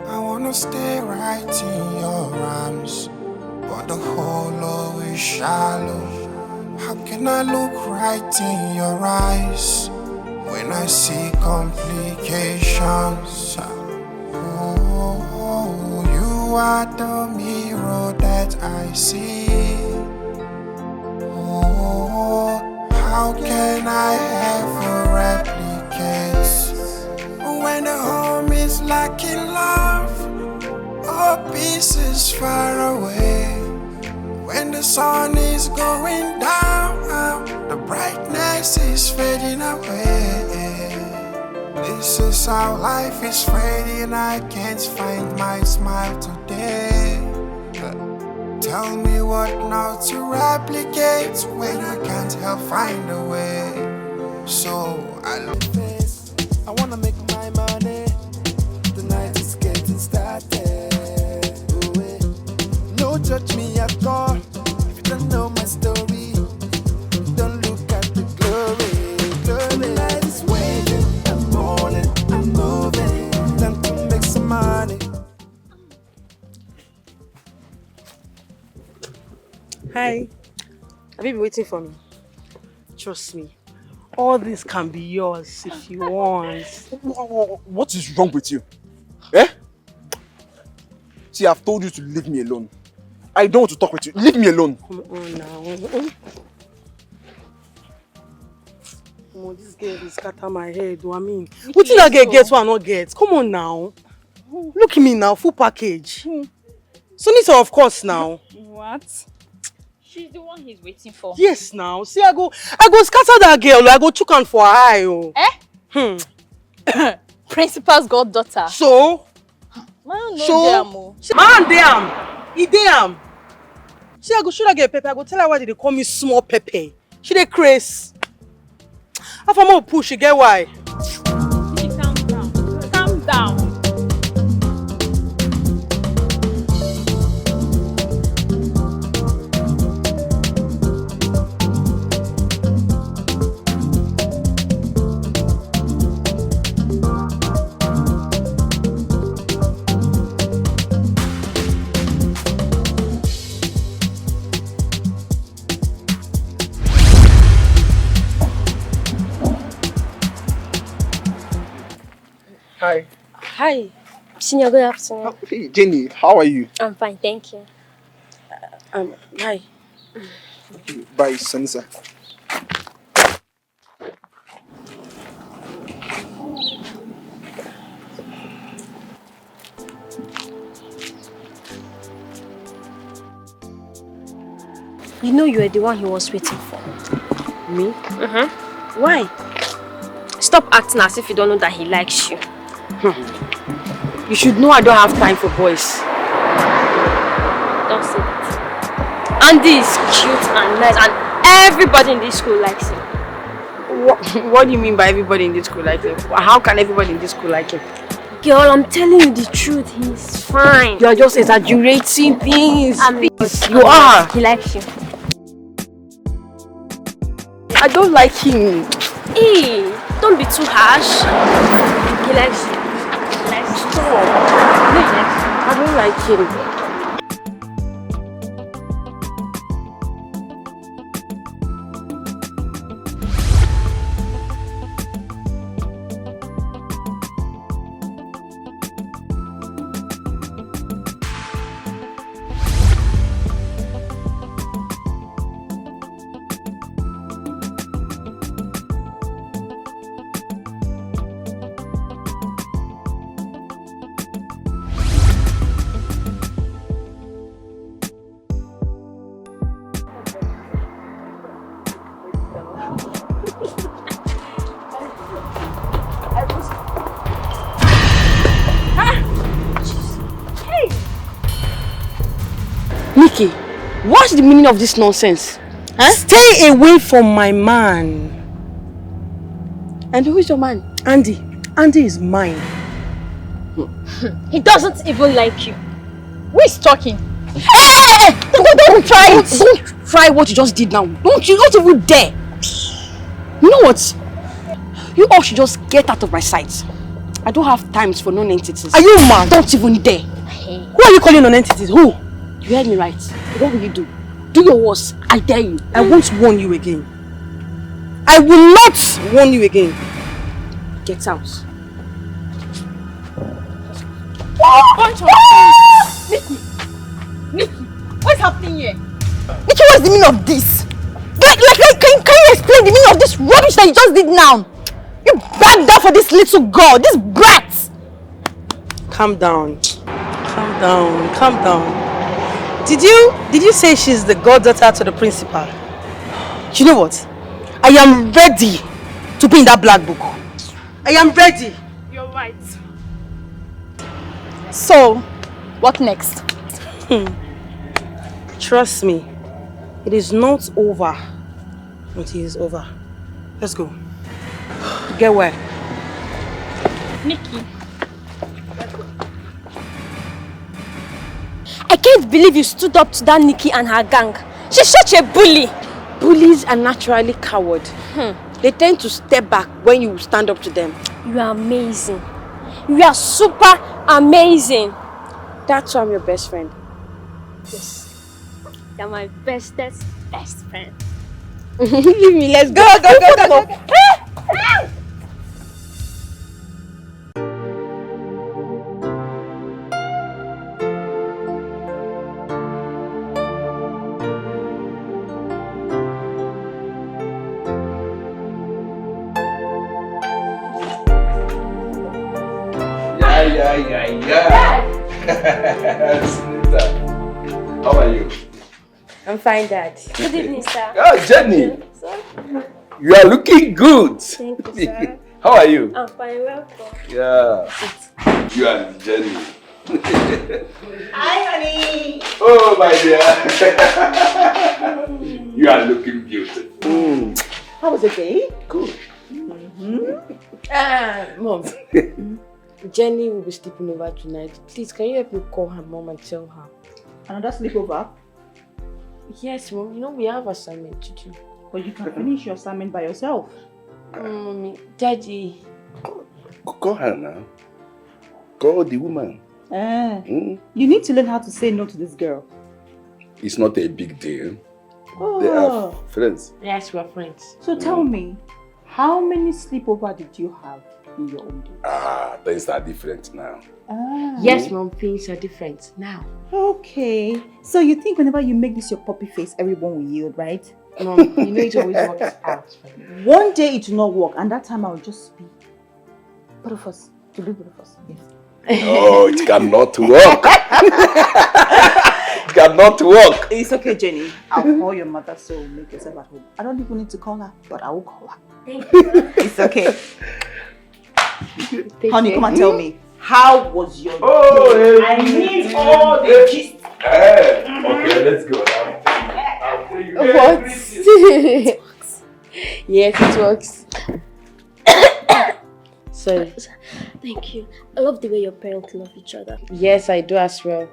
I wanna stay right in your arms, but the hole is shallow. How can I look right in your eyes when I see complications? Oh, you are the mirror that I see. Oh, how can I ever replicate when the home is lacking love? Oh, peace is far away. When the sun is going down, the brightness is fading away. This is how life is fading. I can't find my smile today. Tell me what not to replicate when I can't help find a way. So I look this. I wanna make my money. The night is getting started. No judge me at all. If you don't know my story, don't look at the glory. The night is waiting. I'm rolling, I'm moving. Time to make some money. Hi. Have you been waiting for me? Trust me. All this can be yours if you want. What is wrong with you? Eh? See, I've told you to leave me alone. I don't want to talk with you. Leave me alone. Come on now. Oh, this girl is scatter my head. I mean, what did I get what I not get? Come on now. Look at me now, full package. Sunita, of course now. What? She's the one he's waiting for. Yes now. See, I go scatter that girl. I go chook on for her eye. Oh. Principal's goddaughter. So? Man, damn. He damn. See, I go shoot that girl Pepe. I go tell her why they call me small Pepe. She dey craze. If I'm gonna push, you get why? Calm down. Calm down. Hi. Hi. Senior, good afternoon. Hey, Jenny, how are you? I'm fine, thank you. Hi. Bye, Sansa. You know you are the one he was waiting for. Me? Why? Stop acting as if you don't know that he likes you. You should know I don't have time for boys. Don't say that. Andy is cute and nice and everybody in this school likes him. What do you mean by everybody in this school like him? How can everybody in this school like him? Girl, I'm telling you the truth, he's fine. You are just exaggerating things. You are. He likes you. I don't like him. Hey, don't be too harsh. He likes you. He likes you. Stop. No, he likes you. I don't like him. Nikki, what's the meaning of this nonsense? Huh? Stay away from my man. And who is your man? Andy. Andy is mine. He doesn't even like you. Who is talking? Hey! Don't try it! Don't try what you just did now. Don't even dare! You know what? You all should just get out of my sight. I don't have times for non-entities. Are you mad? Don't even dare. Who are you calling non-entities? Who? You heard me right. What will you do? Do your worst. I dare you. I won't warn you again. I will not warn you again. Get out. Nikki, what's happening here? Nikki, what's the meaning of this? Can you explain the meaning of this rubbish that you just did now? You backed down for this little girl, this brat. Calm down. Calm down. Calm down. Did you say she's the goddaughter to the principal? You know what? I am ready to be in that black book. I am ready. You're right. So, what next? Trust me, it is not over until it's over. Let's go. Get where? Nikki. I can't believe you stood up to that Nikki and her gang. She's such a bully. Bullies are naturally coward. They tend to step back when you stand up to them. You are amazing. You are super amazing. That's why I'm your best friend. Yes. You're my bestest best friend. Leave me, let's go. Yeah. Senator, how are you? I'm fine, Dad. Good evening, sir. Oh, Jenny. Sir? You are looking good. Thank you, sir. How are you? I'm fine, welcome. Yeah. You are Jenny. Hi, honey. Oh, my dear. You are looking beautiful. How was the day? Good. Mom. Jenny will be sleeping over tonight. Please, can you help me call her mom and tell her? Another sleepover? Yes, Mom. You know we have assignment to do. But you can finish your assignment by yourself. Mommy, Daddy. Call her now. Call the woman. You need to learn how to say no to this girl. It's not a big deal. They are friends. Yes, we're friends. So tell me, how many sleepover did you have in your own day? Things are different now. Yes, Mom, things are different now. Okay. So you think whenever you make this your puppy face, everyone will yield, right? Mom, you know it always works out. One day it will not work, and that time I will just be both of us. To be both of us. Yes. No, it cannot work. It cannot work. It's okay, Jenny. I'll call your mother, so make yourself at home. I don't even need to call her, but I will call her. Thank you. It's okay. Honey, come and tell me. How was your day? I need all the gist. Okay, let's go. I'll tell you. What? Yes, it works. Sorry. Thank you. I love the way your parents love each other. Yes, I do as well.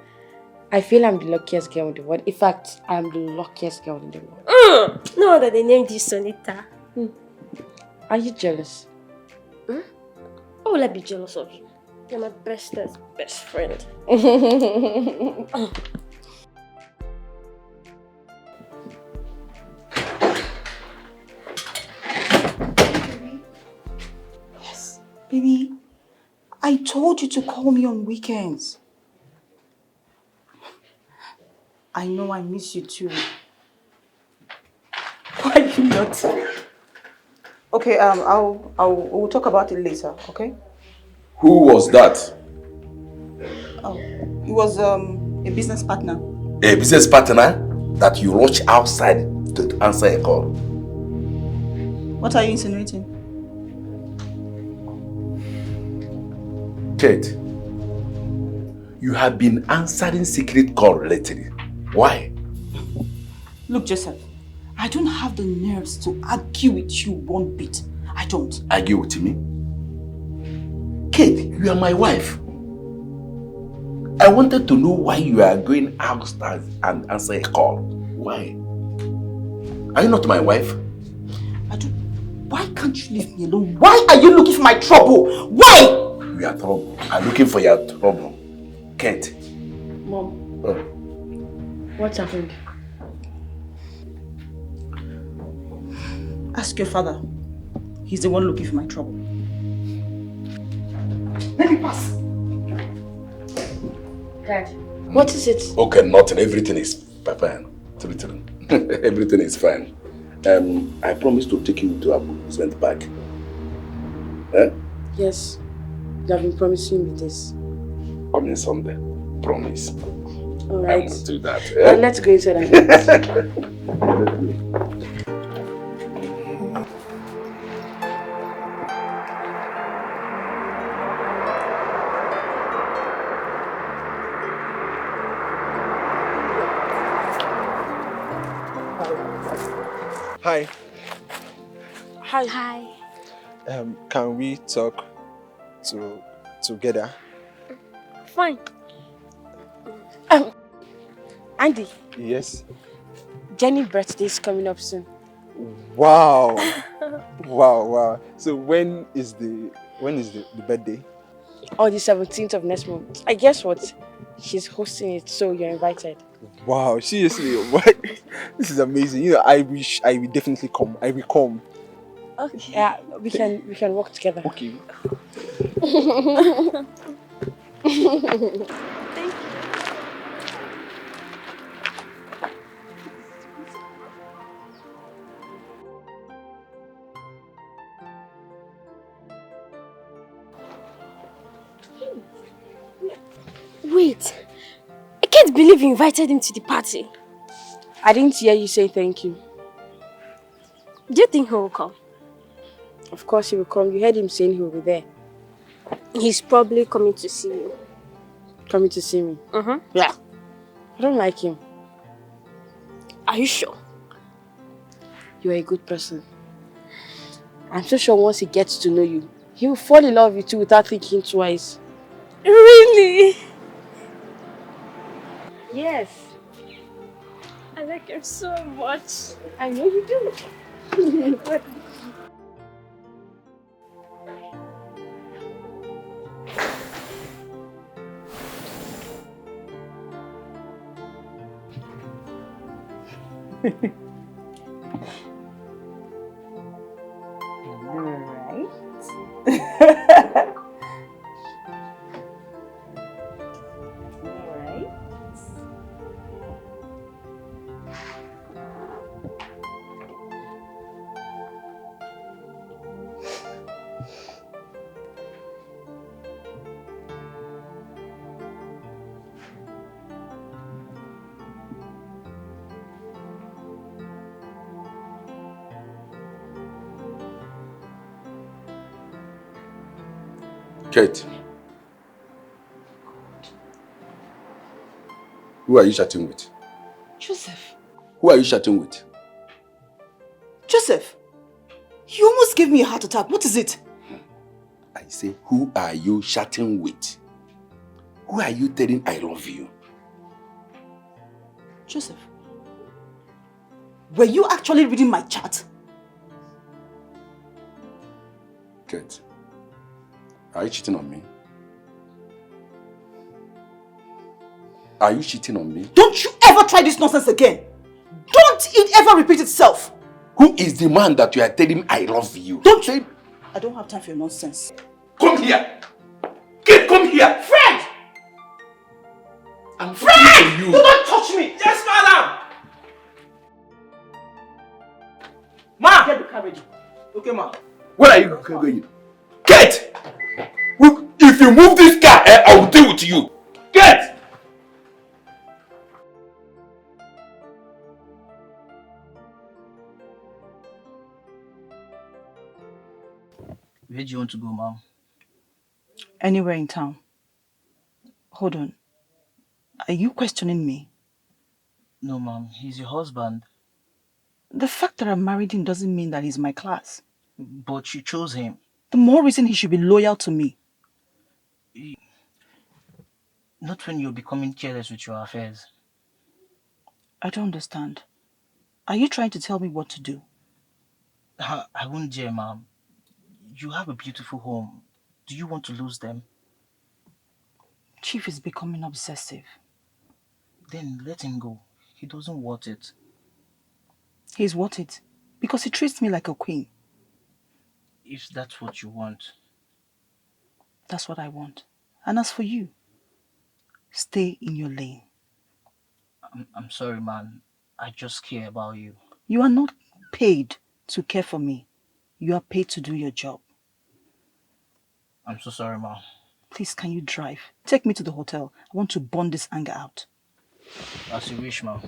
I feel I'm the luckiest girl in the world. In fact, I'm the luckiest girl in the world. No wonder they named you Sonita. Are you jealous? Why will I be jealous of you? You're my bestest best friend. Yes. Baby, I told you to call me on weekends. I know I miss you too. Why are you not? Okay, we'll talk about it later, okay? Who was that? Oh, he was a business partner. A business partner that you rush outside to answer a call. What are you insinuating? Kate, you have been answering secret call lately. Why? Look, Joseph, I don't have the nerves to argue with you one bit. I don't. Argue with me? Kate, you are my wife. I wanted to know why you are going outside and answer a call. Why? Are you not my wife? I don't. Why can't you leave me alone? Why are you looking for my trouble? Why? We are trouble. I'm looking for your trouble. Kate. Mom, Oh. what happened? Ask your father. He's the one looking for my trouble. Let me pass. Dad, what is it? Okay, nothing. Everything is fine. Everything is fine. I promised to take you to our amusement park. Eh? Yes, you have been promising me this. Coming Sunday. Promise. Alright. I will do that. Well, let's go inside and eat. Hi. Hi. Can we talk together? Fine. Andy, Yes. Jenny's birthday is coming up soon. Wow. wow. So when is the birthday? On the 17th of next month. I guess what? She's hosting it, so you're invited. Wow, seriously, what? This is amazing. You know, I wish I will definitely come. I will come. Okay. Yeah, we can work together. Okay. Thank you. Wait, I can't believe you invited him to the party. I didn't hear you say thank you. Do you think he will come? Of course he will come. You heard him saying he will be there. He's probably coming to see you. Coming to see me? Yeah. I don't like him. Are you sure? You're a good person. I'm so sure once he gets to know you, he will fall in love with you too without thinking twice. Really? Yes. I like him so much. I know you do. Kate. Who are you chatting with? Joseph. Who are you chatting with? Joseph. You almost gave me a heart attack. What is it? I say, who are you chatting with? Who are you telling I love you? Joseph. Were you actually reading my chat? Kate. Are you cheating on me? Are you cheating on me? Don't you ever try this nonsense again. Don't it ever repeat itself. Who is the man that you are telling I love you? Don't say... I don't have time for your nonsense. Come here! Kate, come here! Fred! I'm Fred! you. Do not touch me! Yes, madam. Ma! Get the carriage. Okay, ma. Where are you going? Kate! If you move this car, I will deal with you. Kate! Where do you want to go, Mom? Anywhere in town. Hold on. Are you questioning me? No, Mom. He's your husband. The fact that I married him doesn't mean that he's my class. But you chose him. The more reason he should be loyal to me. Not when you're becoming careless with your affairs. I don't understand. Are you trying to tell me what to do? I won't dare, Mom. You have a beautiful home. Do you want to lose them? Chief is becoming obsessive. Then let him go. He doesn't want it. He's worth it. Because he treats me like a queen. If that's what you want. That's what I want. And as for you, stay in your lane. I'm sorry, man. I just care about you. You are not paid to care for me. You are paid to do your job. I'm so sorry, Mom. Please, can you drive? Take me to the hotel. I want to burn this anger out. As you wish, Mom.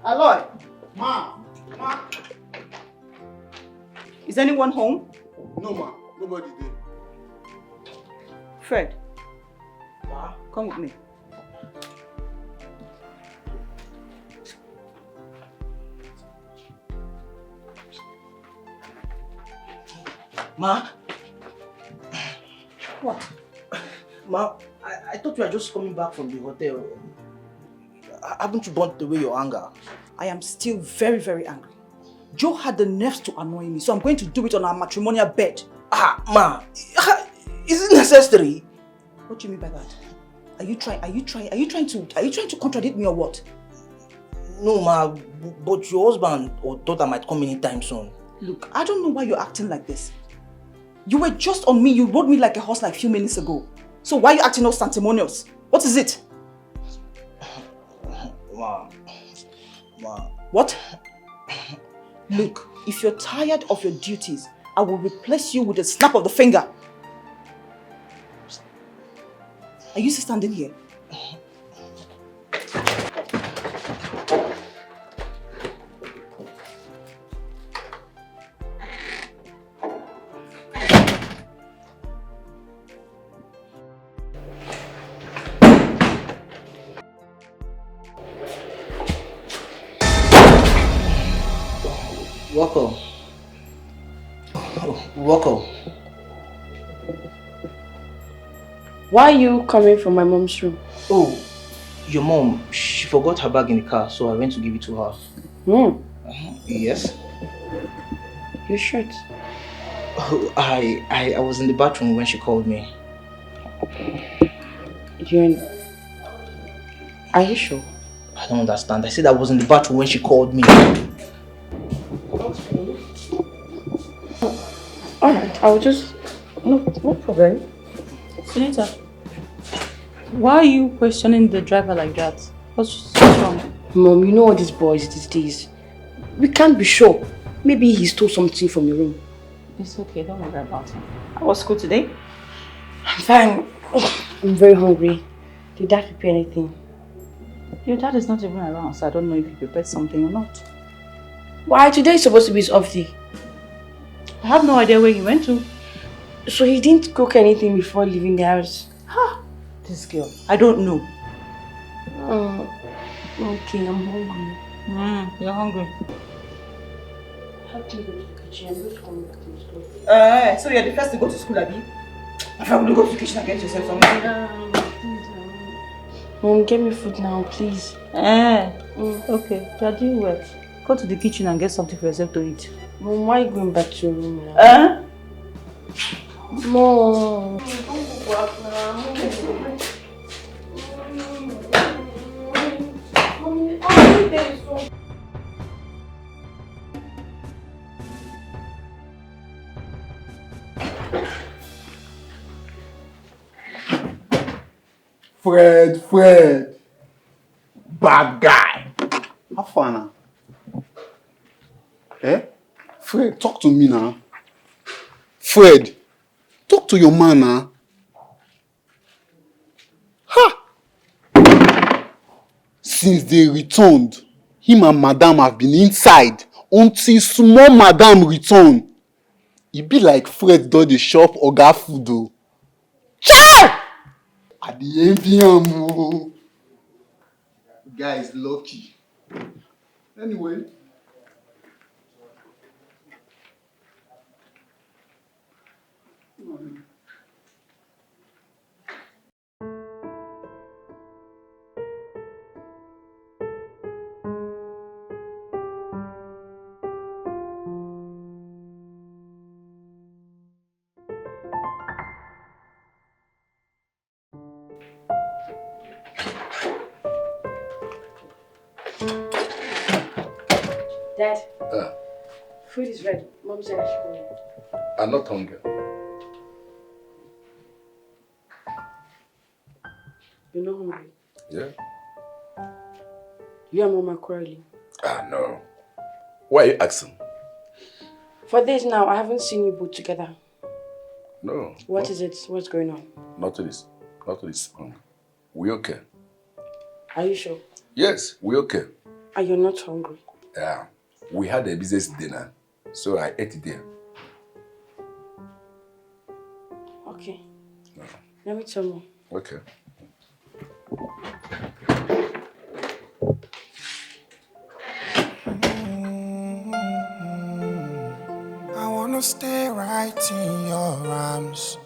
Aloy! Ma! Ma! Is anyone home? No, ma. Nobody there. Fred. Come with me. Ma? What? Ma, I thought you were just coming back from the hotel. Haven't you burnt away your anger? I am still very, very angry. Joe had the nerves to annoy me, so I'm going to do it on our matrimonial bed. Ma, is it necessary? What do you mean by that? Are you trying to contradict me or what? No, Ma, but your husband or daughter might come anytime soon. Look, I don't know why you're acting like this. You were just on me, you rode me like a horse like a few minutes ago. So why are you acting all sanctimonious? What is it? Ma. What? Look, if you're tired of your duties, I will replace you with a snap of the finger. Are you still standing here? Rocco. Why are you coming from my mom's room? Oh, your mom, she forgot her bag in the car, so I went to give it to her. Yes? Your shirt? Oh, I was in the bathroom when she called me. Are you sure? I don't understand. I said I was in the bathroom when she called me. Alright, I'll just... No problem. Senator, why are you questioning the driver like that? What's wrong? Mom, you know all these boys these days. We can't be sure. Maybe he stole something from your room. It's okay, don't worry about him. How was school today? I'm fine. I'm very hungry. Did Dad prepare anything? Your dad is not even around, so I don't know if he prepared something or not. Why? Today is supposed to be his off day. I have no idea where he went to. So he didn't cook anything before leaving the house? This girl. I don't know. Okay, I'm hungry. You're hungry. Help me go to the kitchen. I'm just coming back to the school. So you're the first to go to school, Abby? If I will go to the kitchen and get yourself something. Mom, get me food now, please. Okay, you're doing well. Go to the kitchen and get something for yourself to eat. Mom, why are you going back to your room now? Mom. Don't go back now. Fred. Bad guy. How far now? Eh? Fred, talk to me now. Fred, talk to your man now. Ha! Since they returned, him and Madam have been inside until small Madam return. E be like Fred don dey shop oga food o. Chai! I dey envy am o. Guy is lucky. Anyway. Dad, food is ready. Mom said I should go in. I'm not hungry. You're not hungry? Yeah? You and Mom are quarreling. No. Why are you asking? For days now, I haven't seen you both together. No. What is it? What's going on? Not to this. We okay. Are you sure? Yes, we okay. And you're not hungry? Yeah. We had a business dinner, so I ate it there. Okay. No. Let me tell Mom. Okay. I wanna stay right in your arms,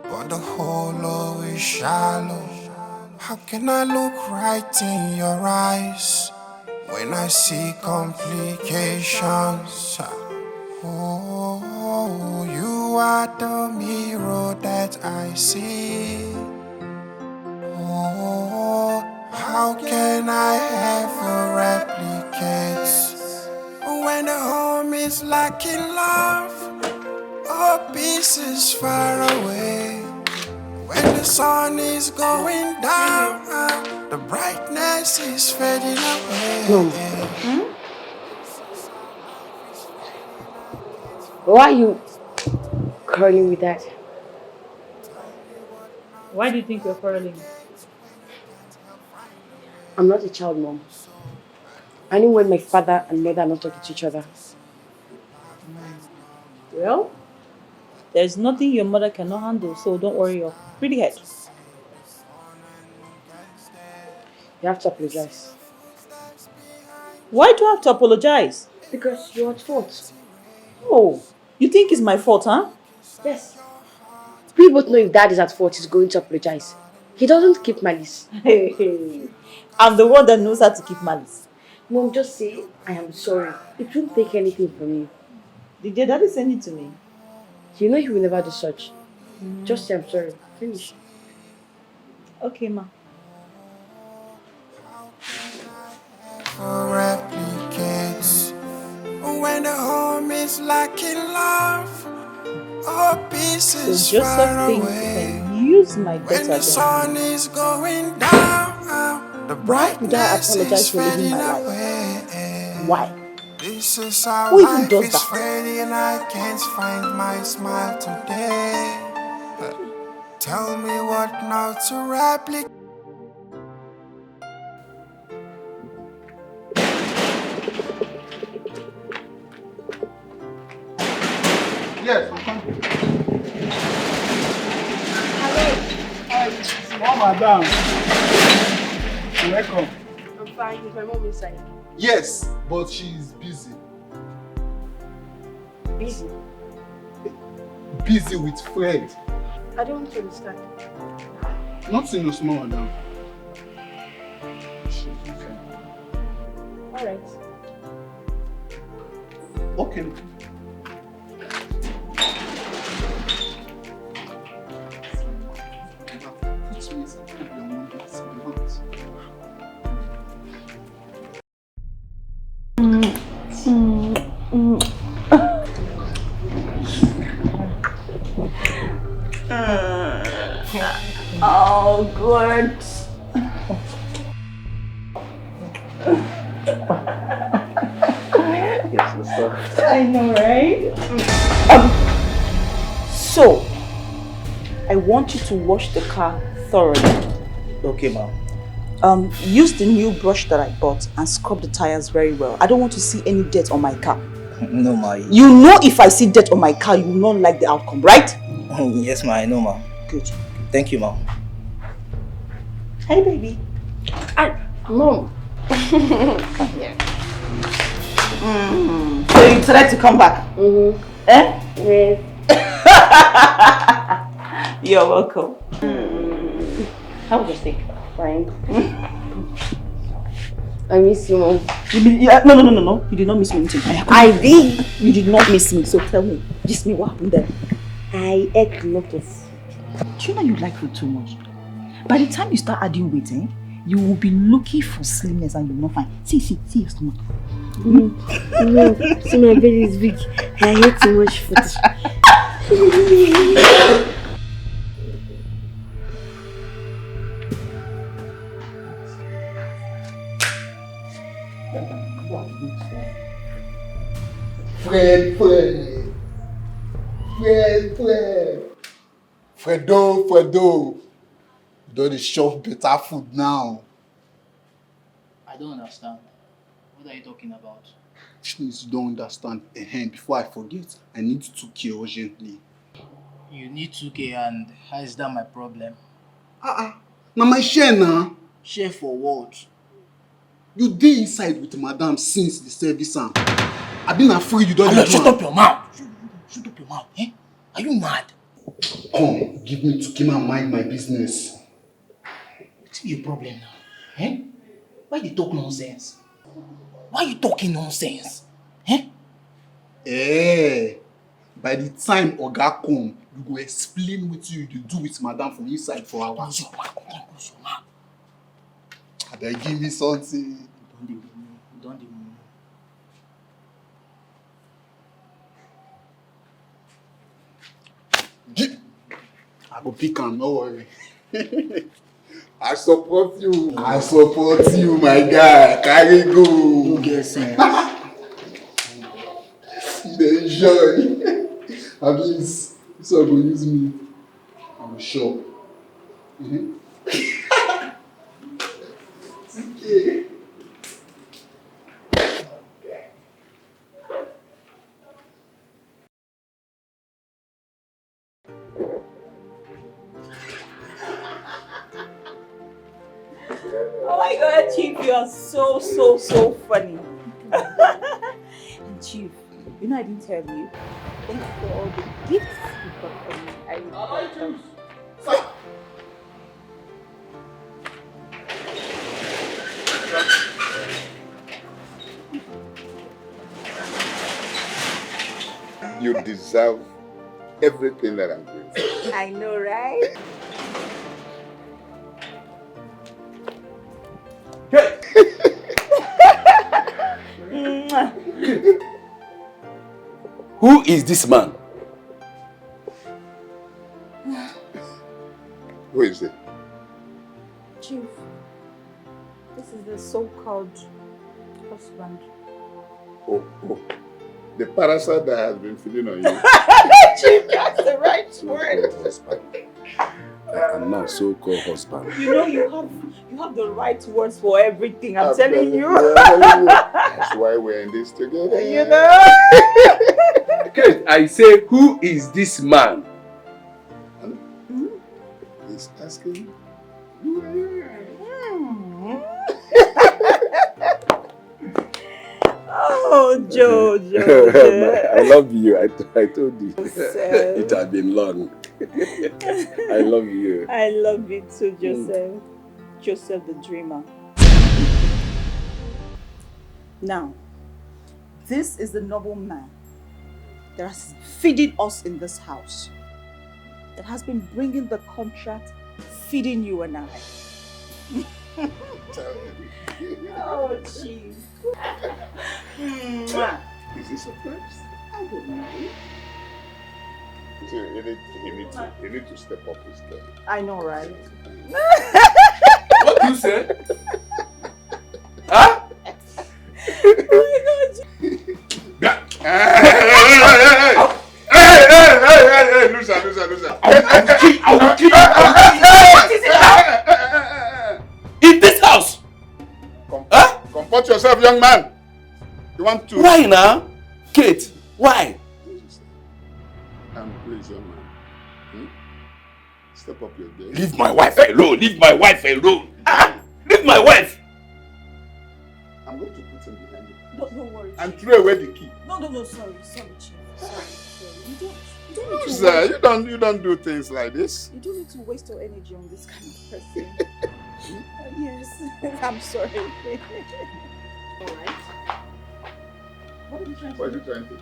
but the hole is shallow. How can I look right in your eyes when I see complications? Oh, you are the mirror that I see. Oh, how can I ever replicate when the home is lacking love? Oh, peace is far away. When the sun is going down, the brightness is fading away. Why are you quarreling with Dad? Why do you think we're quarreling? I'm not a child, Mom. I know when my father and mother are not talking to each other. Well, there's nothing your mother cannot handle, so don't worry your pretty head. You have to apologize. Why do I have to apologize? Because you're at fault. Oh, you think it's my fault, huh? Yes. We both know if Dad is at fault, he's going to apologize. He doesn't keep malice. Hey, I'm the one that knows how to keep malice. Mom, just say, I am sorry. It won't take anything from you. Did your daddy send it to me? You know he will never do such. Just say I'm sorry. Finish. Okay, Ma. Replicates when the home is lacking love. Oh, peace is So Joseph far thinks away. he can use my When daughter the sun is going down, the Why would I brightness apologize is for living fading my life? away. Why? This is how Who even life does is that? fading. I can't find my smile today. Tell me what not to replicate. Yes, I'm coming. Hello. Small Madam. Welcome. I'm fine with my mom inside. Yes, but she's busy. Busy? Busy with Fred. I don't want to understand. Not in a small Madam. Alright. Okay. Oh, good. Yes, sister. I know, right? So, I want you to wash the car thoroughly. Okay, ma'am. Use the new brush that I bought and scrub the tires very well. I don't want to see any dirt on my car. No, ma. You know if I see dirt on my car, you will not like the outcome, right? Yes, ma. I know, ma. Good. Thank you, ma'am. Hey, baby. Mom. Come here. So you decided to come back? Eh? Yes. You're welcome. How was your steak? Fine. I miss you, Mom. No. You did not miss me anything. I did. You did not miss me, so tell me. Just me, what happened there? I ate a lot of food. Do you know you like food too much? By the time you start adding weight, you will be looking for slimness and you will not find. See your stomach. No, see my belly is big. I ate too much food. Fredo. Don't dey chop better food now. I don't understand. What are you talking about? Which means you don't understand. Before I forget, I need 2K urgently. You need 2K and how is that my problem? Now my share now. Share for what? You dey inside with madam since the service am. I been afraid you don't do am. Shut up your mouth. Shut up your mouth. Eh? Are you mad? Come, give me 2K and mind my business. What's your problem now? Eh? Why you talk nonsense? Why you talking nonsense? Eh? By the time Oga come, you go explain what you do with madam from inside for hours. Close your mouth. They give me something. Don't do I go pick am, no worry. I support you, my guy. Carry go. You get sense. Dey enjoy. At least, this one go use me. I'm sure. Okay. Oh my God, Chief, you are so funny. And Chief, you know I didn't tell you. Thank you for all the gifts you got for me. I like them. You deserve everything that I'm doing. I know, right? Who is this man? Who is it? Chief, this is the so-called husband. Oh. The parasite that has been feeding on you. Chief, that's the right word. Husband. And now so-called husband. You know you have the right words for everything. I'm telling you. That's why we're in this together. You know. Okay, I say, who is this man? He's asking. Oh, Jojo. I love you. I told you. It had been long. I love you. I love you too, Joseph. Joseph the dreamer. Now, this is the noble man that has feeding us in this house. That has been bringing the contract, feeding you and I. Oh, jeez. Is this a surprise? I don't know. He need to step up his game. I know, right? What you say? Huh? young man. You want to... Why now? Kate, why? Please, young man. Step up your game. Leave my wife alone. Leave my wife alone. Leave my wife. I'm going to put him behind you. Don't worry. And throw away the key. No, sorry, Chief. Sorry. You don't need to Sir, you don't do things like this. You don't need to waste your energy on this kind of person. Yes, I'm sorry. Alright. What are you trying to do?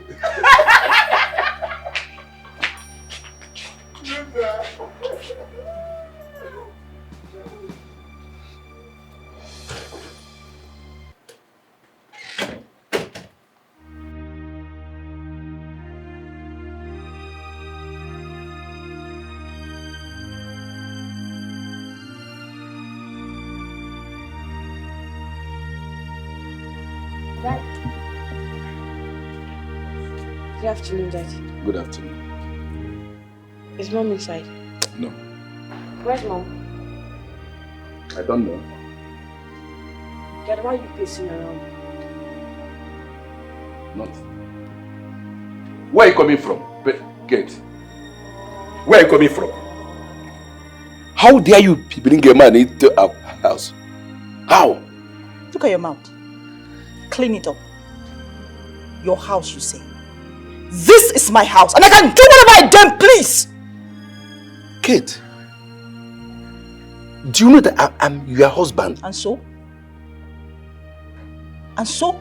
Good afternoon, Daddy. Good afternoon. Is Mom inside? No. Where's Mom? I don't know. Dad, why are you pacing around? Nothing. Where are you coming from? Kate? Where are you coming from? How dare you bring a man into our house? How? Look at your mouth. Clean it up. Your house, you say. This is my house and I can do whatever I damn please. Kate, do you know that I'm your husband? And so? And so?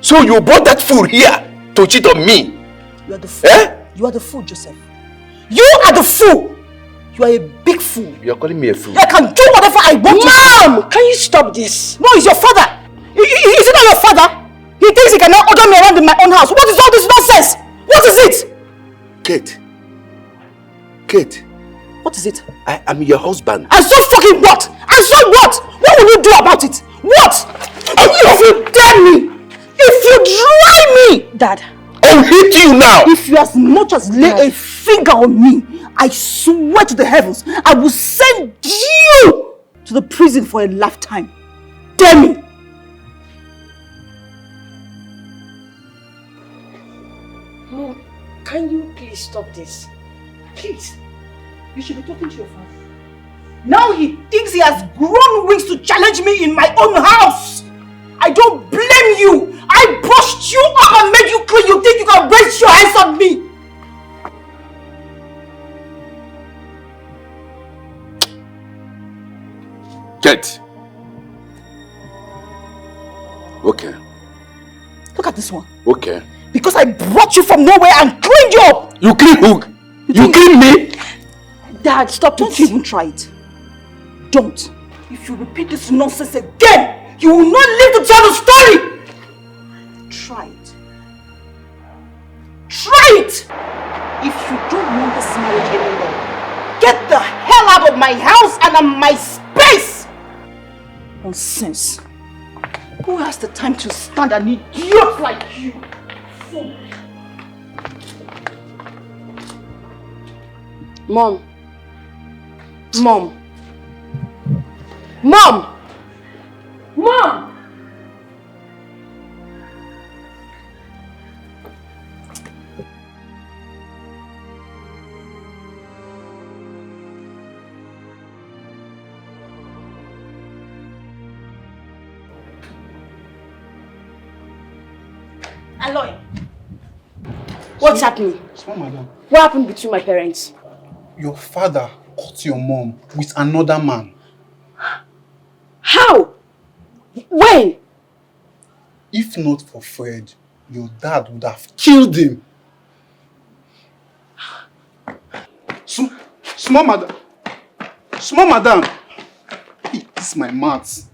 So you brought that fool here to cheat on me? You are the fool. You are the fool, Joseph. You are the fool. You are a big fool. You are calling me a fool? I can do whatever I want. Mom! Can you stop this? No, he's your father. Is it not your father? He thinks he cannot order me around in my own house. What is all this nonsense? What is it? Kate. What is it? I am your husband. And so fucking what? And so what? What will you do about it? What? If you dare me, if you try me, Dad, I'll hit you now. If you as much as lay a finger on me, I swear to the heavens, I will send you to the prison for a lifetime. Dare me. Mom, can you please stop this? Please. You should be talking to your father. Now he thinks he has grown wings to challenge me in my own house. I don't blame you. I brushed you up and made you clean. You think you can raise your hands on me? Kate. Okay. Look at this one. Okay. Because I brought you from nowhere and cleaned you up. You clean who? You clean me? Dad, stop. Don't even try it. Don't. If you repeat this nonsense again, you will not live to tell the story. Try it. Try it! If you don't want this marriage anymore, get the hell out of my house and on my space! Nonsense. Who has the time to stand an idiot like you? Mom. Mom. Mom! Mom! Aloy! What's happening? Small madam. What happened between my parents? Your father caught your mom with another man. How? When? If not for Fred, your dad would have killed him. Small madam. Small madam. Hey, this is my maths.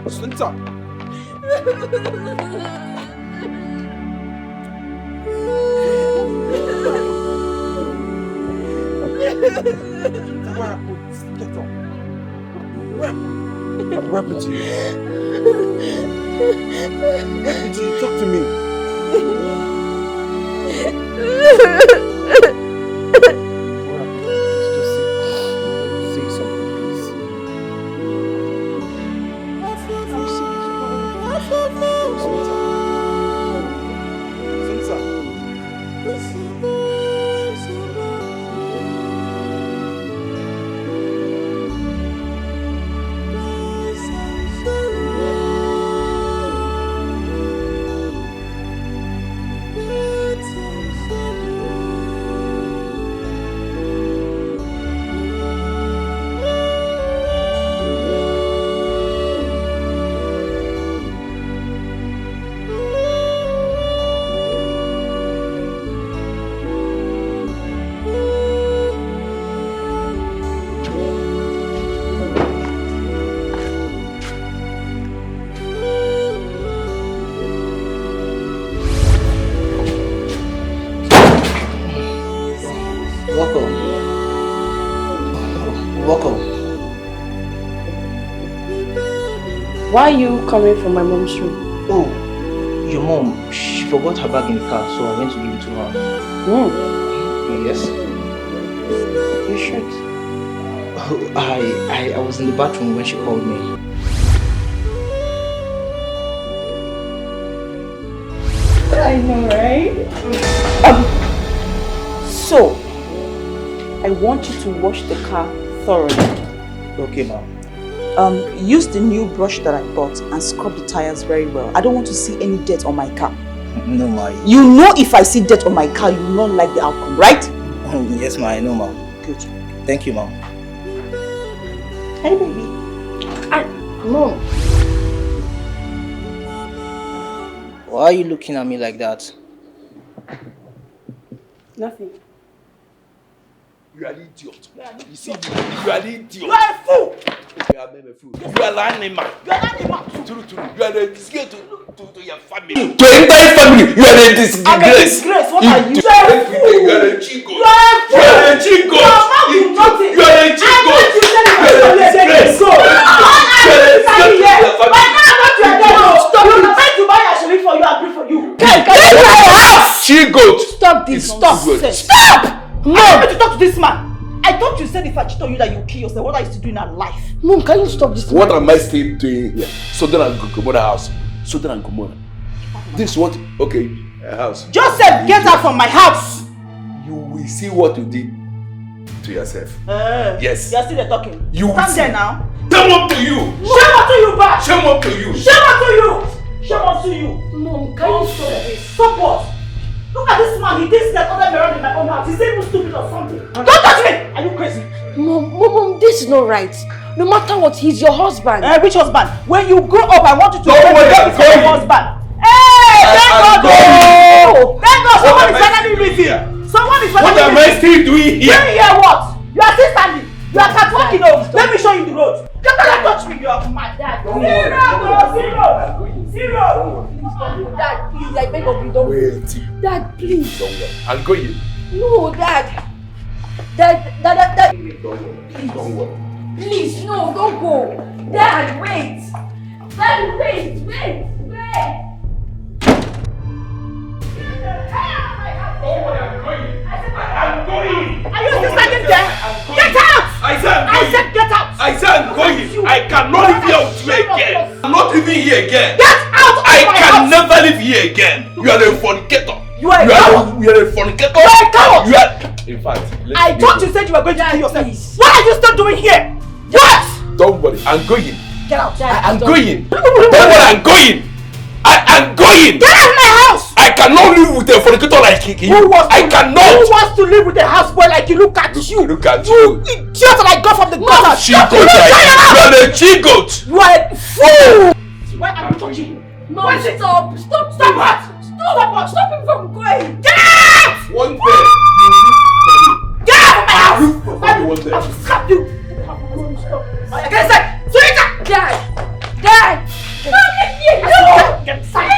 Slinta. What happened to you? What happened to you? Talk to me. Say something, please. Why are you coming from my mom's room? Oh, your mom, she forgot her bag in the car, so I went to give it to her. Yes? You should. Oh, I was in the bathroom when she called me. I know, right? So, I want you to wash the car thoroughly. Okay, ma'am. Use the new brush that I bought and scrub the tires very well. I don't want to see any dirt on my car. No, ma. You know if I see dirt on my car, you will not like the outcome, right? Yes, ma. I know, ma'am. Good. Thank you, ma'am. Hey, baby. Mom. Why are you looking at me like that? Nothing. You are an idiot. You see, you are an idiot. You are a fool! You are a fool. You are an animal. You are an animal. True. You are a disgrace to your family. To your entire family, you are a disgrace. I'm a disgrace. What are you? You are a fool. You are a chico. You are a fool. You are a chico. You are not to nothing. You are a chico. I want you to tell me you are a disgrace. Go. You are a disgrace to your family. By now, I want you to go. Stop. You are trying to buy a shilling for you and bring for you. Get out of my house. She-goat. Stop this. Stop. Mom. I want to talk to this man. I thought you said if I cheat on you that you kill yourself. What are you still doing in life? Mom, can you stop this? What am I still doing here? Sodom and Gomorrah house. Sodom and Gomorrah. This is what? Okay, a house. Joseph, get out from my house. You will see what you did to yourself. Yes. You are still there talking. You will stand see. there now. Shame up to you. Shame up to you, back. Shame up to you. Shame up to you. Shame up to you. Mom, can you stop this? Stop what? Look at this man. He thinks that other men around in my own house. He's even stupid or something. Don't touch me. Are you crazy? Mom, this is not right. No matter what, he's your husband. Which husband? When you grow up, I want you to Don't worry, I'm your going. husband. Hey, thank God. Thank God someone is finally living. Someone is finally living. What am I still doing here? Doing here what? You are still standing. You are catwalking over. Let me show you the road. You cannot touch me. You are mad. Dad, zero. Dad, please, I beg of you, don't. Wait. Dad, please. Don't worry. I'm going. No, Dad. Dad. Don't worry. Please, no, don't go. Dad, wait. Dad, wait. Don't worry, I'm going. I'm going. Are you still standing there? Get out! I said get out! I said I'm going. I cannot live here with you again. I'm not living here again. Get out of my I can house! never live here again. You are a fornicator. You are a coward. You are a fornicator. You are a coward. You are. In fact, I thought you said you were going to kill yourself. What are you still doing here? What? Don't worry, I'm going. Get out. I'm going. Don't worry, I'm going. I'm going. Get out of my house! I cannot live with a fornicator like you. I cannot. Who wants to live with a houseboy like you? Look at you. Look at you. Idiot like God from the gutter. She-goat. You are the she-goat. You are a fool. Why are you touching me? No, stop. Stop what? Stop him from going. Get out! One day. Get out of my house! I will slap you! Get inside! Dad! No, get inside! Get inside!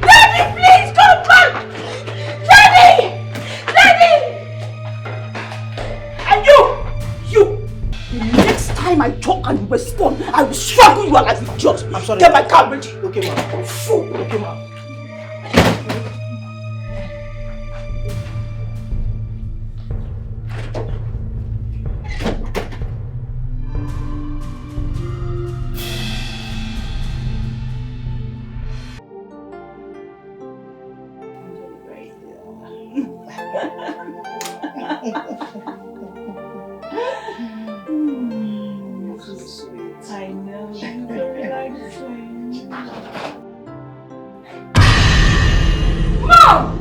Daddy, please come back! Daddy! And you! The next time I talk and you respond, I will strangle you like an idiot. I'm sorry. Get my car ready. Okay, ma'am. Fool. Okay, ma'am. So sweet. I know. So relaxing. Mom!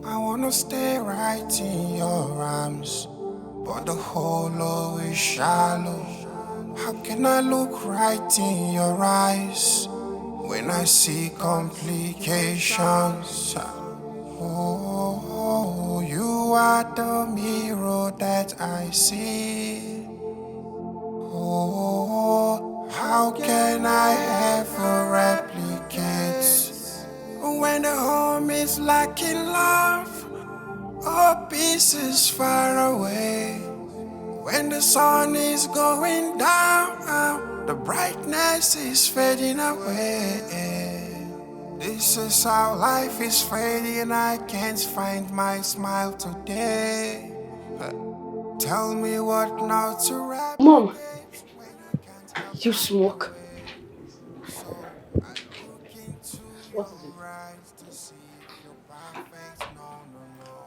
I wanna stay right in your arms, but the hole always shallow. How can I look right in your eyes when I see complications? Oh, you are the mirror that I see. Oh, how can I ever replicate when the home is lacking love? All pieces far away. When the sun is going down, the brightness is fading away. This is how life is fading. I can't find my smile today. Tell me what now to wrap. Mom, you smoke. What is it?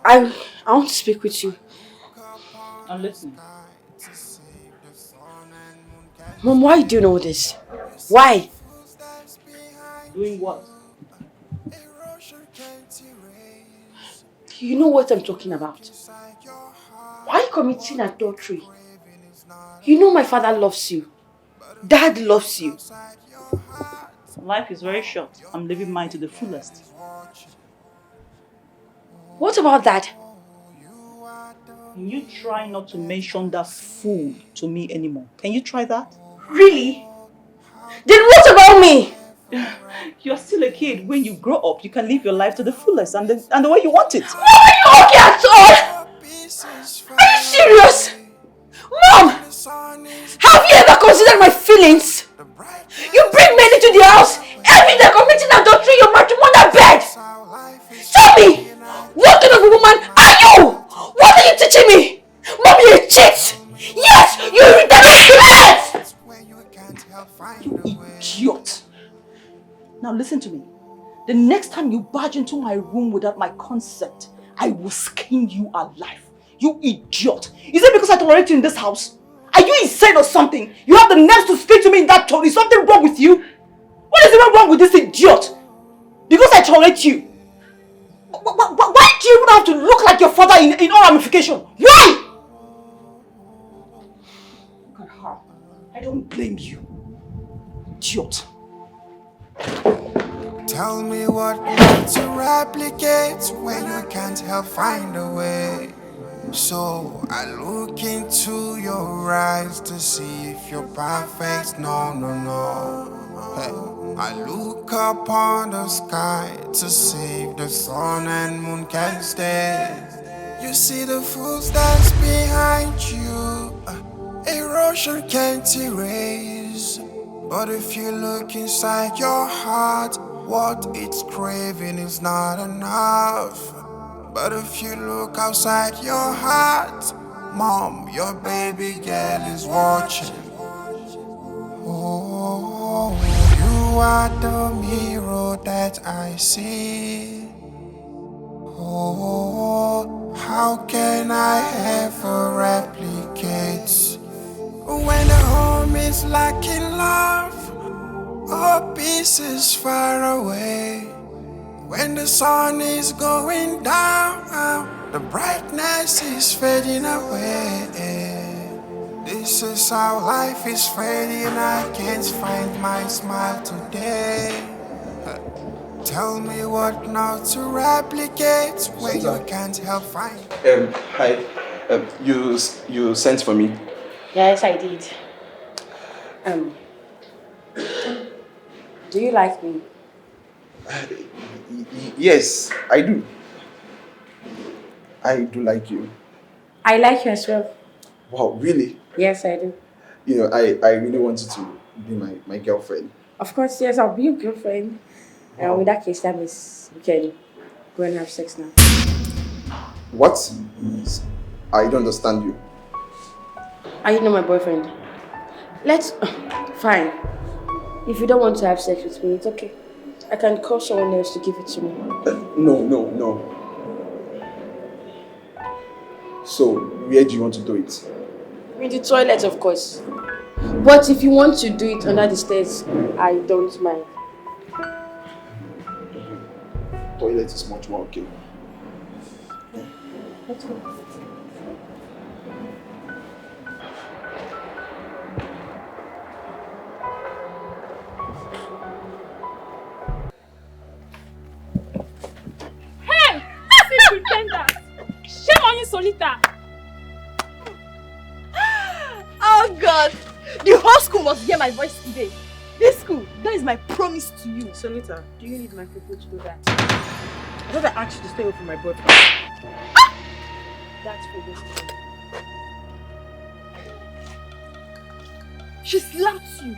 I want to speak with you. I'm listening. Mom, why do you know this? Why? Doing what? You know what I'm talking about. Why committing adultery? You know my father loves you. Dad loves you. Life is very short. I'm living mine to the fullest. What about that? Can you try not to mention that fool to me anymore? Can you try that? Really? Then what about me? You're still a kid. When you grow up, you can live your life to the fullest and the way you want it. Mom, are you okay at all? Are you serious? Mom! Have you ever considered my feelings? You bring men into the house every day committing adultery in your matrimonial bed! Tell me! What kind of a woman are you? What are you teaching me? Mom, you're a cheat! Yes! You're a You idiot! Now listen to me. The next time you barge into my room without my consent, I will skin you alive. You idiot! Is it because I tolerate you in this house? Are you insane or something? You have the nerves to speak to me in that tone. Is something wrong with you? What is even wrong with this idiot? Because I tolerate you. Why do you even have to look like your father in all ramification? Why? Look at her. I don't blame you. Idiot. Tell me what not to replicate when you can't help find a way. So I look into your eyes to see if you're perfect. No, no, no. Hey. I look upon the sky to see if the sun and moon can stay. You see the footsteps behind you. Erosion can't erase. But if you look inside your heart, what it's craving is not enough. But if you look outside your heart, Mom, your baby girl is watching. Oh, you are the mirror that I see. Oh, how can I ever replicate when the home is lacking love? All pieces far away. When the sun is going down, the brightness is fading away. This is how life is fading. I can't find my smile today. Tell me what now to replicate when you can't help find. Hi. You sent for me. Yes, I did. Do you like me? Yes, I do. I do like you. I like you as well. Wow, really? Yes, I do. You know, I really wanted to be my girlfriend. Of course, yes, I'll be your girlfriend. Wow. In that case, that means we can go and have sex now. What? I don't understand you. Are you not my boyfriend? Let's... Fine. If you don't want to have sex with me, it's okay. I can call someone else to give it to me. No. So, where do you want to do it? In the toilet, of course. But if you want to do it under the stairs, I don't mind. Toilet is much more okay. Let's go. Hey! See pretender! Shame on you, Solita! Oh God! The whole school must hear my voice today. This school, that is my promise to you. Solita, do you need my people to do that? I thought I asked you to stay away from my boyfriend. That's for this. She slapped you.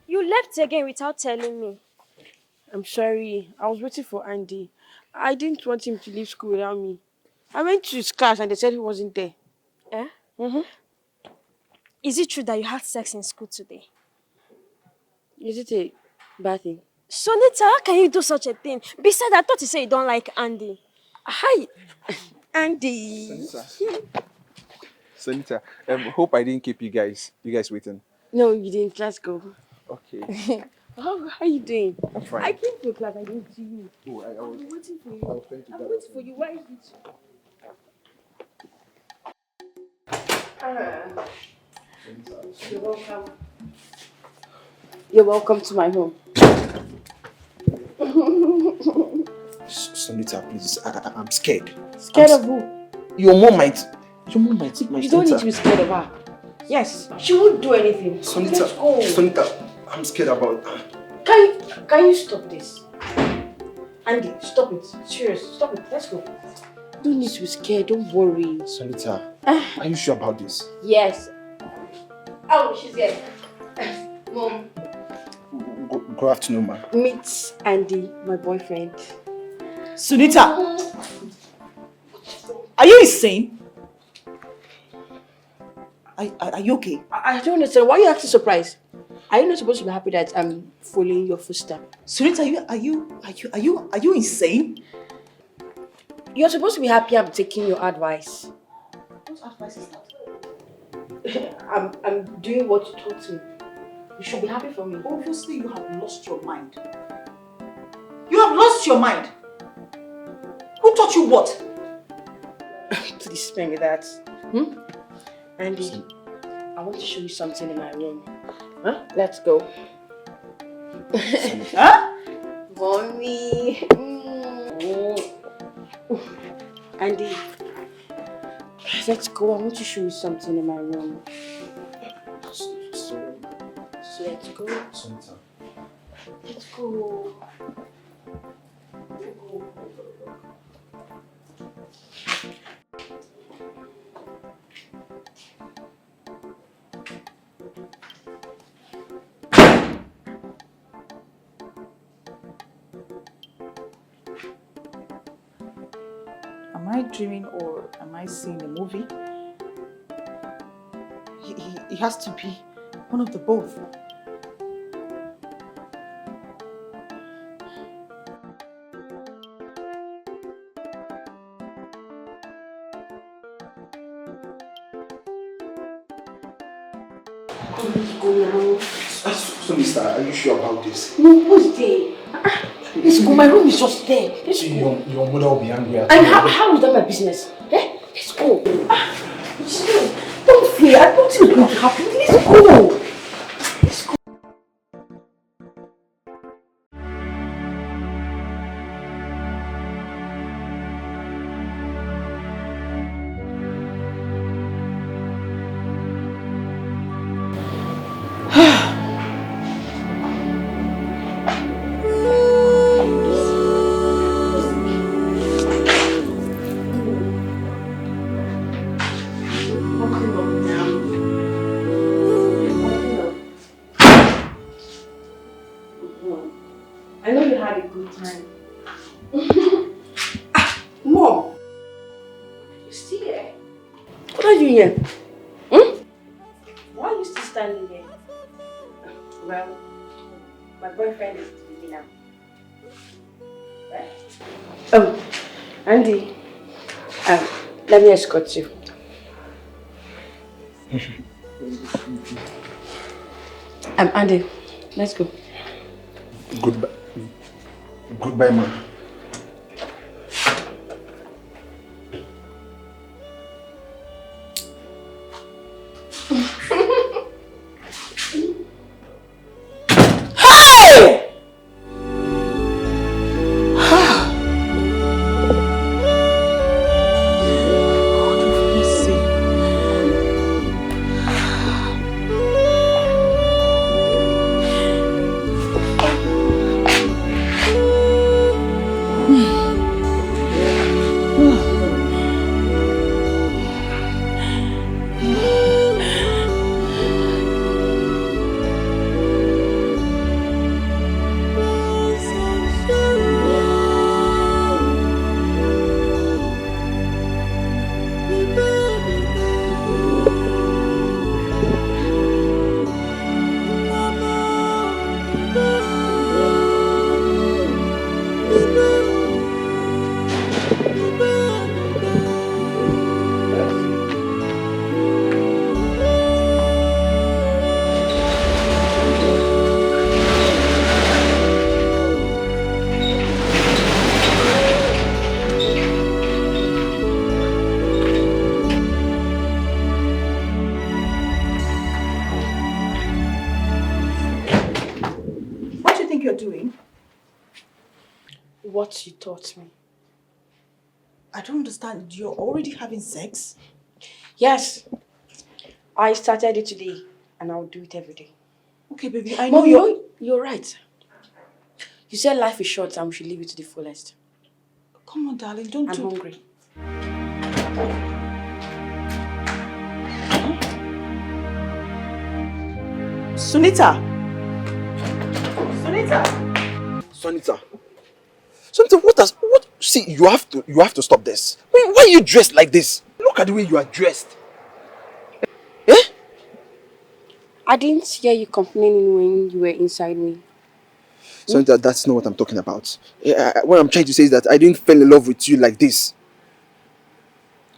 You left again without telling me. I'm sorry. I was waiting for Andy. I didn't want him to leave school without me. I went to his class and they said he wasn't there. Eh? Mm-hmm. Is it true that you had sex in school today? Is it a bad thing? Sonita, how can you do such a thing? Besides, I thought you said you don't like Andy. Hi, Andy. Sonita, hope I didn't keep you guys waiting. No, you didn't. Let's go. Okay. How are you doing? I'm fine. I came to class. I didn't see you. Oh, I was waiting for you. I was trying to I'm gather waiting for you. Why is it? You're welcome. You're welcome to my home. Sonita, please. I'm scared. Scared of who? Your mom might take my You don't need to be scared of her. Yes, she won't do anything. Sonita, Let's go. Sonita, I'm scared about her. Can you stop this? Andy, stop it. Serious, stop it. Let's go. Don't need to be scared. Don't worry. Sonita, are you sure about this? Yes. Oh, she's here. Mom. Good afternoon, ma. Meet Andy, my boyfriend. Sunita! Are you insane? Are you okay? I don't understand. Why are you acting surprised? Are you not supposed to be happy that I'm following your footsteps? Sunita, are you insane? You're supposed to be happy I'm taking your advice. What advice is that? I'm doing what you taught me. You should be happy for me. Obviously, you have lost your mind. You have lost your mind. Who taught you what? Please spare me that. Andy, I want to show you something in my room. Huh? Let's go. Huh? Mommy. Andy, let's go. I want to show you something in my room. Sorry. So let's go. Sonita. Let's go. Am I dreaming or am I seeing a movie? He has to be one of the both. So, mister, are you sure about this? No, who's there? Let's go. My room is just there. Let's go. Your mother will be angry at And you. how is that my business? Eh? Let's go. Don't fear. I don't think it's going to happen. Let's go. here? Hmm? Why are you still standing there? Well, my boyfriend is leaving now. Right? Oh, Andy. Let me escort you. Andy, let's go. Goodbye. Goodbye, man. What you taught me. I don't understand. You're already having sex? Yes. I started it today and I'll do it every day. Okay, baby, I know you're right. You said life is short and we should live it to the fullest. Come on, darling, don't I'm hungry. Sunita! Sonita, what? See, you have to stop this. Why are you dressed like this? Look at the way you are dressed. Eh? I didn't hear you complaining when you were inside me. Sonita, that's not what I'm talking about. What I'm trying to say is that I didn't fall in love with you like this.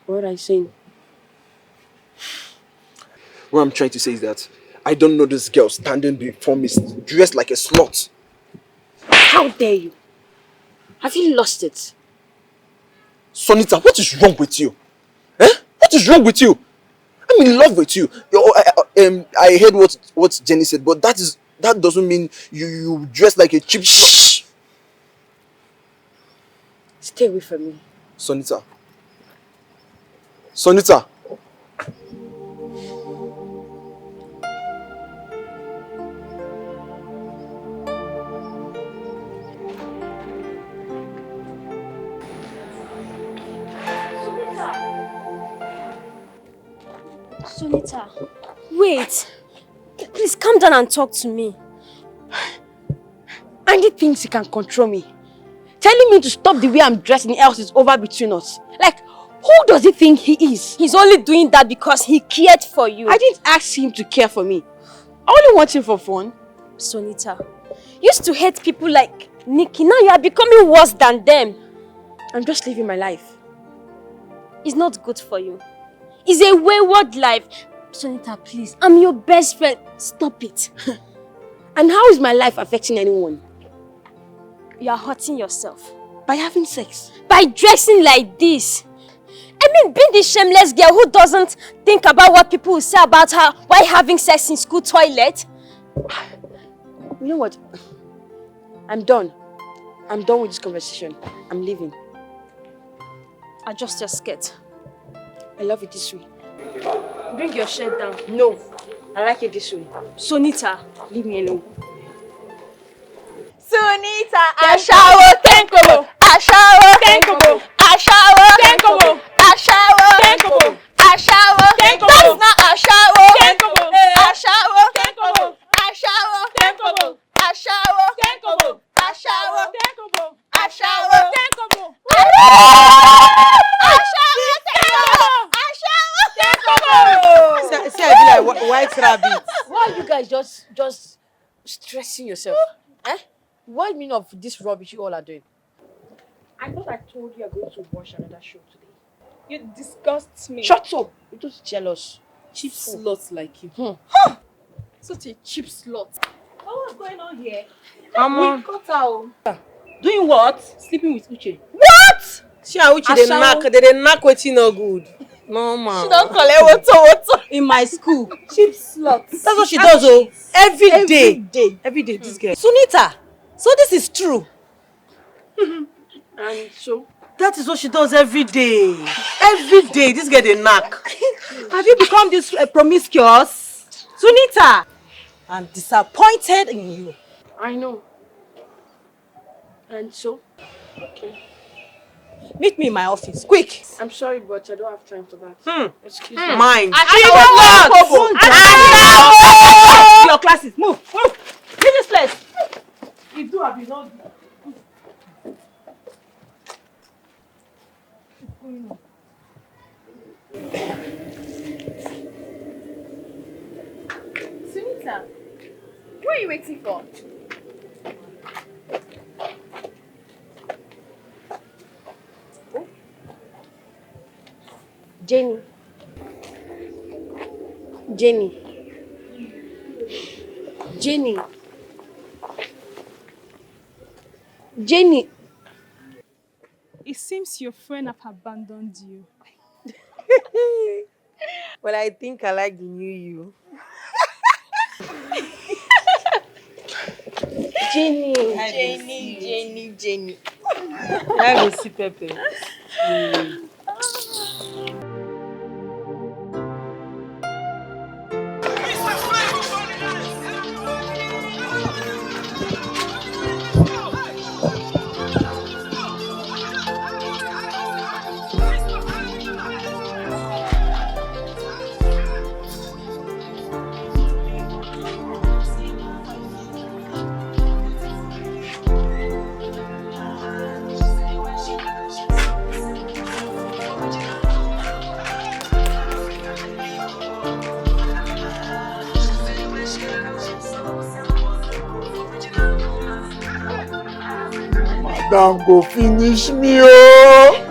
What are you saying? What I'm trying to say is that I don't know this girl standing before me dressed like a slut. How dare you? Have you lost it? Sonita, what is wrong with you? Eh? What is wrong with you? I'm in love with you. I heard what Jenny said, but that doesn't mean you dress like a cheap slut. Stay away from me. Sonita. Sunita, wait. Please calm down and talk to me. Andy thinks he can control me. Telling me to stop the way I'm dressing else is over between us. Like, who does he think he is? He's only doing that because he cared for you. I didn't ask him to care for me. I only want him for fun. Sunita, you used to hate people like Nikki. Now you are becoming worse than them. I'm just living my life. It's not good for you. It's a wayward life. Sunita, please. I'm your best friend. Stop it. And how is my life affecting anyone? You are hurting yourself. By having sex? By dressing like this. I mean, being this shameless girl who doesn't think about what people will say about her while having sex in school toilet. You know what? I'm done. I'm done with this conversation. I'm leaving. Adjust your skirt. I love it this way. Bring your shirt down. No, I like it this way. Sunita, leave me alone. Sunita, Ashawo Tenkobo, Ashawo Tenkobo, Ashawo Tenkobo, Ashawo Tenkobo, Ashawo Tenkobo. That's not Ashawo Tenkobo, Ashawo Tenkobo, Ashawo Tenkobo, Ashawo Tenkobo, Ashawo Tenkobo, Ashawo Tenkobo, Ashawo Tenkobo, Ashawo Tenkobo. Why are you guys just stressing yourself? Eh? What meaning of this rubbish you all are doing? I thought I told you you're going to watch another show today. You disgust me. Shut up! You're just jealous. Cheap sluts like you. Such a cheap slut. What's going on here? Mama. We got out. Doing what? Sleeping with Uche. What? She and Uchi, they Ashawo. knock. They knock wetin no good. No, man. She don't collect water. In my school. Cheap sluts. That's what she does, oh. Every day. Every day. This girl. Sunita, so this is true. And so? That is what she does every day. Every day, this girl they knock. Have you become this promiscuous? Sunita! I'm disappointed in you. I know. And so? Okay. Meet me in my office, quick. I'm sorry, but I don't have time for that. Excuse me. Mind. Your classes. Move. Leave this place. You do have enough. Sunita, what are you waiting for? Jenny. It seems your friend have abandoned you. Well, I think I like the new you. Jenny. Let me see Pepe. Madam go finish me, oh.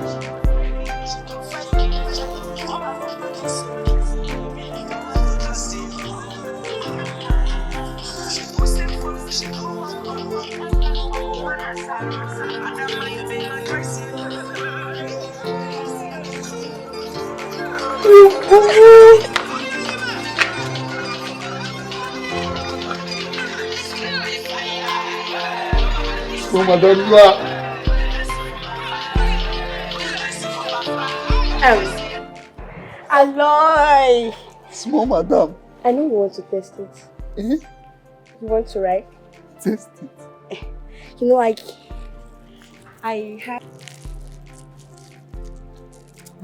Oh, madam, Aloy! small madam. I know you want to test it. Eh? You want to, right? Test it. You know, I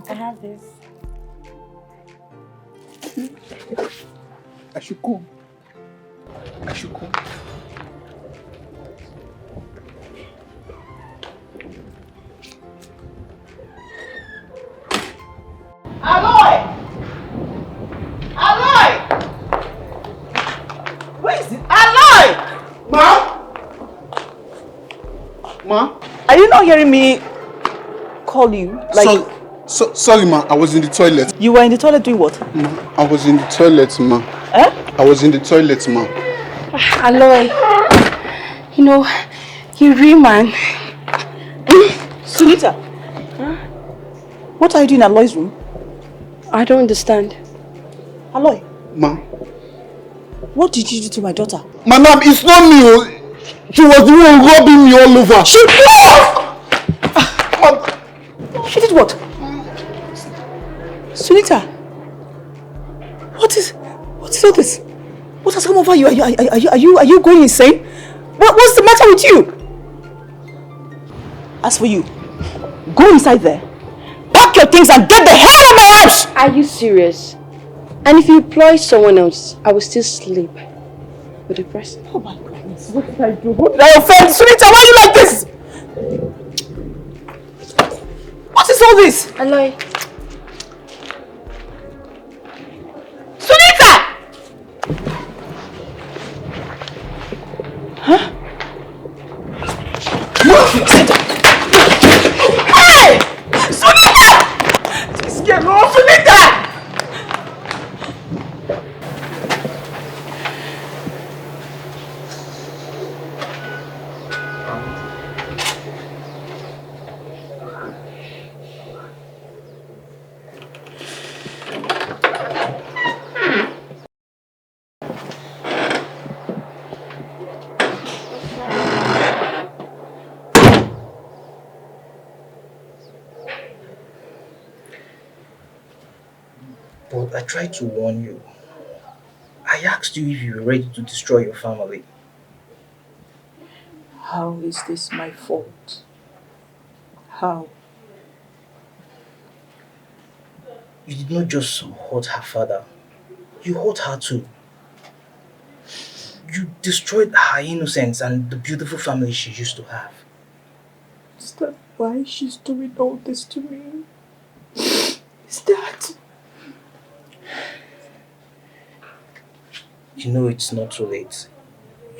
have this. I should come. Where is it? Aloy! Ma? Are you not hearing me call you? Like Sorry, ma. I was in the toilet. you were in the toilet doing what? Ma, I was in the toilet, ma. Eh? I was in the toilet, ma. Aloy, you know, you real man. Sunita, what are you doing in Aloy's room? I don't understand. Aloy, Ma. what did you do to my daughter? Madam, it's not me. Oh. She was the one rubbing me all over. She did what? Sunita, what is all this? What has come over you? Are you going insane? What's the matter with you? As for you, go inside there, pack your things and get the hell out of my house! Are you serious? And if you employ someone else, I will still sleep with the person. Oh my goodness, what did I do? What did I offend? Sunita, why are you like this? What is all this? Aloy, Sunita! Hey! Sunita! This girl, no, Sunita! But I tried to warn you. I asked you if you were ready to destroy your family. How is this my fault? How? You did not just hurt her father. You hurt her too. You destroyed her innocence and the beautiful family she used to have. Is that why she's doing all this to me? Is that? You know it's not too late.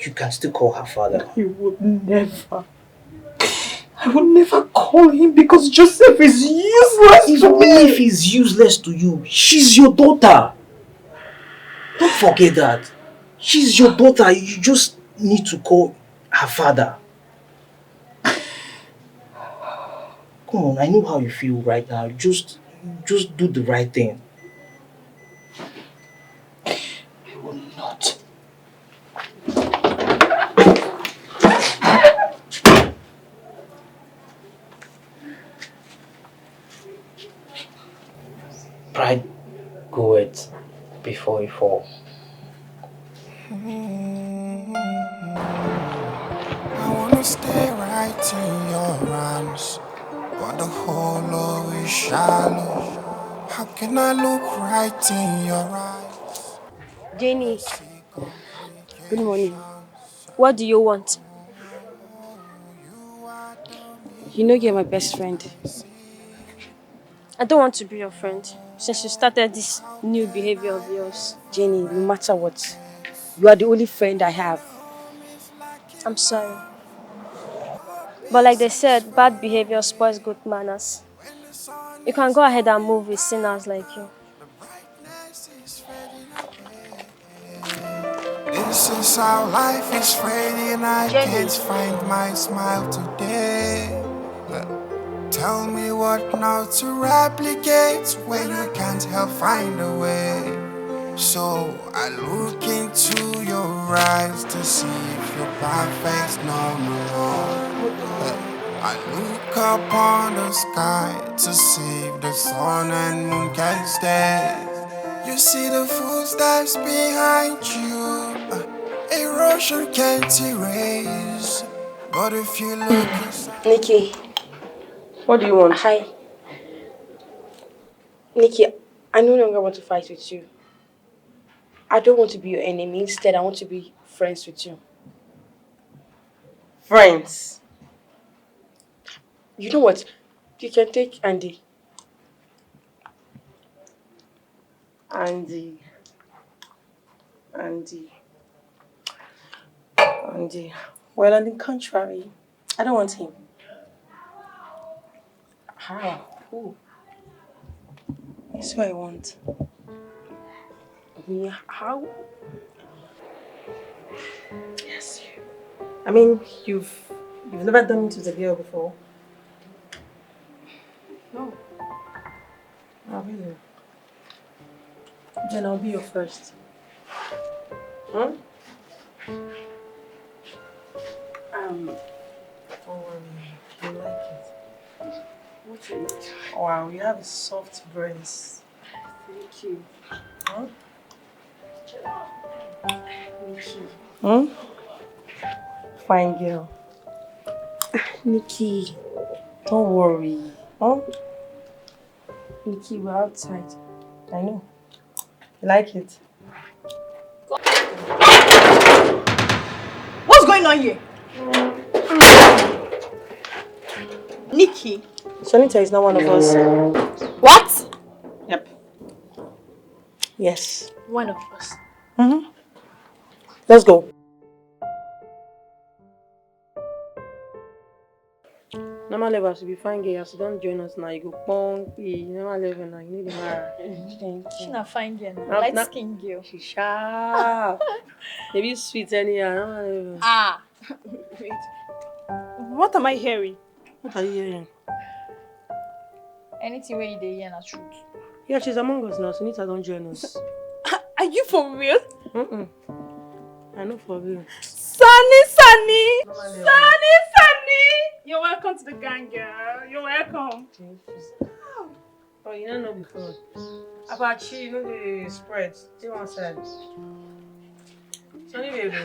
You can still call her father. I would never. I would never call him because Joseph is useless to me. Even if he's useless to you, she's your daughter. Don't forget that. She's your daughter. You just need to call her father. Come on, I know how you feel right now. Just do the right thing. I will not. Pride goeth before a fall. I wanna stay right in your arms, but the hole is shallow. How can I look right in your eyes? Jenny, good morning. What do you want? You know you're my best friend. I don't want to be your friend since you started this new behavior of yours. Jenny, no matter what, you are the only friend I have. I'm sorry. But like they said, bad behavior spoils good manners. You can go ahead and move with sinners like you. This is how life is fading. I can't find my smile today. Tell me what now to replicate when you can't help find a way. So I look into your eyes to see if you're perfect no more. I look upon the sky to see if the sun and moon can stay. You see the footsteps behind you. Erosion can't erase. But if you look inside... Nikki, what do you want? Hi. Nikki, I no longer want to fight with you. I don't want to be your enemy. Instead, I want to be friends with you. Friends? You know what? You can take Andy. Andy. Well, on the contrary, I don't want him. How? Who? That's who I want. Yeah, how? Yes. I mean, you've never done it with a girl before. No. Oh, really? Then I'll be your first. Hmm? Don't worry. You like it. What you eat? Wow, you have a soft breast. Thank you. Huh? Nikki. Hmm? Fine girl. Nikki. Don't worry. Huh? Nikki, we're outside. I know. You like it? What's going on here? Nikki. Sonita is not one of us. What? Yep. Yes. One of us. Let's go. Normal level should be fine girl. As you don't join us now, you go pong. Normal level now, you need the mara. She's not fine girl. Now, Light skin girl. She sharp. Maybe sweet anyhow. Normal level. Ah. Wait. What am I hearing? What are you hearing? Anything where you dey hear na truth. Yeah, she's among us now, so Nita don't join us. Are you for real? I know for real. Sunny! You're welcome to the gang, girl. You're welcome. Oh, you don't know before. Apache, you know the spread. Stay one side. Sunny baby.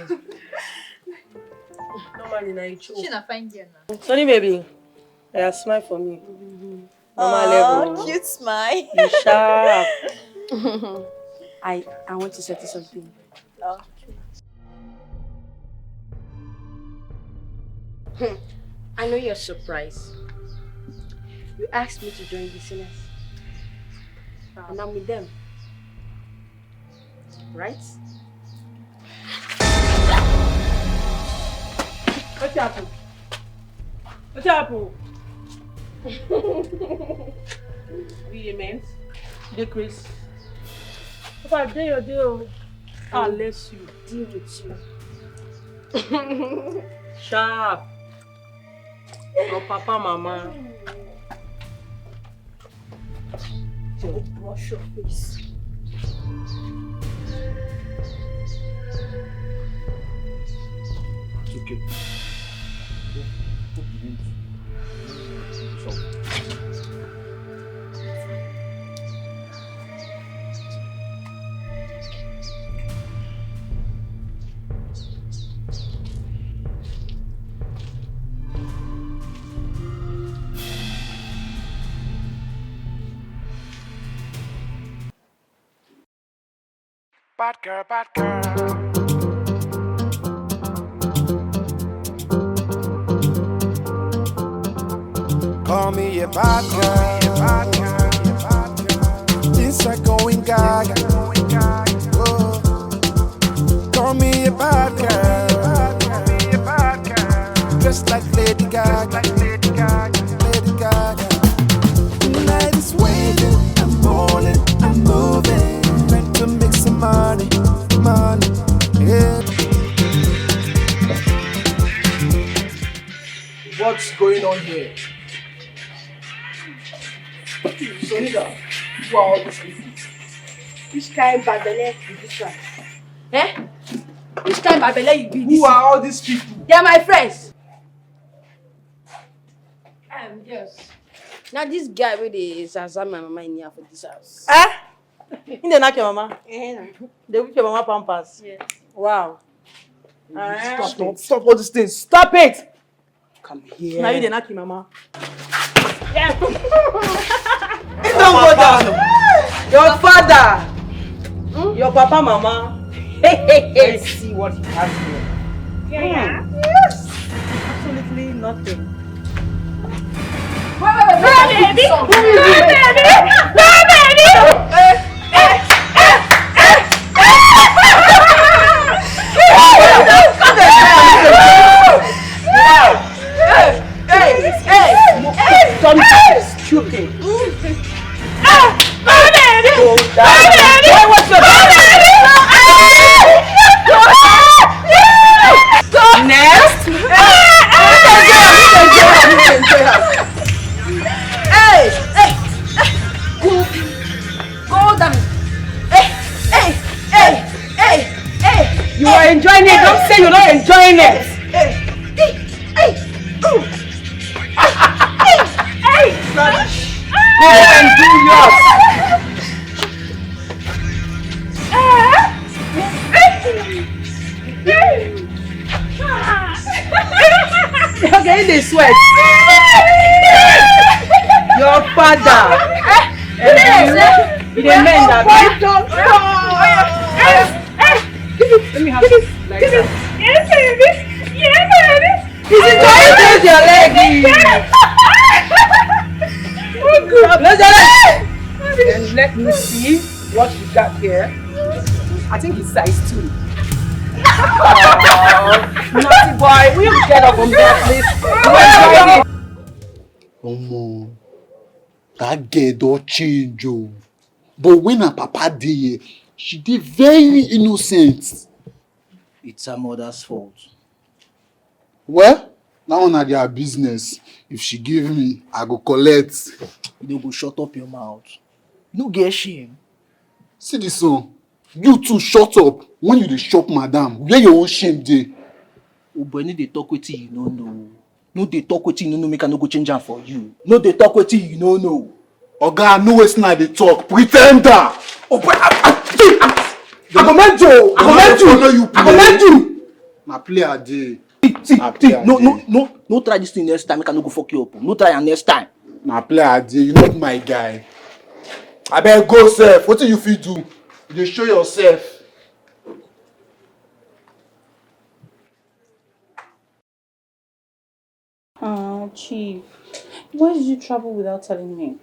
Normally, now you choke. She's not fine girl now. Sunny baby. Yeah, smile for me. Normal level. Cute smile. You sharp. I want to say something. I know you're surprised. You asked me to join the sinners. And I'm with them. Right? What's happened? What's happened? Be immense. Decrease. If I do your deal, I'll let you deal with you. Sharp. Your papa, mama. Don't brush your face. It's okay. Bad girl, bad girl. Call me a bad girl. Things are going gaga. Whoa. Call me a bad girl. Just like Lady Gaga. Lady Gaga. Tonight is waiting. I'm rolling. I'm moving. Trying to make some money. Yeah. What's going on here? Sonida, who are all these people? Which kind of babele is this one? Eh? Which kind of babele you be this? Who are all these people? They are my friends. Yes. Now this guy with the Zazam my mama in here for this house. In the knock your mama? They whip your mama pampers? Yeah. Wow. Stop all these things. Stop it! Come here. Now you the knock your mama. Yeah. Don't go down. Your father, your papa, mama. Let's see what he has here. Yeah. Yes. Absolutely nothing. Stupid. Next. Go down. You are enjoying it. Don't say you're not enjoying it. Go and do yours. Okay, they sweat. Your father. You the men that let me have this like that. Yes, baby. Yes, baby. Is it trying to raise your leg? Oh, good. Raise your leg. And let me see what you got here. I think it's size 2. Oh, naughty boy. Will you get up from there, please? Omo, that girl don't change oh. But when her papa dey here, she dey very innocent. It's her mother's fault. Well, that one na their business. If she give me, I go collect. You no go shut up your mouth. You no get shame. See this one. You too shut up when you dey shop madam. Where your own shame dey? Oh boy, no dey talk wetin you no know. No dey talk wetin you no know, make I no go change am for you. No dey talk wetin you no know. Oga, no wetin I dey talk. Pretender. Oh boy, I go mend you. I go mend you. I go mend you. Na play a day. See, no try this thing next time, make I no go fuck you up. No try am next time. Na play a day. You not my guy. Abeg go sef. Wetin you fit do? You dey show yourself. Oh, Chief. Why did you travel without telling me?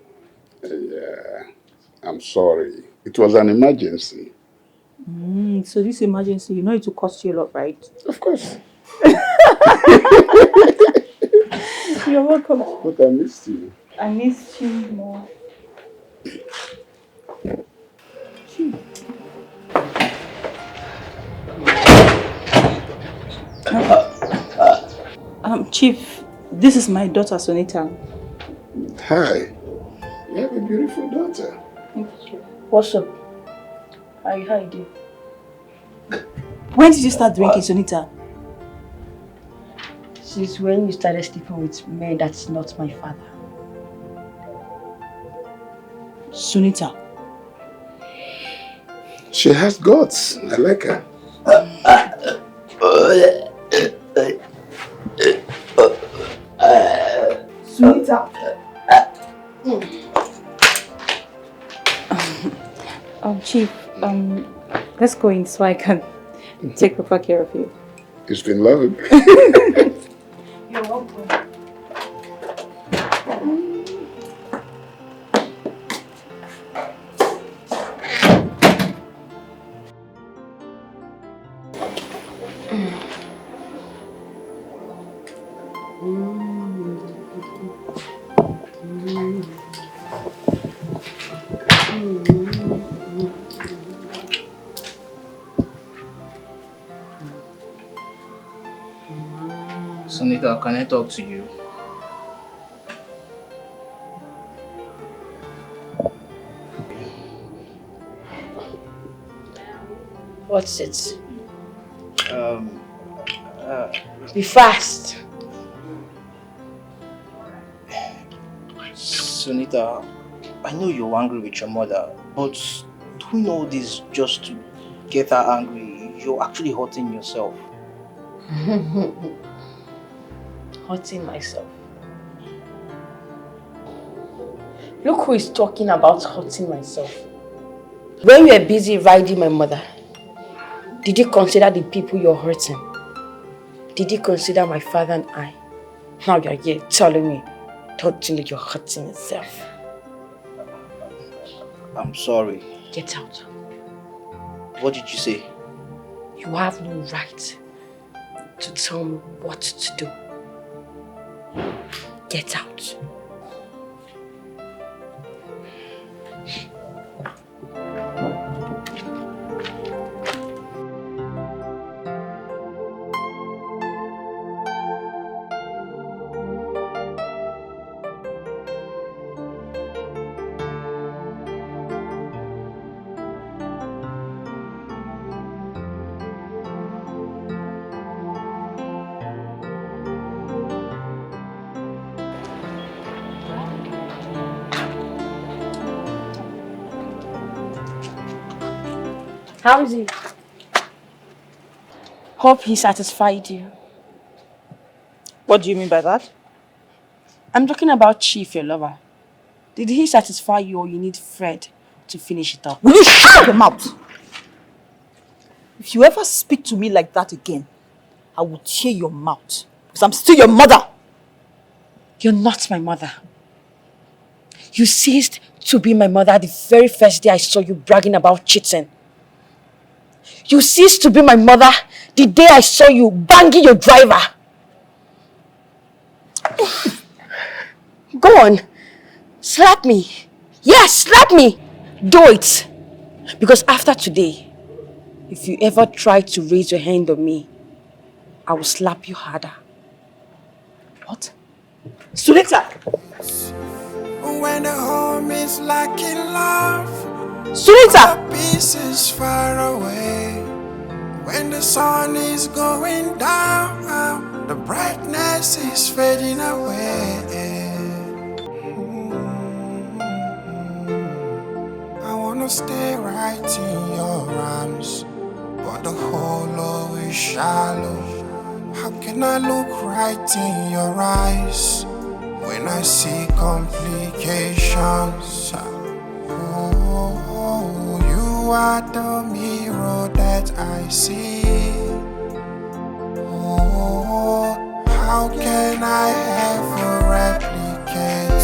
Yeah, I'm sorry. It was an emergency. So this emergency, you know it will cost you a lot, right? Of course. You're welcome. But I missed you. I missed you more. Chief, this is my daughter, Sonita. Hi. You have a beautiful daughter. Thank you. What's up? How you doing? When did you start drinking, Sonita? Since when you started sleeping with men that's not my father. Sonita. She has guts. I like her. Sonita. Chief, let's go in so I can take proper care of you. It's been lovely. You're welcome. Sonita, can I talk to you? What's it? Be fast. Sonita, I know you're angry with your mother, but doing all this just to get her angry, you're actually hurting yourself. Hurting myself. Look who is talking about hurting myself. When you were busy riding my mother, did you consider the people you're hurting? Did you consider my father and I? Now you're here telling me that you're hurting yourself. I'm sorry. Get out. What did you say? You have no right to tell me what to do. Get out. How is he? Hope he satisfied you. What do you mean by that? I'm talking about Chief, your lover. Did he satisfy you or you need Fred to finish it up? Will you shut your mouth? If you ever speak to me like that again, I will tear your mouth. Because I'm still your mother. You're not my mother. You ceased to be my mother the very first day I saw you bragging about cheating. You ceased to be my mother the day I saw you banging your driver. Go on. Slap me. Yes, slap me. Do it. Because after today, if you ever try to raise your hand on me, I will slap you harder. What? Sunita! When the home is lacking love, Sunita! peace is far away. When the sun is going down, the brightness is fading away. I wanna stay right in your arms, but the hollow is shallow. How can I look right in your eyes when I see complications? Oh, you are the mirror that I see. Oh, how can I ever replicate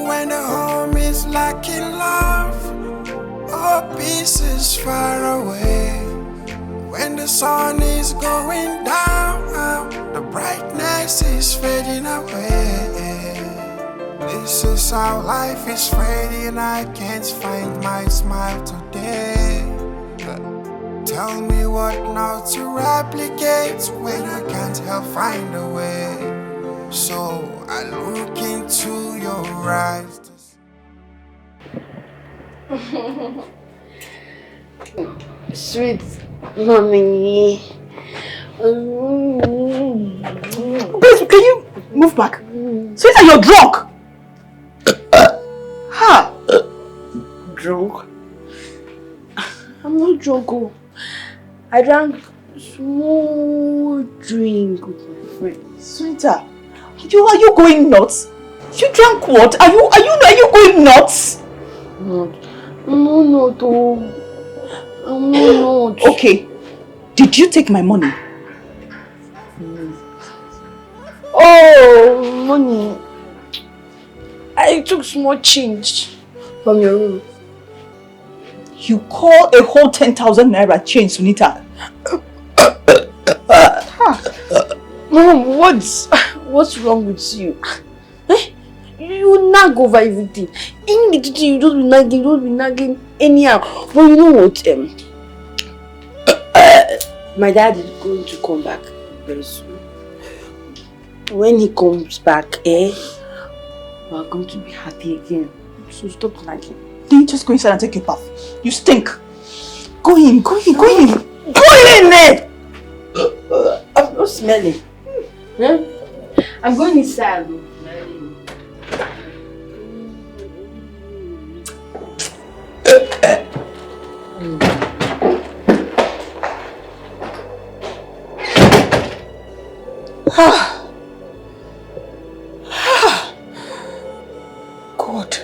when the home is lacking love? Oh, peace is far away. When the sun is going down, the brightness is fading away. This is how life is fading. I can't find my smile today. Tell me what not to replicate when I can't help find a way. So I look into your eyes. Sweet mommy. Please, can you move back? Sweetheart, you're drunk! Ha! Drunk? I'm not drunk. Oh. I drank small drink with my friends. Sweetheart, are you going nuts? You drank what? Are you going nuts? No, not. I'm not. Okay. Did you take my money? Oh, money. I took small change from your room. You call a whole 10,000 naira change, Sunita? Mom, what's wrong with you? You nag over everything. In the kitchen, you don't be nagging anyhow. But you know what? My dad is going to come back very soon. When he comes back, we are going to be happy again. So stop nagging. Then you just go inside and take your bath. You stink. Go in. Go in there! I'm not smelling. Huh? I'm going inside. God.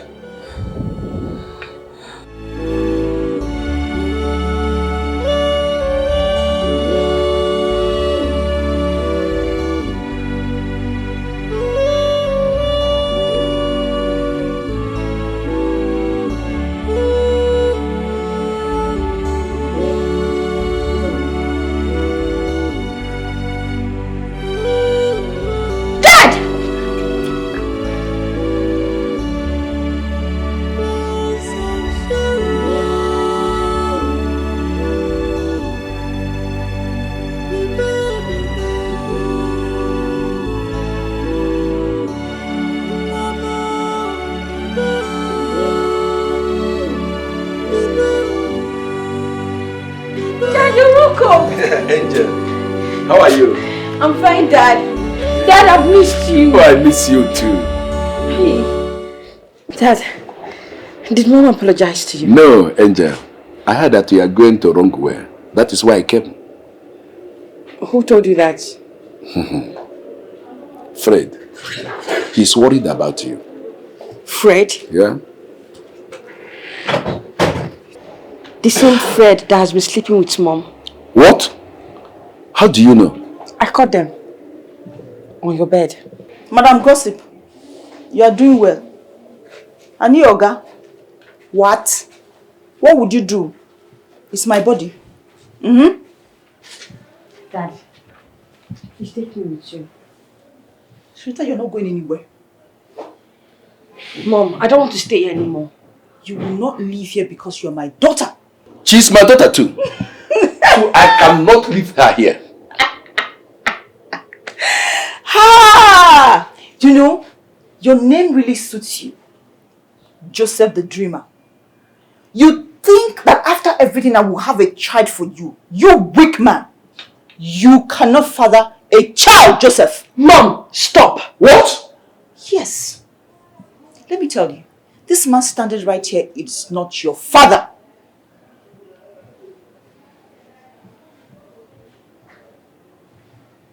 Angel, how are you? I'm fine, Dad. Dad, I've missed you. Oh, I miss you too. Hey. Dad, did Mom apologize to you? No, Angel. I heard that you are going to Rongwell. That is why I came. Who told you that? Fred. He's worried about you. Fred? Yeah? The same Fred that has been sleeping with Mom. What? How do you know? I caught them. On your bed. Madam Gossip, you are doing well. And you, Oga? What? What would you do? It's my body. Dad, he's taking me with you. Shrita, you're not going anywhere. Mom, I don't want to stay here anymore. You will not leave here because you're my daughter. She's my daughter too. So I cannot leave her here. Ha! You know, your name really suits you. Joseph the Dreamer. You think that after everything I will have a child for you. You weak man. You cannot father a child, Joseph. Mom, stop. What? Yes. Let me tell you, this man standing right here is not your father.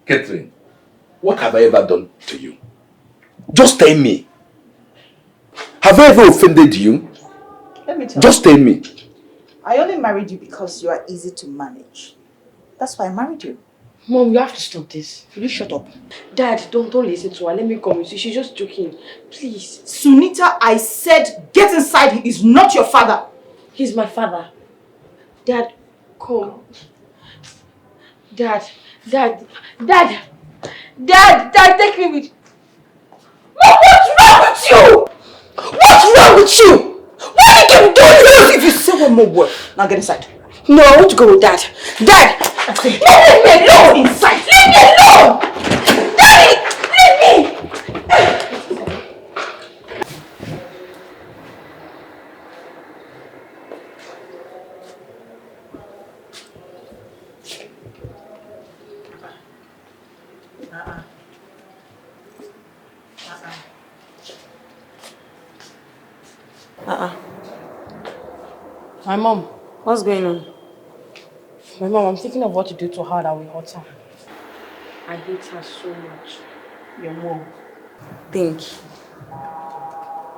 Catherine, what have I ever done to you? Just tell me. Have I ever offended you? Let me tell you. Just tell me. I only married you because you are easy to manage. That's why I married you. Mom, you have to stop this. Will you shut up? Dad, don't listen to her. Let me come with you. She's just joking. Please. Sunita, I said get inside. He is not your father. He's my father. Dad, come. Dad, take me with... Mom, what's wrong with you? What's wrong with you? Why do you keep doing this? If you say one more word, now get inside. No, I want to go with Dad. Dad! Leave me alone! Inside! Leave me alone! Daddy! Leave me! My mom. What's going on? My mom, I'm thinking of what to do to her that will hurt her. I hate her so much. Your mom. Think.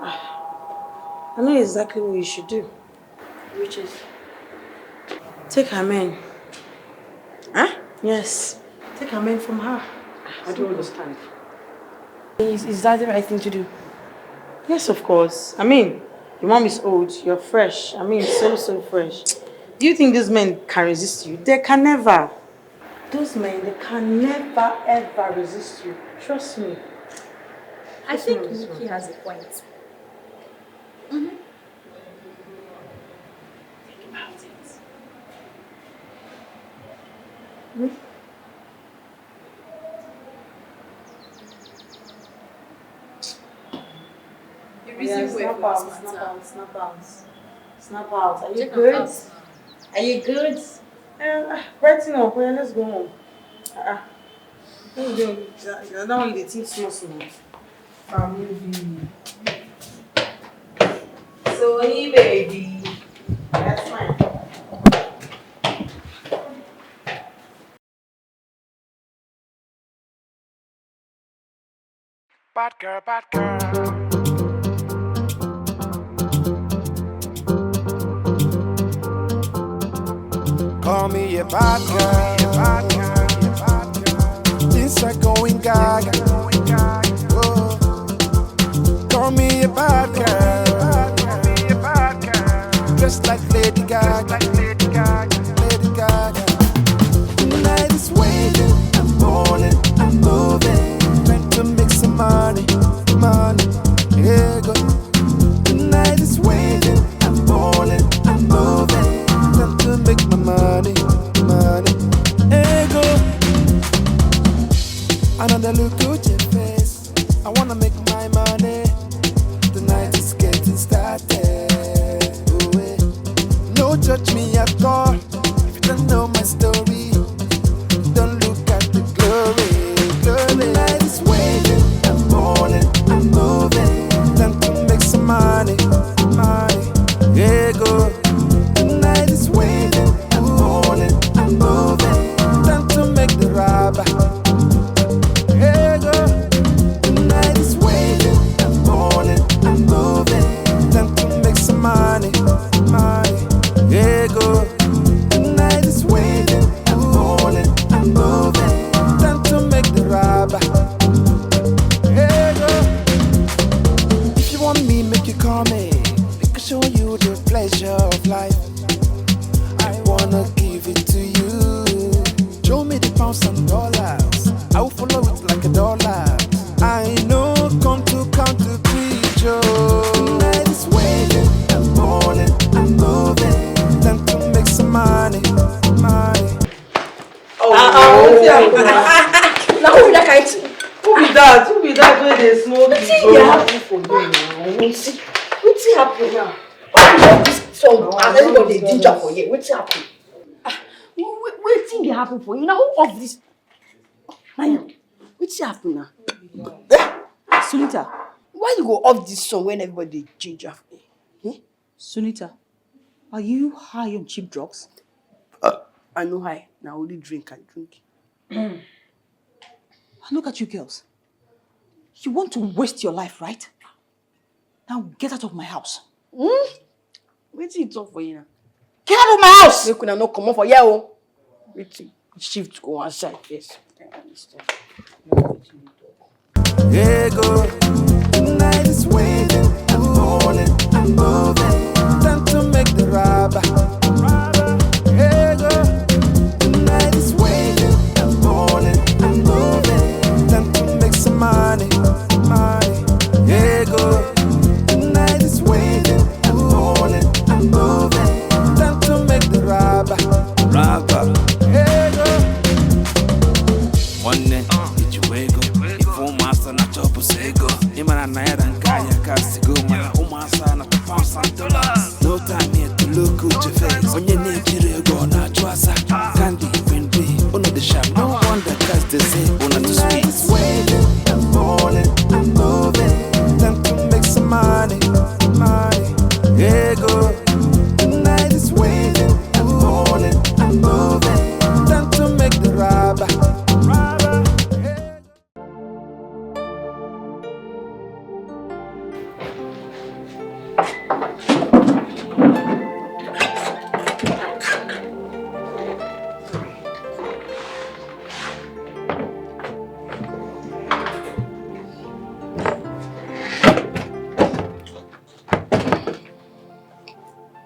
I know exactly what you should do. Which is? Take her men. Huh? Yes. Take her men from her. I don't understand. Is that the right thing to do? Yes, of course. I mean, your mom is old, you're fresh. I mean, so fresh. Do you think these men can resist you? They can never. Those men, they can never, ever resist you. Trust me. I think Yuki has a point. Think about it. Snap out. Are you good? Are you good? Right now, let's go home. You're not only the team small. Movi. Sorry, baby. That's fine. Bad girl, bad girl. Call me a bad girl. Things are going gaga. Oh. Call me a bad girl. Just like Lady Gaga. Lady Gaga. The night is waiting. I'm morning. I'm moving. Trying to make some money. Yeah, go. The night is waiting. I'm morning. I'm moving. Trying to make my money. Hey, go. Another look at your face. I wanna make my money. The night is getting started. Ooh, eh. No judge me at all. If you don't know my story, don't look at the glory. The night is waiting. I'm morning. I'm moving. Time to make some money. Yeah, go. The night is waiting. I'm morning. I'm moving. Time to make the robber. Yeah, go. The night is waiting. I'm morning. I'm moving. Time to make some money. Yeah, go. The night is waiting. I'm morning. I'm moving. Time to make the robber. Yeah, go. If you want me, make you call me. Make I show you the pleasure of life. I wanna give it to you. Show me the pounds and dollars. I will follow it like a dollar. I know come to count to preach, oh. Now who be that kind? Who be that? Who be that when they smoke? What's happen for you now? What's happen now? Why this song and everybody ginger for you? What's happen? What's happen for you now? Who off this? What's happen now? Sunita, Why you go off this song when everybody ginger for you? Sunita, are you high on cheap drugs? I know high. Now only drink I drink. Look at you girls. You want to waste your life, right? Now get out of my house. What's it talk for you now? Get out of my house! They could not come up for you. Wait, shift go outside. Yes. Yeah, go. Tonight is waiting. I'm rolling. I'm moving. Time to make the rubber. Yeah, go. Tonight is waiting. I'm rolling. I'm moving. Time to make some money. Yeah, go. Tonight is waiting. I'm rolling. I'm moving. Time to make the rubber. Yeah, go. One day, did you wake up? If you master not to sego, Imana Naira and Kaya Castigo, Mana Umasa, not $1,000. No time here to look at your face. On your nature, go not to us. Candy, even be on the shop. No wonder, cause they say, on the sweet. Waiting, I'm rolling, I'm moving. Time to make some money. Yeah, go. Tonight is waiting, I'm rolling, I'm moving. Time to make the rubber.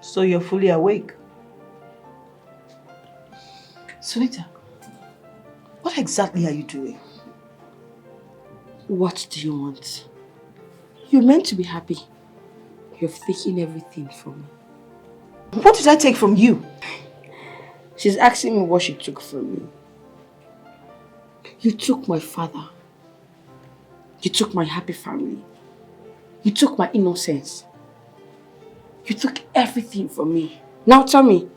So you're fully awake. Sunita, what exactly are you doing? What do you want? You're meant to be happy. You've taken everything from me. What did I take from you? She's asking me what she took from me. You took my father. You took my happy family. You took my innocence. You took everything from me. Now tell me,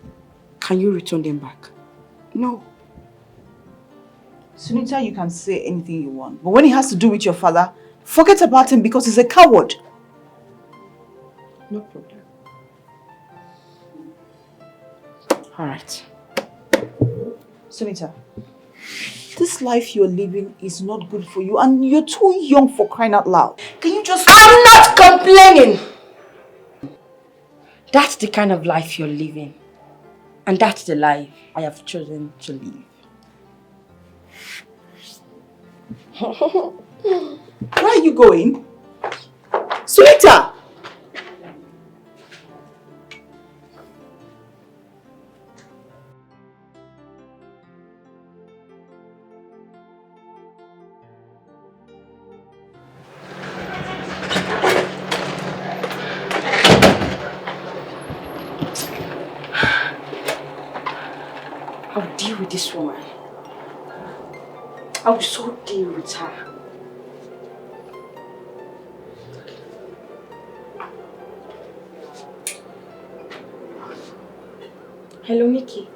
can you return them back? No. Sunita, you can say anything you want, but when it has to do with your father, forget about him because he's a coward. No problem. Alright. Sunita, this life you're living is not good for you and you're too young for crying out loud. Can you just... I'm not complaining! That's the kind of life you're living. And that's the life I have chosen to live. Where are you going? Sunita! I'll deal with this woman. I will so deal with her. Hello, Nikki.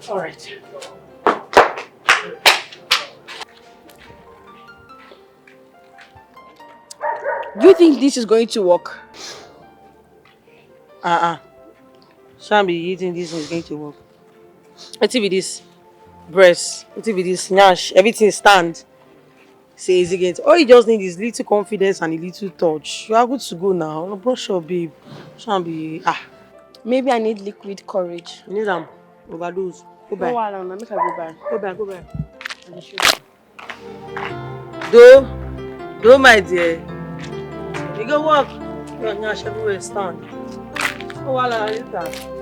All right. Do you think this is going to work? Shan't be eating this is going to work. What if this breast? What if this nyash? Everything stand. Say easy get. All you just need is little confidence and a little touch. You are good to go now. No brush up, babe. Shan't be Maybe I need liquid courage. You need them overdose. Go back. No, I don't know. Make I go back. Go back. Go back. Do my dear. You go walk. Your nyash everywhere stand. Oh, voila, is that?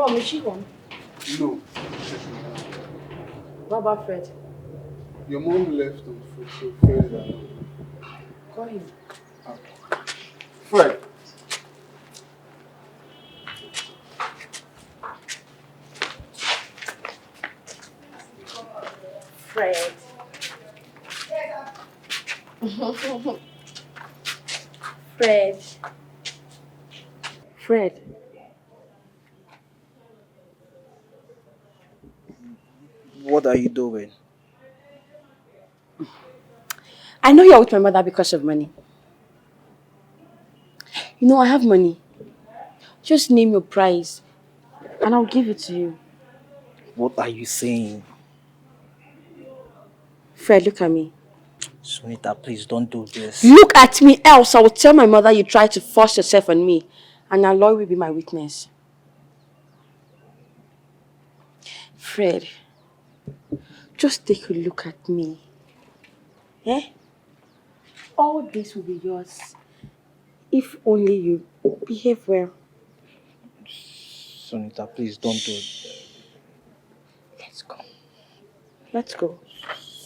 Mom, is she home? No. What about Fred? Your mom left on foot, so Fred is alone. Call him. Fred. Fred. Fred. Fred. What are you doing? I know you're with my mother because of money. You know, I have money. Just name your price and I'll give it to you. What are you saying? Fred, look at me. Sunita, please don't do this. Look at me, else I will tell my mother you tried to force yourself on me and Aloy will be my witness. Fred, just take a look at me. Eh? All this will be yours if only you behave well. Sunita, please don't do it. Let's go. Let's go.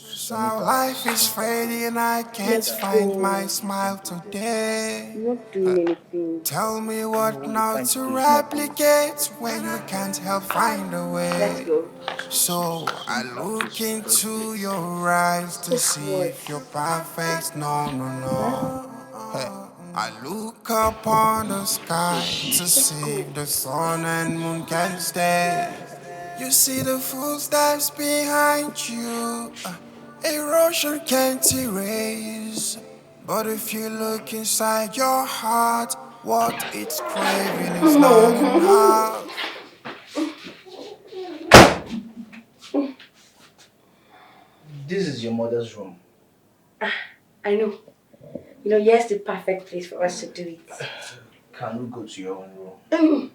So life is fading, I can't find my smile today. You're not doing anything. Tell me what now to replicate when you can't help find a way. Let's go. So I look into your eyes to see if you're perfect. No, no, no. Hey. I look upon the sky to see if the sun and moon can stay. You see the footsteps behind you. Erosion can't erase. But if you look inside your heart, what it's craving is not enough. This is your mother's room. I know. You know, here's the perfect place for us to do it. Can we go to your own room?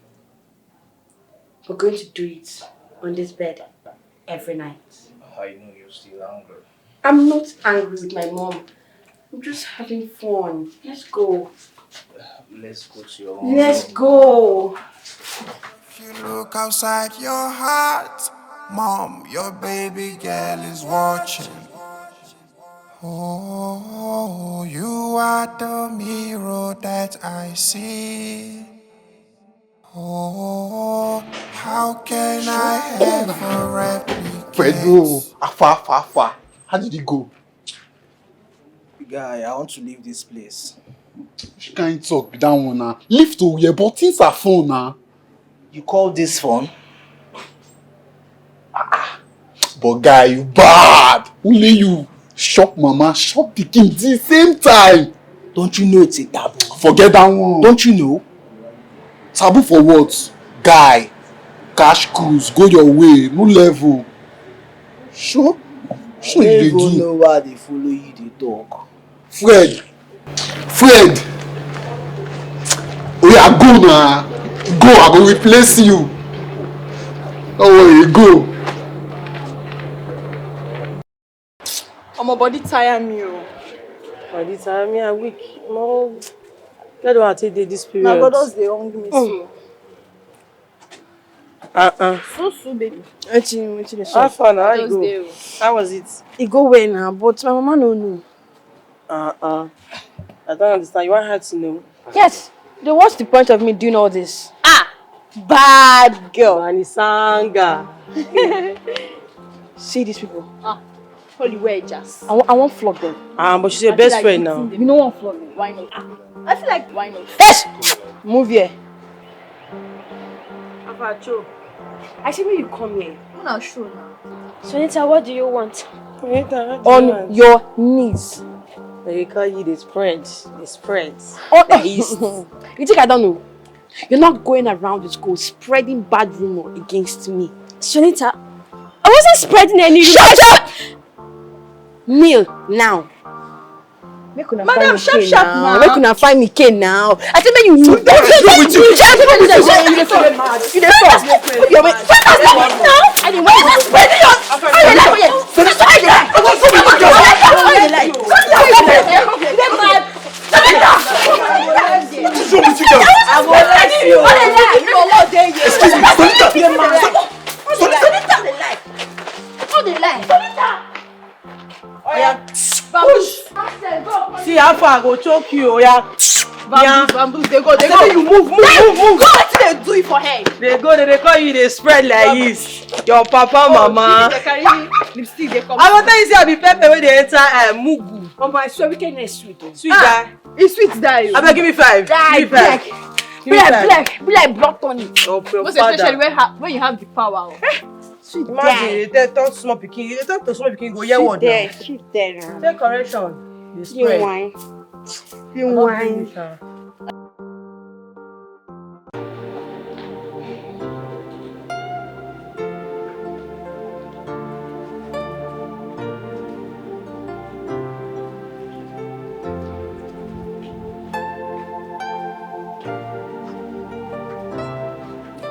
We're going to do it on this bed every night. I know you're still angry. I'm not angry with my mom. I'm just having fun. Let's go. Let's go to your own room. Let's go. If you look outside your heart, Mom, your baby girl is watching. Oh, you are the mirror that I see. Oh, how can I ever replicate? Pedro, afa. How did it go? Guy, I want to leave this place. She can't talk with that one now. Leave to here, but things are fun now. You call this fun? But guy, you bad. Only you shop mama, shop the king the same time. Don't you know it's a taboo? Forget that one. Don't you know? Taboo for what? Guy, cash cruise, go your way, no level. Sure you dey do. I don't know why they follow you, they talk. Fred. Oh yeah, go now. Go, I will replace you. Don't worry, go. My body tire me. Body tire me, I'm weak. No, I don't want to take this period. My brothers, they hungry me so. So, baby. How far now? How you go? How was it? It go well now, but my mama no know. I don't understand. You want her to know? Yes. Then what's the point of me doing all this? Bad girl. Banisanga. See these people. Holy wedges. I won't flog them. But she's your best friend now. You don't want flog me. Why not? I feel like why not? Yes! Move here. Apacho. I see when you come here. I'm not sure now. Sunita, what do you want? On your knees. They call you the spread. The spread. You think I don't know? You're not going around the school spreading bad rumor against me. Sunita, I wasn't spreading any rumor. Shut up! Kneel now. Madam, sharp now. Make una find me cane now. I think when you What's wrong with you? You dey fuck. You dey fuck. Your way. I didn't want to spread it on. What's wrong with you guys? I will let you. Excuse me, I go choke you, yeah. Bamboo, they go. You move. Go, what they do it for her? They go, they call you, they spread like this. Your papa, mama. They carry lipstick, they come. I will tell you, say I be pepper when they enter mugu. Oh my, so we can sweet. Sweet guy. It's sweet die. I better give me 5. Give me 5. Be like blood tonic. Oh, most especially when you have the power. Sweet imagine, they talk small pikin. You talk to small pikin, go hear what now? Sweet there. Take correction. You spread. You wine.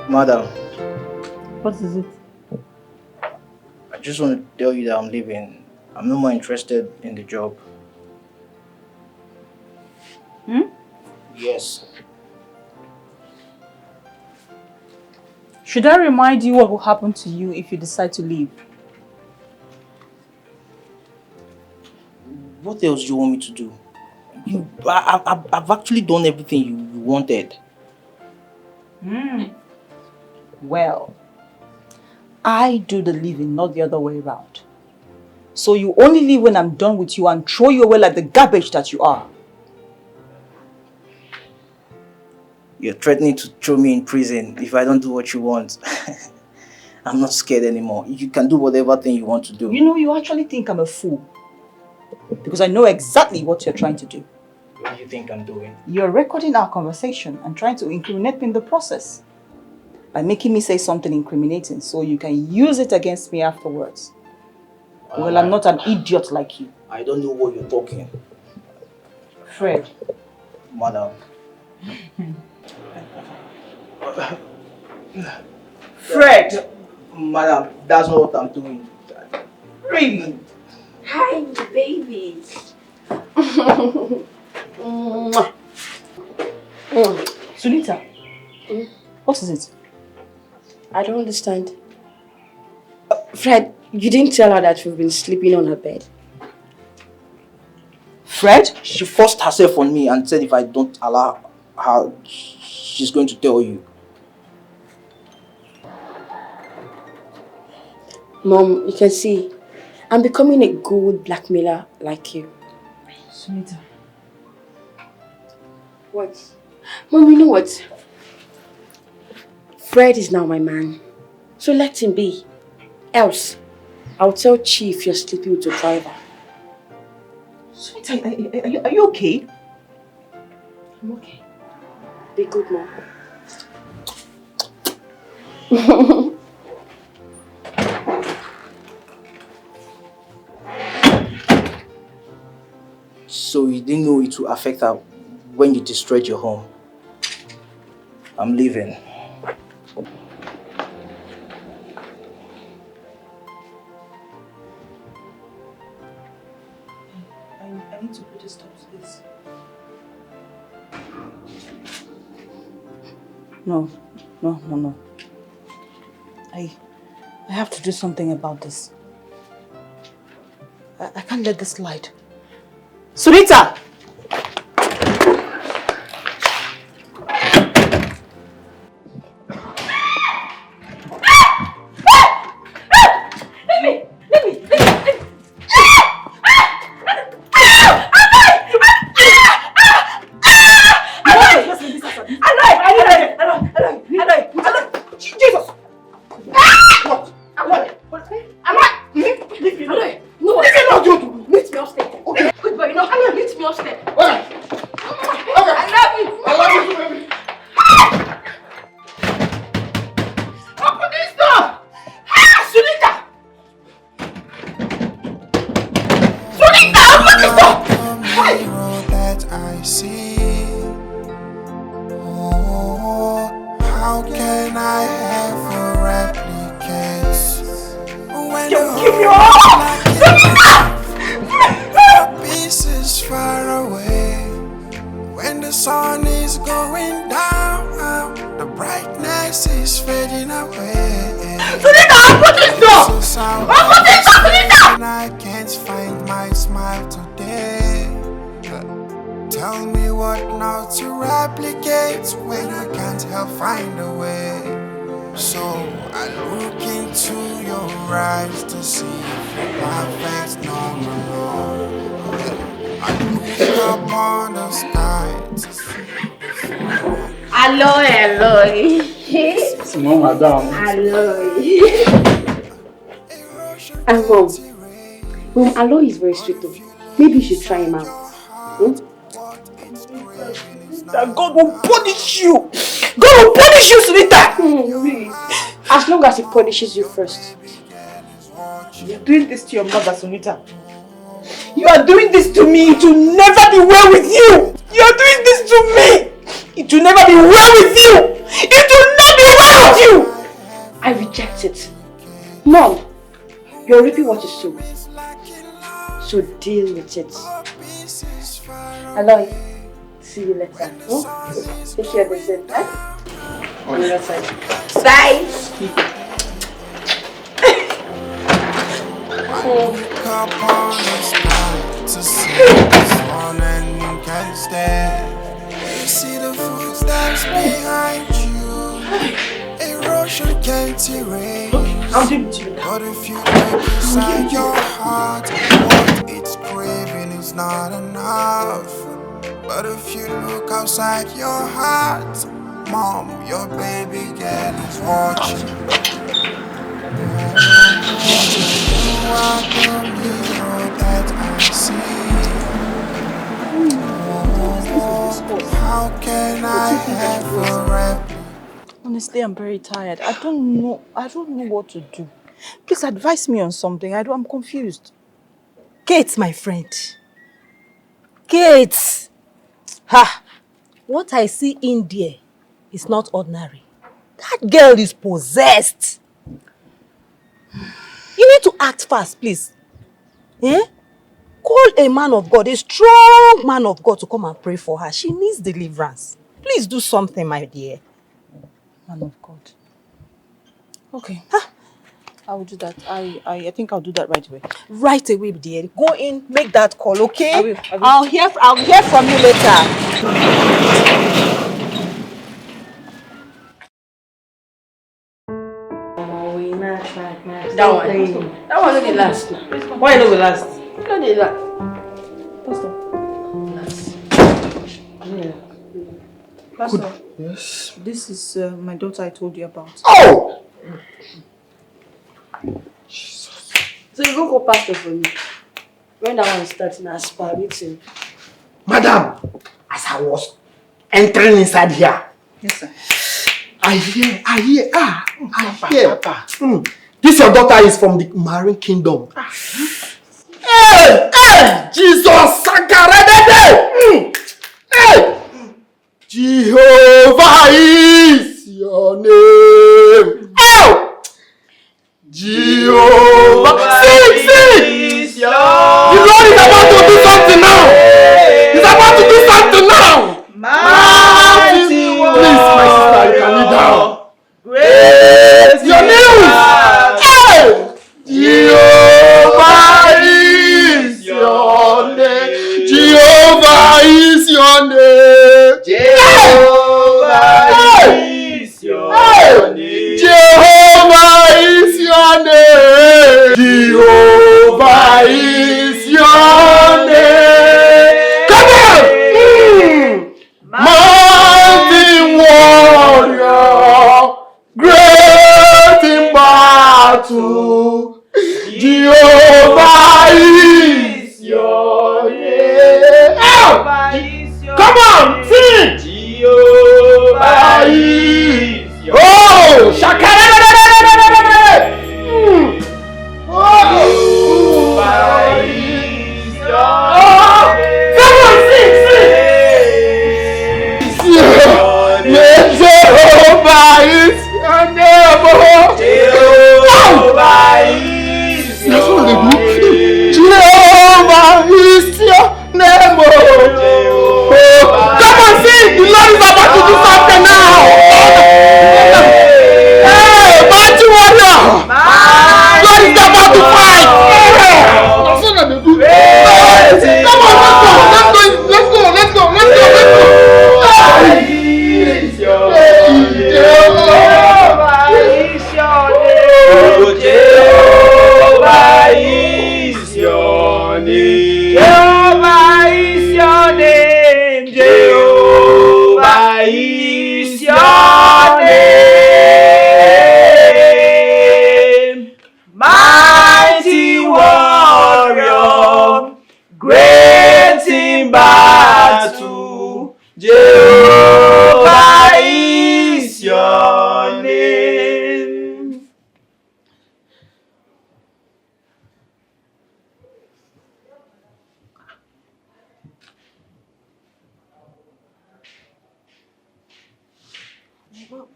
Madam, What is it? I just want to tell you that I'm leaving. I'm no more interested in the job. Yes. Should I remind you what will happen to you if you decide to leave? What else do you want me to do? I've actually done everything you wanted. Well, I do the leaving, not the other way around. So you only leave when I'm done with you and throw you away like the garbage that you are. You're threatening to throw me in prison if I don't do what you want. I'm not scared anymore. You can do whatever thing you want to do. You know, you actually think I'm a fool. Because I know exactly what you're trying to do. What do you think I'm doing? You're recording our conversation and trying to incriminate me in the process. By making me say something incriminating so you can use it against me afterwards. Well, I'm not an idiot like you. I don't know what you're talking. Fred. Madam. Fred! Madam, that's not what I'm doing. Really? Hi, baby. Sunita, what is it? I don't understand. Fred, you didn't tell her that we've been sleeping on her bed. Fred? She forced herself on me and said if I don't allow her, she's going to tell you. Mom, you can see, I'm becoming a good blackmailer like you. Sunita. What? Mom, you know what? Fred is now my man. So let him be. Else, I'll tell Chief you're sleeping with your driver. Sweetie, are you okay? I'm okay. Be good, Mom. So you didn't know it would affect her when you destroyed your home. I'm leaving. I need to put a stop to this. No. I have to do something about this. I can't let this slide. Sunita! Tell me what now to replicate when I can't help find a way. So I look into your eyes to see if you're perfect, no. I look up on the sky to see. Hello. Small madam. Hello. And Mom, Aloy is very sweet though. Maybe you should try him out. That God will punish you! God will punish you, Sunita! Really? As long as he punishes you first. You are doing this to your mother, Sunita. You are doing this to me. It will never be well with you. You are doing this to me. It will never be well with you. It will not be well with you. I reject it. Mom, you're reaping what you sow. So deal with it. Aloy, see you later. Take care of yourself, huh? On the other side. Bye! Look up on the sky to see this morning can stay. You see the footsteps behind you. Erosion can't erase. But if you look inside your heart, what it's craving is not enough. But if you look outside your heart, Mom, your baby girl is watching. You are the hero that I see. How can I ever replicate? Honestly, I'm very tired. I don't know what to do. Please advise me on something. I'm confused. Kate, my friend. Kate! Ha! What I see in there is not ordinary. That girl is possessed. You need to act fast, please. Eh? Call a man of God, a strong man of God to come and pray for her. She needs deliverance. Please do something, my dear. Man of God. Okay. Huh? I will do that. I think I'll do that right away. Right away, dear. Go in, make that call, okay? I will. I'll hear from you later. That one will be last. Why not the last? No, the last. Pastor, Yes. this is my daughter I told you about. Oh! So you go pastor for me. When that one starts in a spa meeting. Madam, as I was entering inside here, Yes, sir. I hear. This your daughter is from the Marine Kingdom. Hey, Jesus, hey, Jehovah is your name. Oh, Jehovah, sing. The Lord is about to do something now. He's about to do something now. Mighty one. Please, my sister, you can kneel down. Great your news. Hey! Jehovah is your name. Jehovah is your name. Jehovah is your name. Jehovah is your name. Jehovah is your name. Come on! Mighty warrior, great in battle, Jehovah is your name. Come on, sing! Jehovah is your name. Oh, Shakara! Jehovah is your name. Come on, sing! Jehovah is your name. Jehovah is your name. Jehovah is your name. Come on, sing! The Lord is about to do something now. Hey, mighty warrior! God is about to fight. Come on, let's go.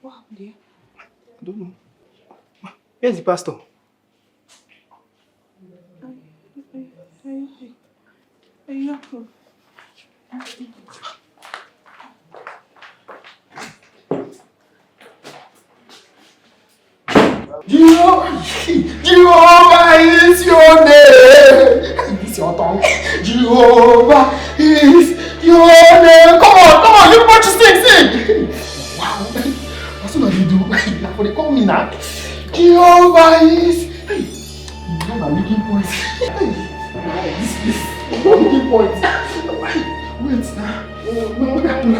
Wow, dear. I don't know. Where's the pastor? Jehovah is your name. It's your tongue. Jehovah is your name. Come on, you want to sing. Wow. As soon as you do, now they call me now. Jehovah is. You know my making points. This making points. Wait now. No,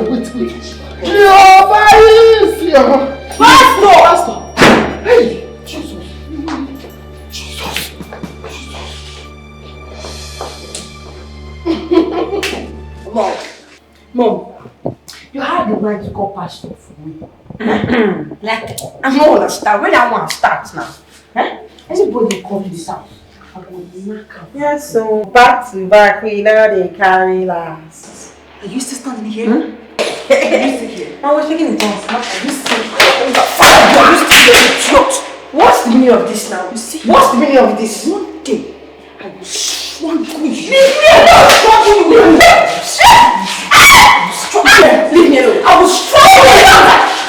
wait. Jehovah is your Pastor. Hey, Jesus. Mom, you had the right to call pastor for me. Like, I don't understand. Where I want to start now? Eh? Everybody come to this house. I will knock out. Yes, so back to back, we know they carry last. Are you still standing here? Are you still here? I was taking the chance. Are you still here? What's the meaning of this now? You see? What's the meaning of this? One day, I will strangle you. Leave me alone! Leave me alone! I will strangle you!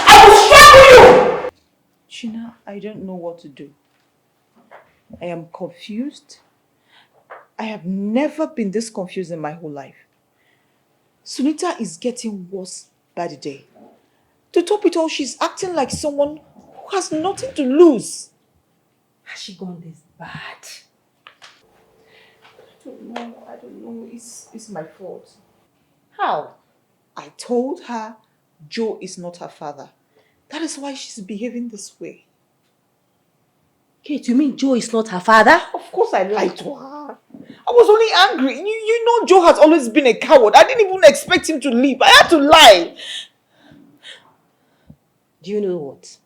I will strangle you! China, I don't know what to do. I am confused. I have never been this confused in my whole life. Sunita is getting worse by the day. To top it all, she's acting like someone who has nothing to lose. Has she gone this bad? I don't know. It's my fault. How? I told her Joe is not her father. That is why she's behaving this way. Kate, you mean Joe is not her father? Of course I lied to her. I was only angry. You know Joe has always been a coward. I didn't even expect him to leave. I had to lie. Do you know what?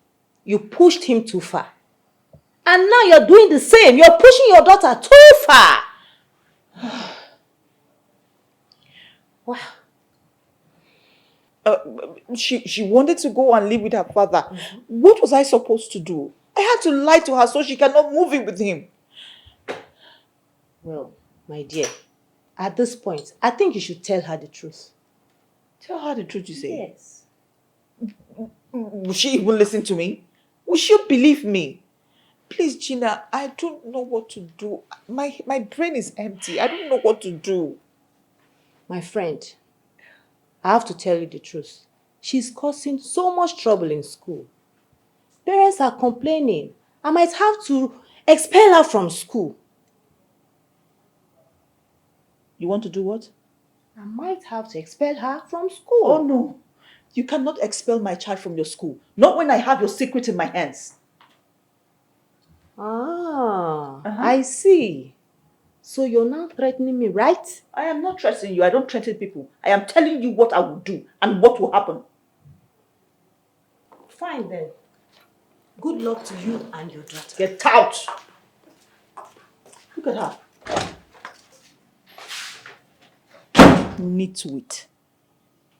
You pushed him too far. And now you're doing the same. You're pushing your daughter too far. Wow. She wanted to go and live with her father. What was I supposed to do? I had to lie to her so she cannot move in with him. Well, my dear, at this point, I think you should tell her the truth. Tell her the truth, you say? Yes. Will she even listen to me? Will she believe me? Please, Gina, I don't know what to do. My brain is empty. I don't know what to do. My friend, I have to tell you the truth. She's causing so much trouble in school. Parents are complaining. I might have to expel her from school. You want to do what? I might have to expel her from school. Oh no. You cannot expel my child from your school. Not when I have your secret in my hands. I see. So you're now threatening me, right? I am not threatening you. I don't threaten people. I am telling you what I will do and what will happen. Fine then. Good luck to you and your daughter. Get out! Look at her. Nitwit.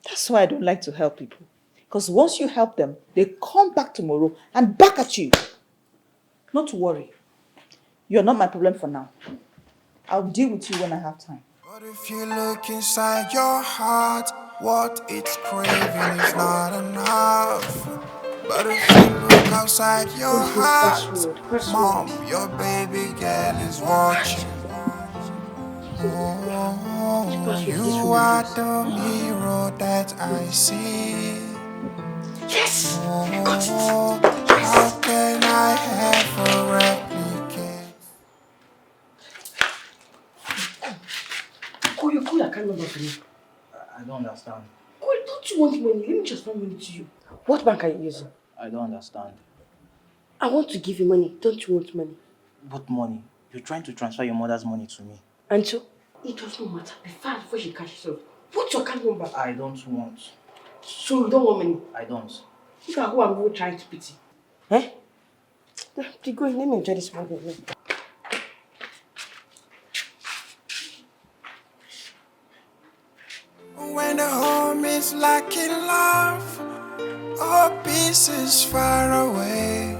That's why I don't like to help people. Because once you help them, they come back tomorrow and back at you. Not to worry. You're not my problem for now. I'll deal with you when I have time. But if you look inside your heart, what it's craving is not enough. But if you look outside your heart, Mom, your baby girl is watching. Oh, you are the hero that I see. Yes! Oh, how can I ever replicate? Call your account number for me. I don't understand. Call, don't you want money? Let me transfer money to you. What bank are you using? I don't understand. I want to give you money. Don't you want money? What money? You're trying to transfer your mother's money to me. And so, it does not matter. Be fast before she catches up. What's your account number? I don't want. So you don't want money? I don't. Look at who I'm even trying to pity. Eh? Be going. Let me enjoy this money. When the home is lacking love, oh, peace pieces far away.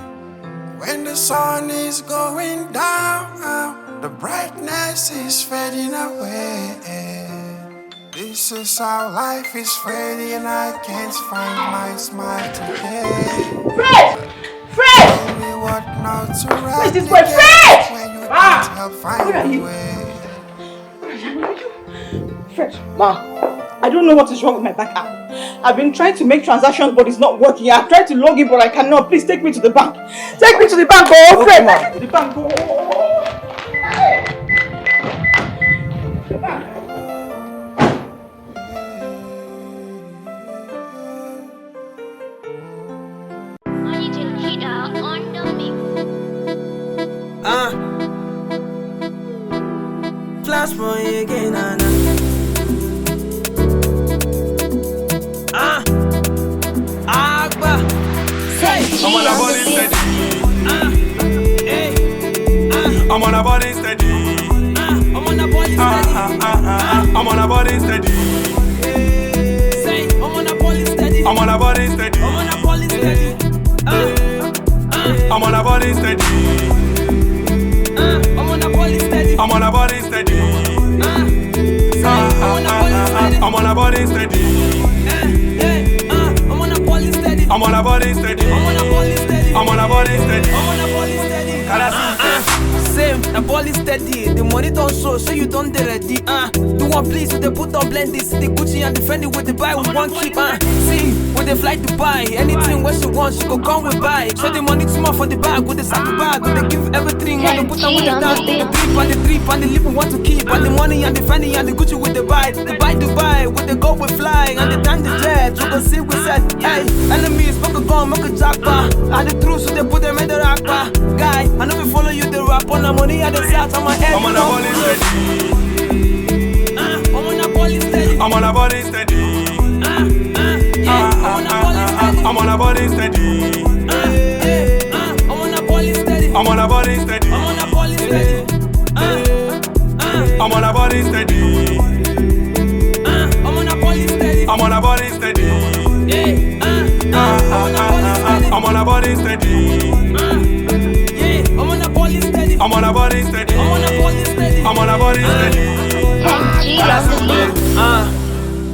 When the sun is going down, the brightness is fading away. This is how life is fading. I can't find my smile today. Fred! Fred! Tell me what now to Where's this boy? Fred! when you can't help find a way. Fred, Ma, I don't know what is wrong with my bank app. I've been trying to make transactions, but it's not working. I've tried to log in, but I cannot. Please take me to the bank. Take me to the bank, oh, Fred! Take me to the bank, oh. Flash boy again, Anna. Agba. I'm on a body steady. I'm on a body steady. I'm on a body steady. I'm on a body steady. Say, I'm on a body steady. I'm on a body steady. I'm on a body steady. I'm on a body steady. I'm on a body steady. I'm on a body steady. I'm on a body steady. I'm on a body steady. I'm on a body steady. I'm on a body steady. I'm on a body steady. I'm on a body steady. Same, the ball is steady. The money don't show, so you don't get ready. Do one please with the put on blend this. The Gucci and the Fendi with the buy with one keep. See, with the flight to buy anything what she wants, she go come with buy. So the money small for the bag with the sack bag. With the give everything and the put on with the dance. The beef and the trip and the lip we want to keep. And the money and the Fendi and the Gucci with the buy. The buy Dubai with the go with fly and the time the jet. You go see we said, hey, enemies make a gun, make a jackpot. And the truth so they put them in the rock bar. Guy, I know we follow you the rap on the money and the sat on my head. I'm on a body steady. I'm on a body steady. I'm on a body steady. I'm on a body steady. I'm on a body steady. I'm on a body steady. I'm on a body steady. I'm on a body steady. I'm on a body steady. I'm on a body steady. I'm on a body steady. I'm on a body steady. I'm on a body steady. I'm on a body steady. I'm on a body steady.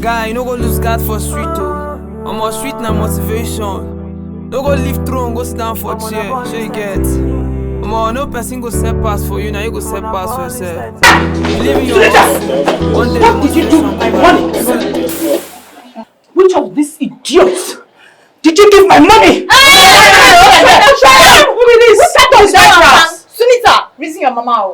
Guy, you no go lose guard for street oh. I'm on street na motivation. No go lift throne, go sit down for chair. Sure you get. I'm on no person go set pass for you, now you go set pass for yourself. Believe in your one day. What did you do with my money? Which of these idiots did you give my money? Sunita, reason your mama.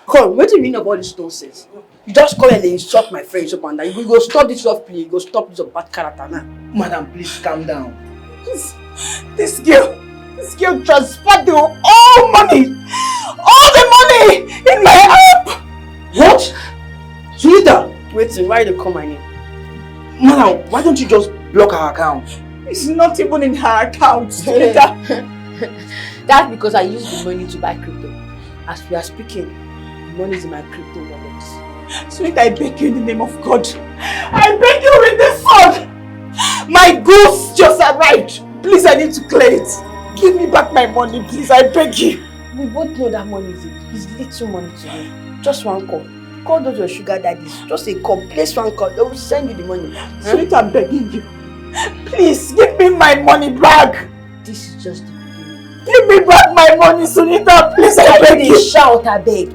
Come, what do you mean about this nonsense? You just come and insult my friends up and down. You go stop this rough play, you go stop this bad character now. Madam, please calm down. This girl transferred the all the money in my app. What? Sunita, wait, why they call my name? Madam, why don't you just block her account? It's not even in her account, Sunita. That's because I use the money to buy crypto. As we are speaking, the money is in my crypto wallet. Sweet, I beg you in the name of God. I beg you with this sword. My goods just arrived. Please, I need to clear it. Give me back my money, please. I beg you. We both know that money is little money to me. Just one call. Call those your sugar daddies. Just a call. Place one call. They will send you the money. Sweet, I'm begging you. Please, give me my money back. This is just the beginning. Give me back my money, Sunita. Please, I beg you. Shout, I beg.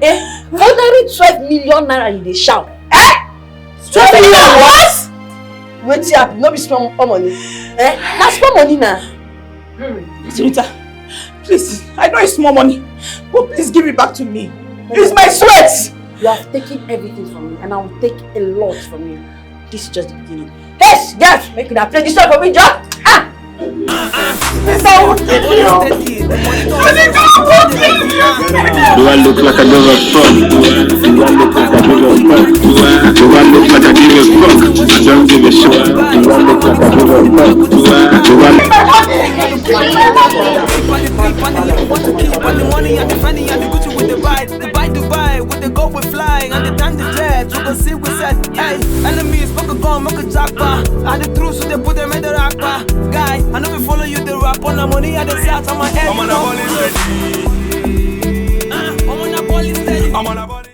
For every 12 million naira you dey shout. 12 million what? Wetin happen? No be small money. Na small money na. Sunita, please, I know it's small money, but please give it back to me. It's my sweat. You have taken everything from me and I will take a lot from you. This is just the beginning. Yes, yes, make una play this song for me, John. This I will kill you. Do I look like I give a fuck? Do I look like I give a fuck? Do I look like I give a fuck? I don't give a shit. Do I look like I give a fuck? Do I the money and the Fendi and the Gucci with the buy Dubai with the go with fly and the time the jet. You can see we said, hey, enemies make a gun, make a jackpot. And the truth so they put them in the rock bar. Guy, I know we the money at the start of my head. I'm on a ball steady. I'm on a ball steady. I'm on a ball.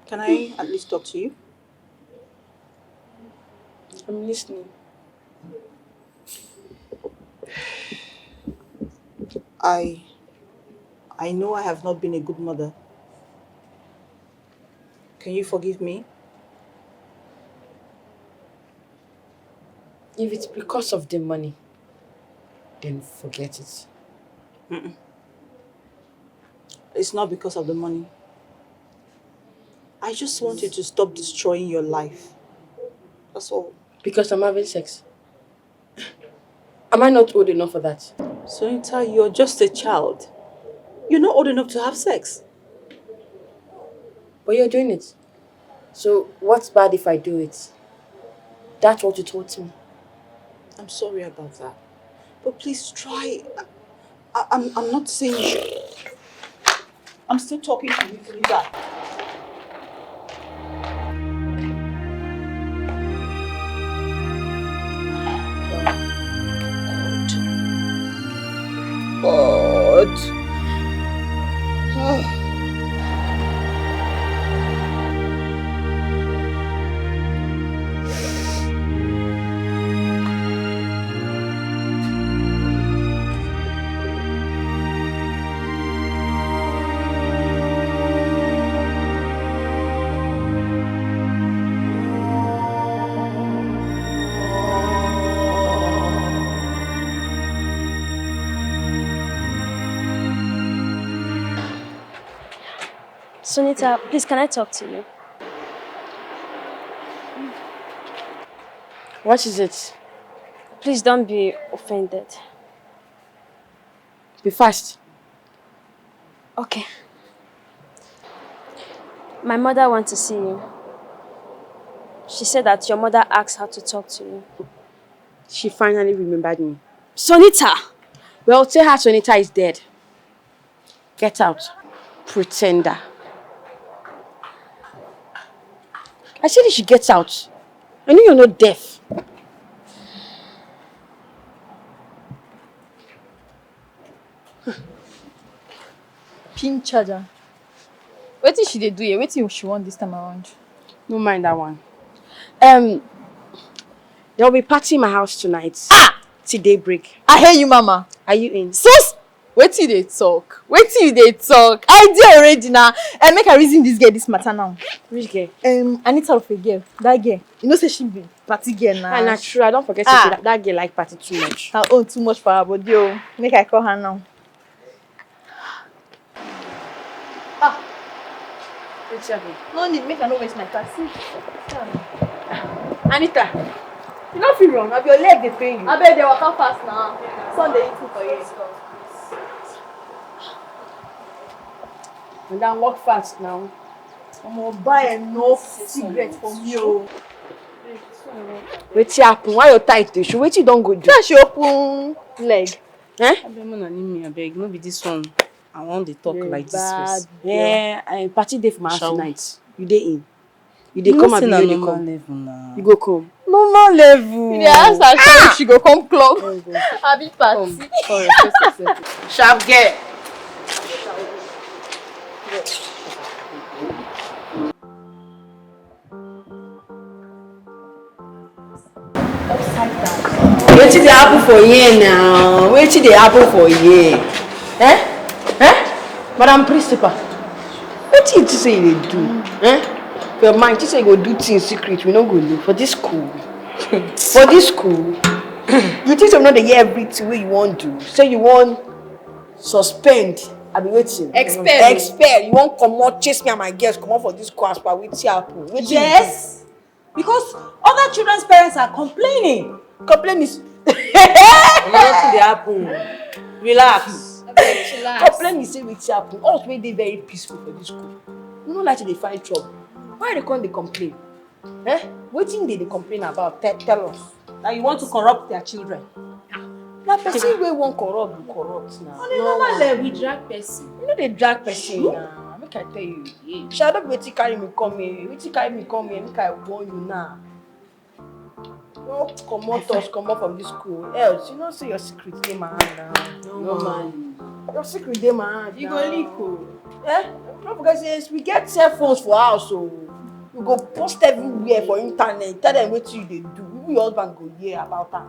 Can I at least talk to you? I'm listening. I know I have not been a good mother. Can you forgive me? If it's because of the money, then forget it. Mm-mm. It's not because of the money. I just want you to stop destroying your life. That's all. Because I'm having sex. Am I not old enough for that? Sonita, you're just a child. You're not old enough to have sex. But you're doing it. So what's bad if I do it? That's what you told me. I'm sorry about that. But please try. I'm not saying... I'm still talking to you, Sonita. God. Sunita, please, can I talk to you? What is it? Please don't be offended. Be fast. Okay. My mother wants to see you. She said that your mother asked her to talk to you. She finally remembered me. Sonita! Well, tell her Sonita is dead. Get out. Pretender. I said she gets out. I know you're not deaf. Pin charger. What did she do here? What did she want this time around? No mind that one. There'll be party in my house tonight. Till daybreak. I hear you, Mama. Are you in? Sus! Wait till they talk. Wait till they talk. I did already now. And make her reason this girl this matter now. Which girl? Anita of a girl. That girl. You know say she be party girl now. And that's true. I don't forget to say that girl like party too much. Her own too much for her body. Oh. Make I call her now. No need, make her not waste my car. See? Anita, you don't feel wrong. Have your leg they pain you. I bet they walk out fast now. Sunday eating for you. And then walk fast now. I'm gonna buy enough cigarettes for you. Wait happen. Why you tight this? Wait you don't go do. That's your open leg. Eh? I beg, no be this one. I want to talk like this first. Yeah, party day for my house tonight. You dey in. You dey come and be normal come. level now. You go come. Normal level. You dey ask her she go come club. Happy party. Sorry, Sharp girl. Wetin dey happen for here now? Wetin dey happen for here? Madam Principal, wetin you think say you dey do? For your mind, you say you go do things secret, we no go know. For this school, for this school, you think say we no dey hear everything wey you wan do? Say you wan suspend, I be waiting. Expel. You wan comot, chase me and my girls comot for this class, but wetin happen? Wetin Yes, because other children's parents are complaining. Complain is. Nothing dey happen. Relax. Complain me say wetin happen. Us wey dey very peaceful for this school. We no like to dey find trouble. Why they come dey complain? Wetin dey complain about? Tell us. That you want to corrupt their children. Na person wey wan corrupt go corrupt now. On a normal level, we drag person. You know they drag person now. Make I tell you. Shadow wetin carry me come here. Wetin carry me come here. Make I warn you now. No comot us, comot from this school. Else, you know say your secret dey my hand now. No man. Your secret dey my hand. You go leak o. Don't forget say we get cell phones for house so we go post everywhere for internet. Tell them wetin you dey do. Even your husband go hear about am.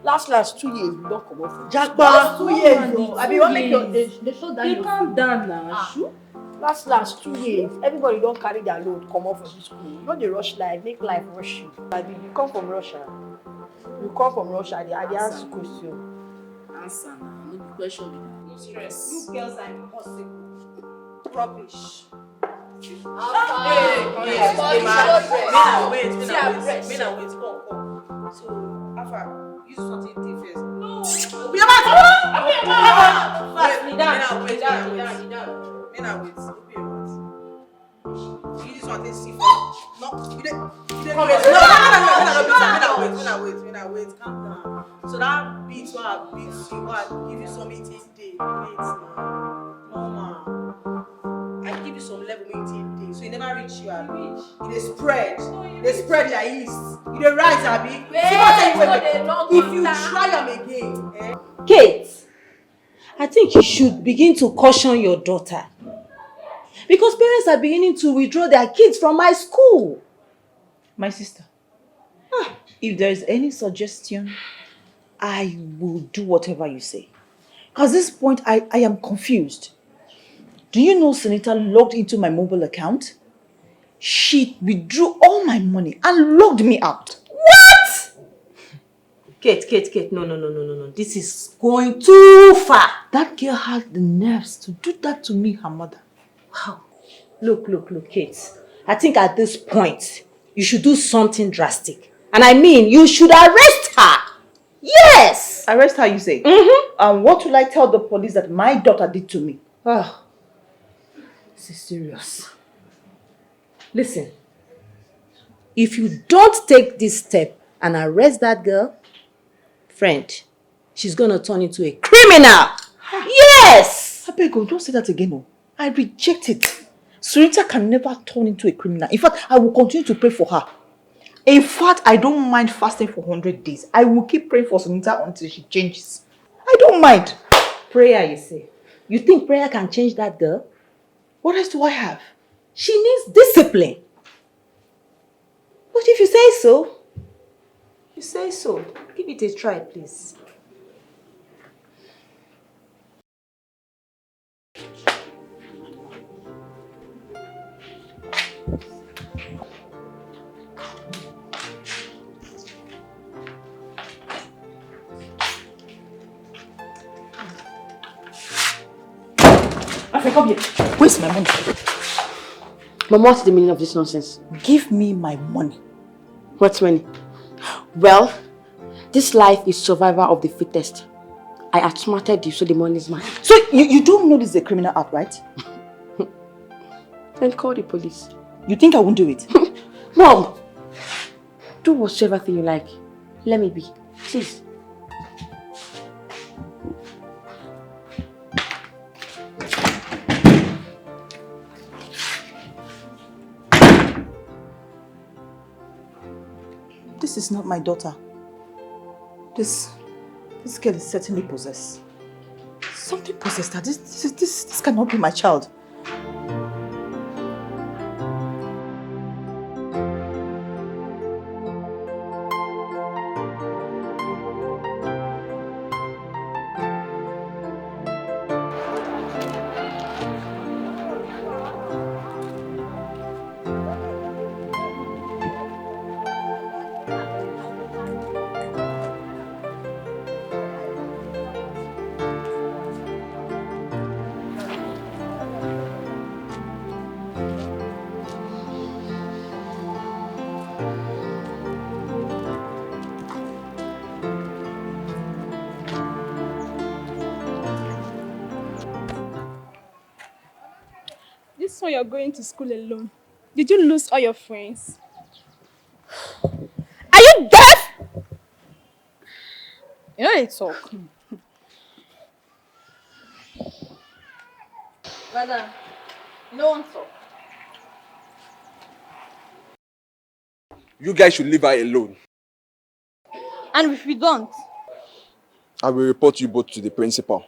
Last 2 years we don comot from Jagba. 2 years o. I be wan make your they show down. You calm down now. Last 2 years, everybody don't carry their load, come off from the school. You know they rush life, make life rush you. Like you come from Russia. You come from Russia, they answer question. Answer now, no be question. No stress. You girls are impossible. Rubbish. Wait. Come on. So, Alpha, you something different. No. Be about Wait down. Men are wait. You just want to see for no. You didn't. No. Men are wait. Calm down. So that beat what I beat you, what I give you some eating day. Wait now. No man. I give you some level eating day. So you never reach you at reach. You dey spread. They spread your yeast. You dey rise, Abi. If you try them again. Kate, I think you should begin to caution your daughter. Because parents are beginning to withdraw their kids from my school. My sister, if there is any suggestion, I will do whatever you say. Because at this point, I am confused. Do you know Senator logged into my mobile account? She withdrew all my money and logged me out. What? Kate, no. This is going too far. That girl had the nerves to do that to me, her mother. Wow. Look, Kate. I think at this point, you should do something drastic. And I mean, you should arrest her. Yes! Arrest her, you say? And what will I tell the police that my daughter did to me? Oh, this is serious. Listen, if you don't take this step and arrest that girl, friend, she's gonna turn into a criminal. Yes! I beg you, don't say that again. Oh. I reject it. Sunita can never turn into a criminal. In fact, I will continue to pray for her. In fact, I don't mind fasting for 100 days. I will keep praying for Sunita until she changes. I don't mind. Prayer, you say? You think prayer can change that girl? What else do I have? She needs discipline. But if you say so, give it a try, please. Come here. Where's my money? Mama, what's the meaning of this nonsense? Give me my money. What money? Well, this life is survival of the fittest. I outsmarted you, so the money is mine. So you don't know this is a criminal act, right? Then call the police. You think I won't do it? Mom, do whatever thing you like. Let me be, please. This is not my daughter. This girl is certainly possessed. Something possessed her. This cannot be my child. This one you're going to school alone. Did you lose all your friends? Are you deaf? You know they talk. Brother, no one talk. You guys should leave her alone. And if we don't, I will report you both to the principal.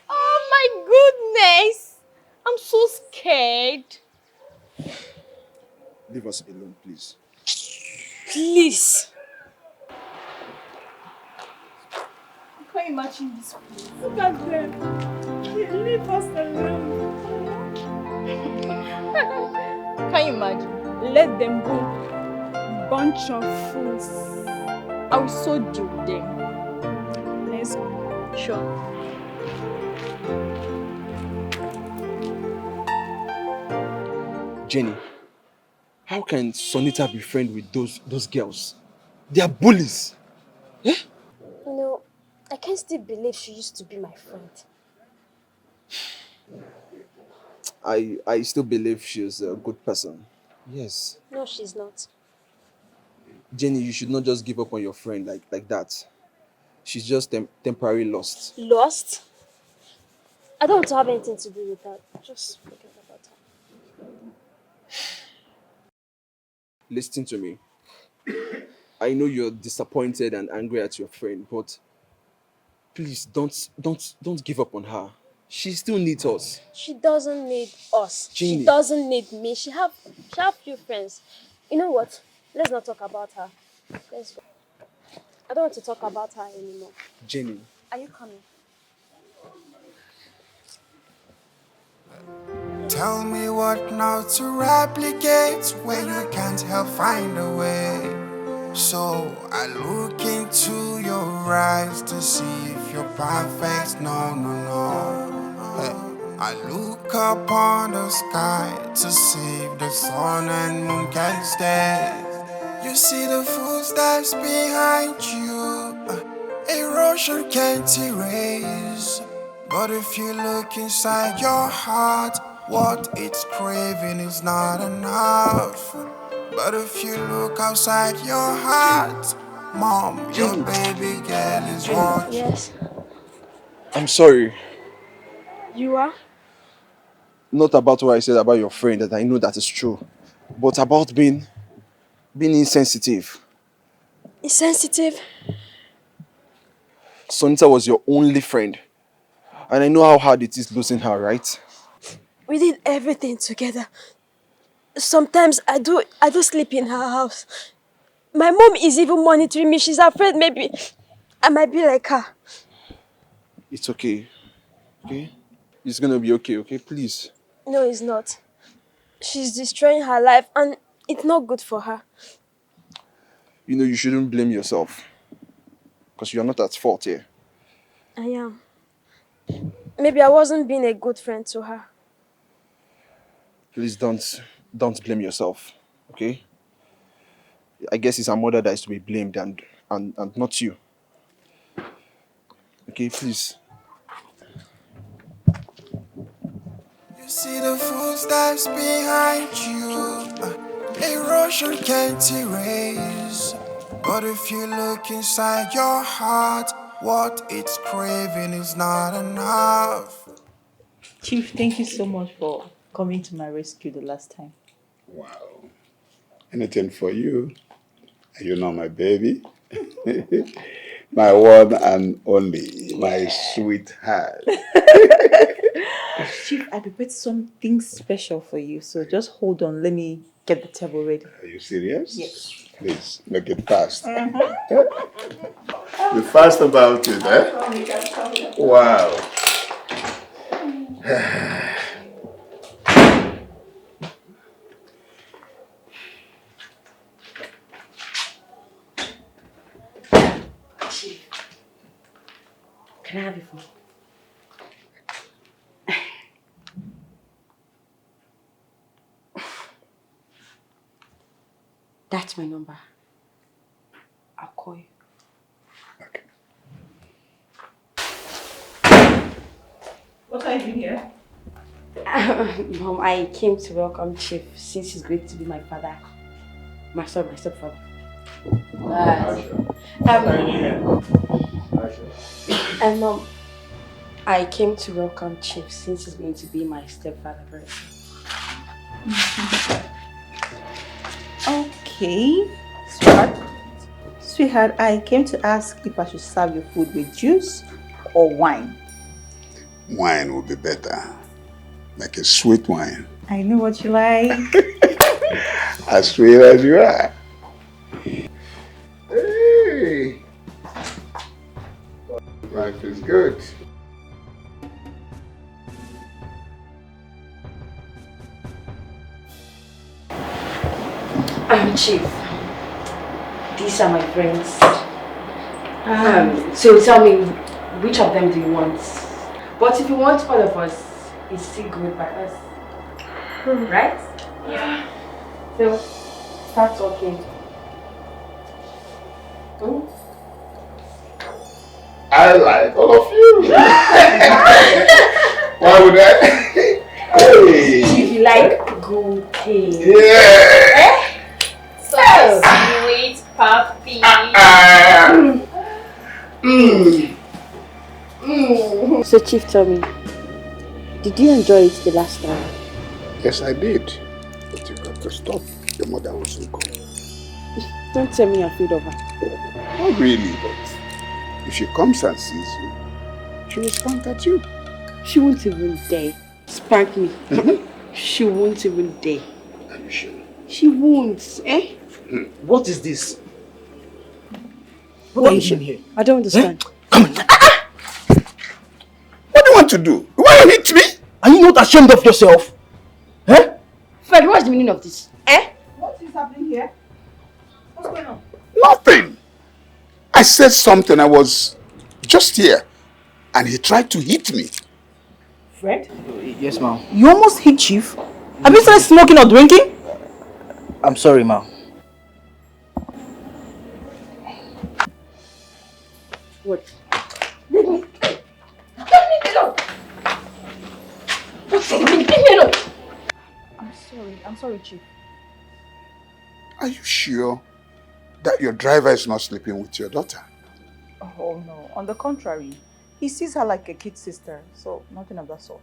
oh my goodness! I'm so scared. Leave us alone, please. Please. Can you imagine this place? Look at them. Leave us alone. Can you imagine? Let them go. Bunch of fools. I will so deal with them. Let's go. Sure. Jenny, how can Sonita be friends with those girls? They are bullies. Eh? You know, I can't still believe she used to be my friend. I still believe she's a good person. Yes. No, she's not. Jenny, you should not just give up on your friend like that. She's just temporarily lost. Lost? I don't want to have anything to do with that. Just forget about her. Listen to me. I know you're disappointed and angry at your friend, but please don't give up on her. She still needs us. She doesn't need us. Jenny. She doesn't need me. She have few friends. You know what? Let's not talk about her. Let's go. I don't want to talk about her anymore. Jenny. Are you coming? Tell me what now to replicate when you can't help find a way. So I look into your eyes to see if you're perfect. No, no, no. Hey. I look up on the sky to see if the sun and moon can stay. You see the footsteps behind you. Erosion can't erase. But if you look inside your heart, what it's craving is not enough. But if you look outside your heart, Mom, your baby girl is watching. Yes. I'm sorry. You are? Not about what I said about your friend, that I know that is true, but about being insensitive. Insensitive? Sonita was your only friend. And I know how hard it is losing her, right? We did everything together. Sometimes I do sleep in her house. My mom is even monitoring me. She's afraid maybe I might be like her. It's okay. Okay? It's gonna be okay, okay? Please. No, it's not. She's destroying her life and it's not good for her. You know, you shouldn't blame yourself. Because you're not at fault here. I am. Maybe I wasn't being a good friend to her. Please don't blame yourself, okay? I guess it's her mother that is to be blamed and not you. Okay, please. You see the footsteps behind you. Erosion can't erase. But if you look inside your heart, what it's craving is not enough. Chief, thank you so much for coming to my rescue the last time. Wow. Anything for you. You know my baby. My one and only. My sweetheart. Chief, I prepared something special for you, so just hold on. Let me get the table ready. Are you serious? Yes. Please, make it fast. Be fast about it, eh? Wow. Can I have your phone? That's my number. I'll call you. Okay. What are you doing here? Mom, I came to welcome Chief since he's going to be my father. My stepfather. And Mom, I came to welcome Chief since he's going to be my stepfather very soon. Okay, sweetheart. Sweetheart, I came to ask if I should serve your food with juice or wine. Wine would be better. Like a sweet wine. I know what you like. As sweet as you are. Hey! Life is good. Chief, these are my friends. So tell me, which of them do you want? But if you want all of us, it's still good by us. Right? Yeah. So, start talking. I like all of you. Why would I? Hey. If you like good things. Yeah. So sweet, puppy. So Chief, tell me, did you enjoy it the last time? Yes, I did. But you got to stop. Your mother will soon come. Don't tell me you're afraid of her. Not really, but if she comes and sees you, she will spank at you. She won't even dare spank me. She won't even dare. Are you sure? She won't, eh? What is this? What are you doing here? I don't understand. What do you want to do? You want to hit me? Are you not ashamed of yourself? Eh? Fred, what's the meaning of this? Eh? What is happening here? What's going on? Nothing. I said something. I was just here. And he tried to hit me. Fred? Yes, ma'am. You almost hit Chief. Have you started smoking or drinking? I'm sorry, ma'am. What? Leave me. Leave me alone. What's it? Leave me alone. I'm sorry, Chief. Are you sure that your driver is not sleeping with your daughter? Oh no, on the contrary. He sees her like a kid sister, so nothing of that sort.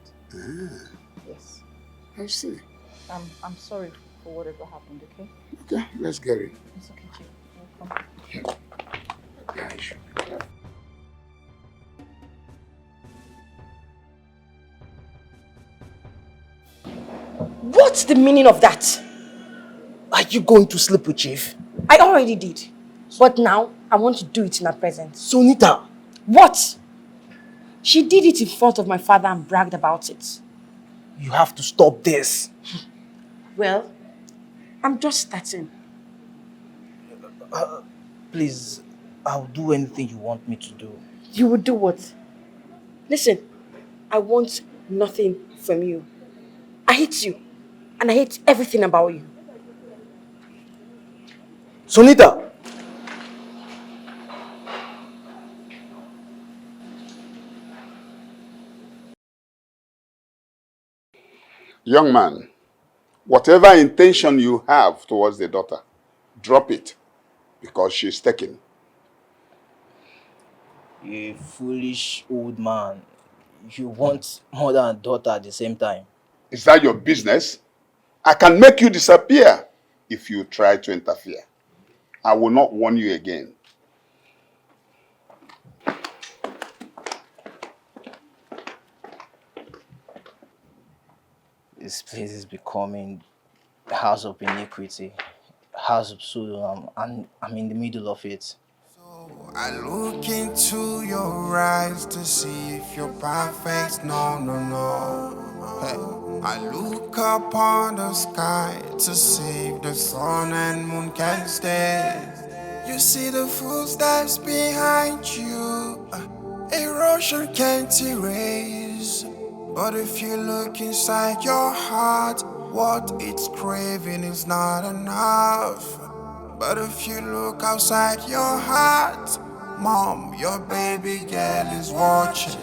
Yes. I see. I'm sorry for whatever happened, okay? Okay, let's get it. It's okay, Chief. Welcome. Yeah, I should be glad. What's the meaning of that? Are you going to sleep with Chief? I already did. But now, I want to do it in her presence. Sonita! What? She did it in front of my father and bragged about it. You have to stop this. Well, I'm just starting. Please, I'll do anything you want me to do. You will do what? Listen, I want nothing from you. I hate you. And I hate everything about you. Sonita! Young man, whatever intention you have towards the daughter, drop it because she's taken. You foolish old man. You want mother and daughter at the same time. Is that your business? I can make you disappear if you try to interfere. I will not warn you again. This place is becoming a house of iniquity, house of Sodom, and I'm in the middle of it. I look into your eyes to see if you're perfect. No, no, no. Hey. I look upon the sky to see if the sun and moon can stay. You see the footsteps behind you. Erosion can't erase. But if you look inside your heart, what it's craving is not enough. But if you look outside your heart, Mom, your baby girl is watching.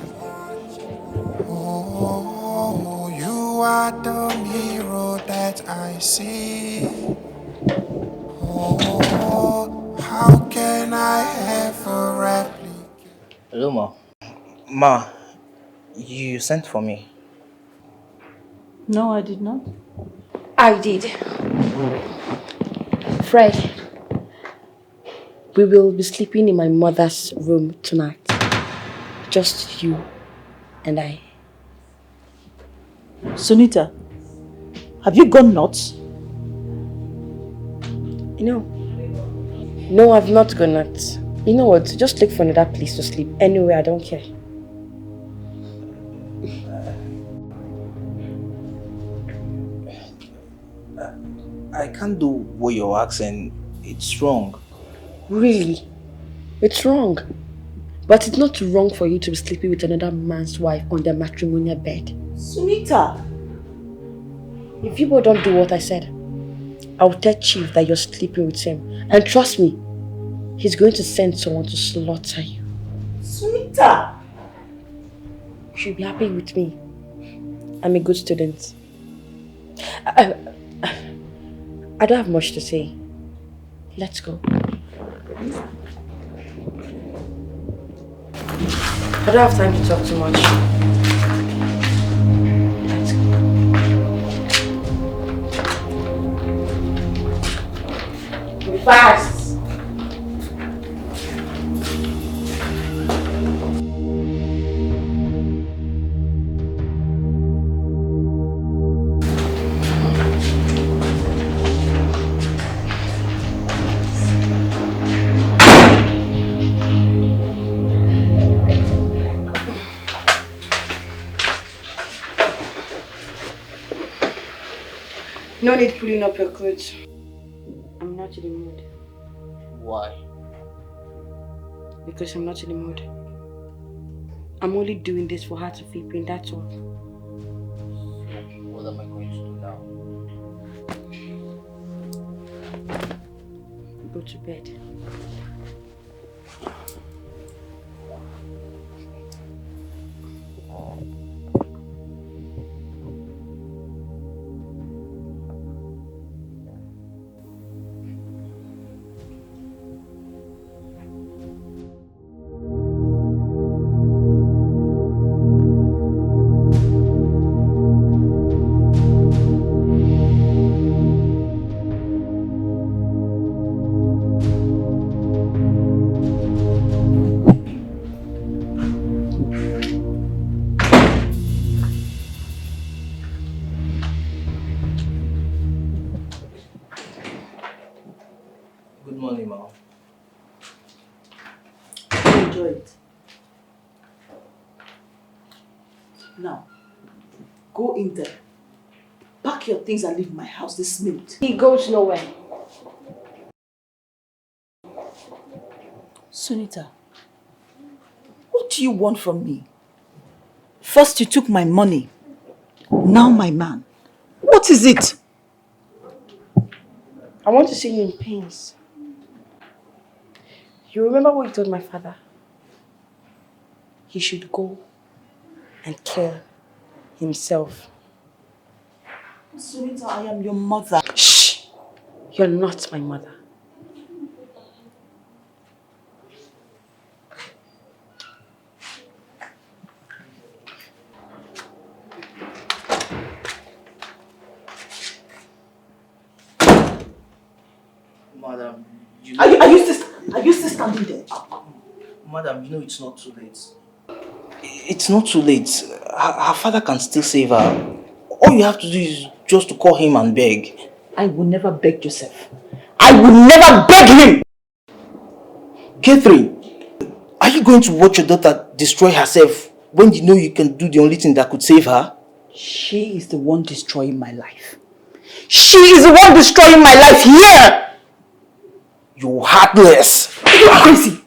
Oh. are the mirror that I see. Oh, how can I ever replicate? Hello, Ma. Ma, you sent for me. No, I did not. I did. Fred, we will be sleeping in my mother's room tonight. Just you and I. Sunita, have you gone nuts? No, I've not gone nuts. You know what? Just look for another place to sleep. Anywhere, I don't care. I can't do what you're asking. It's wrong. Really? It's wrong. But it's not wrong for you to be sleeping with another man's wife on their matrimonial bed. Sunita! If you both don't do what I said, I'll tell Chief that you're sleeping with him. And trust me, he's going to send someone to slaughter you. Sunita! You should be happy with me. I'm a good student. I don't have much to say. Let's go. I don't have time to talk too much. Let's go. Be fast! No need pulling up your clothes. I'm not in the mood. Why? Because I'm not in the mood. I'm only doing this for her to feel pain, that's all. What am I going to do now? Go to bed. Good morning, Mom. Enjoy it. Now, go in there. Pack your things and leave my house this minute. He goes nowhere. Sunita, what do you want from me? First you took my money, now my man. What is it? I want to see you in pains. You remember what you told my father? He should go and kill himself. Sunita, I am your mother. Shh! You're not my mother. Madam, Are you still standing there? Madam, you know it's not too late. It's not too late. Her father can still save her. All you have to do is just to call him and beg. I will never beg Joseph. I will never beg him! Catherine, are you going to watch your daughter destroy herself when you know you can do the only thing that could save her? She is the one destroying my life. She is the one destroying my life here! You're heartless. You are crazy.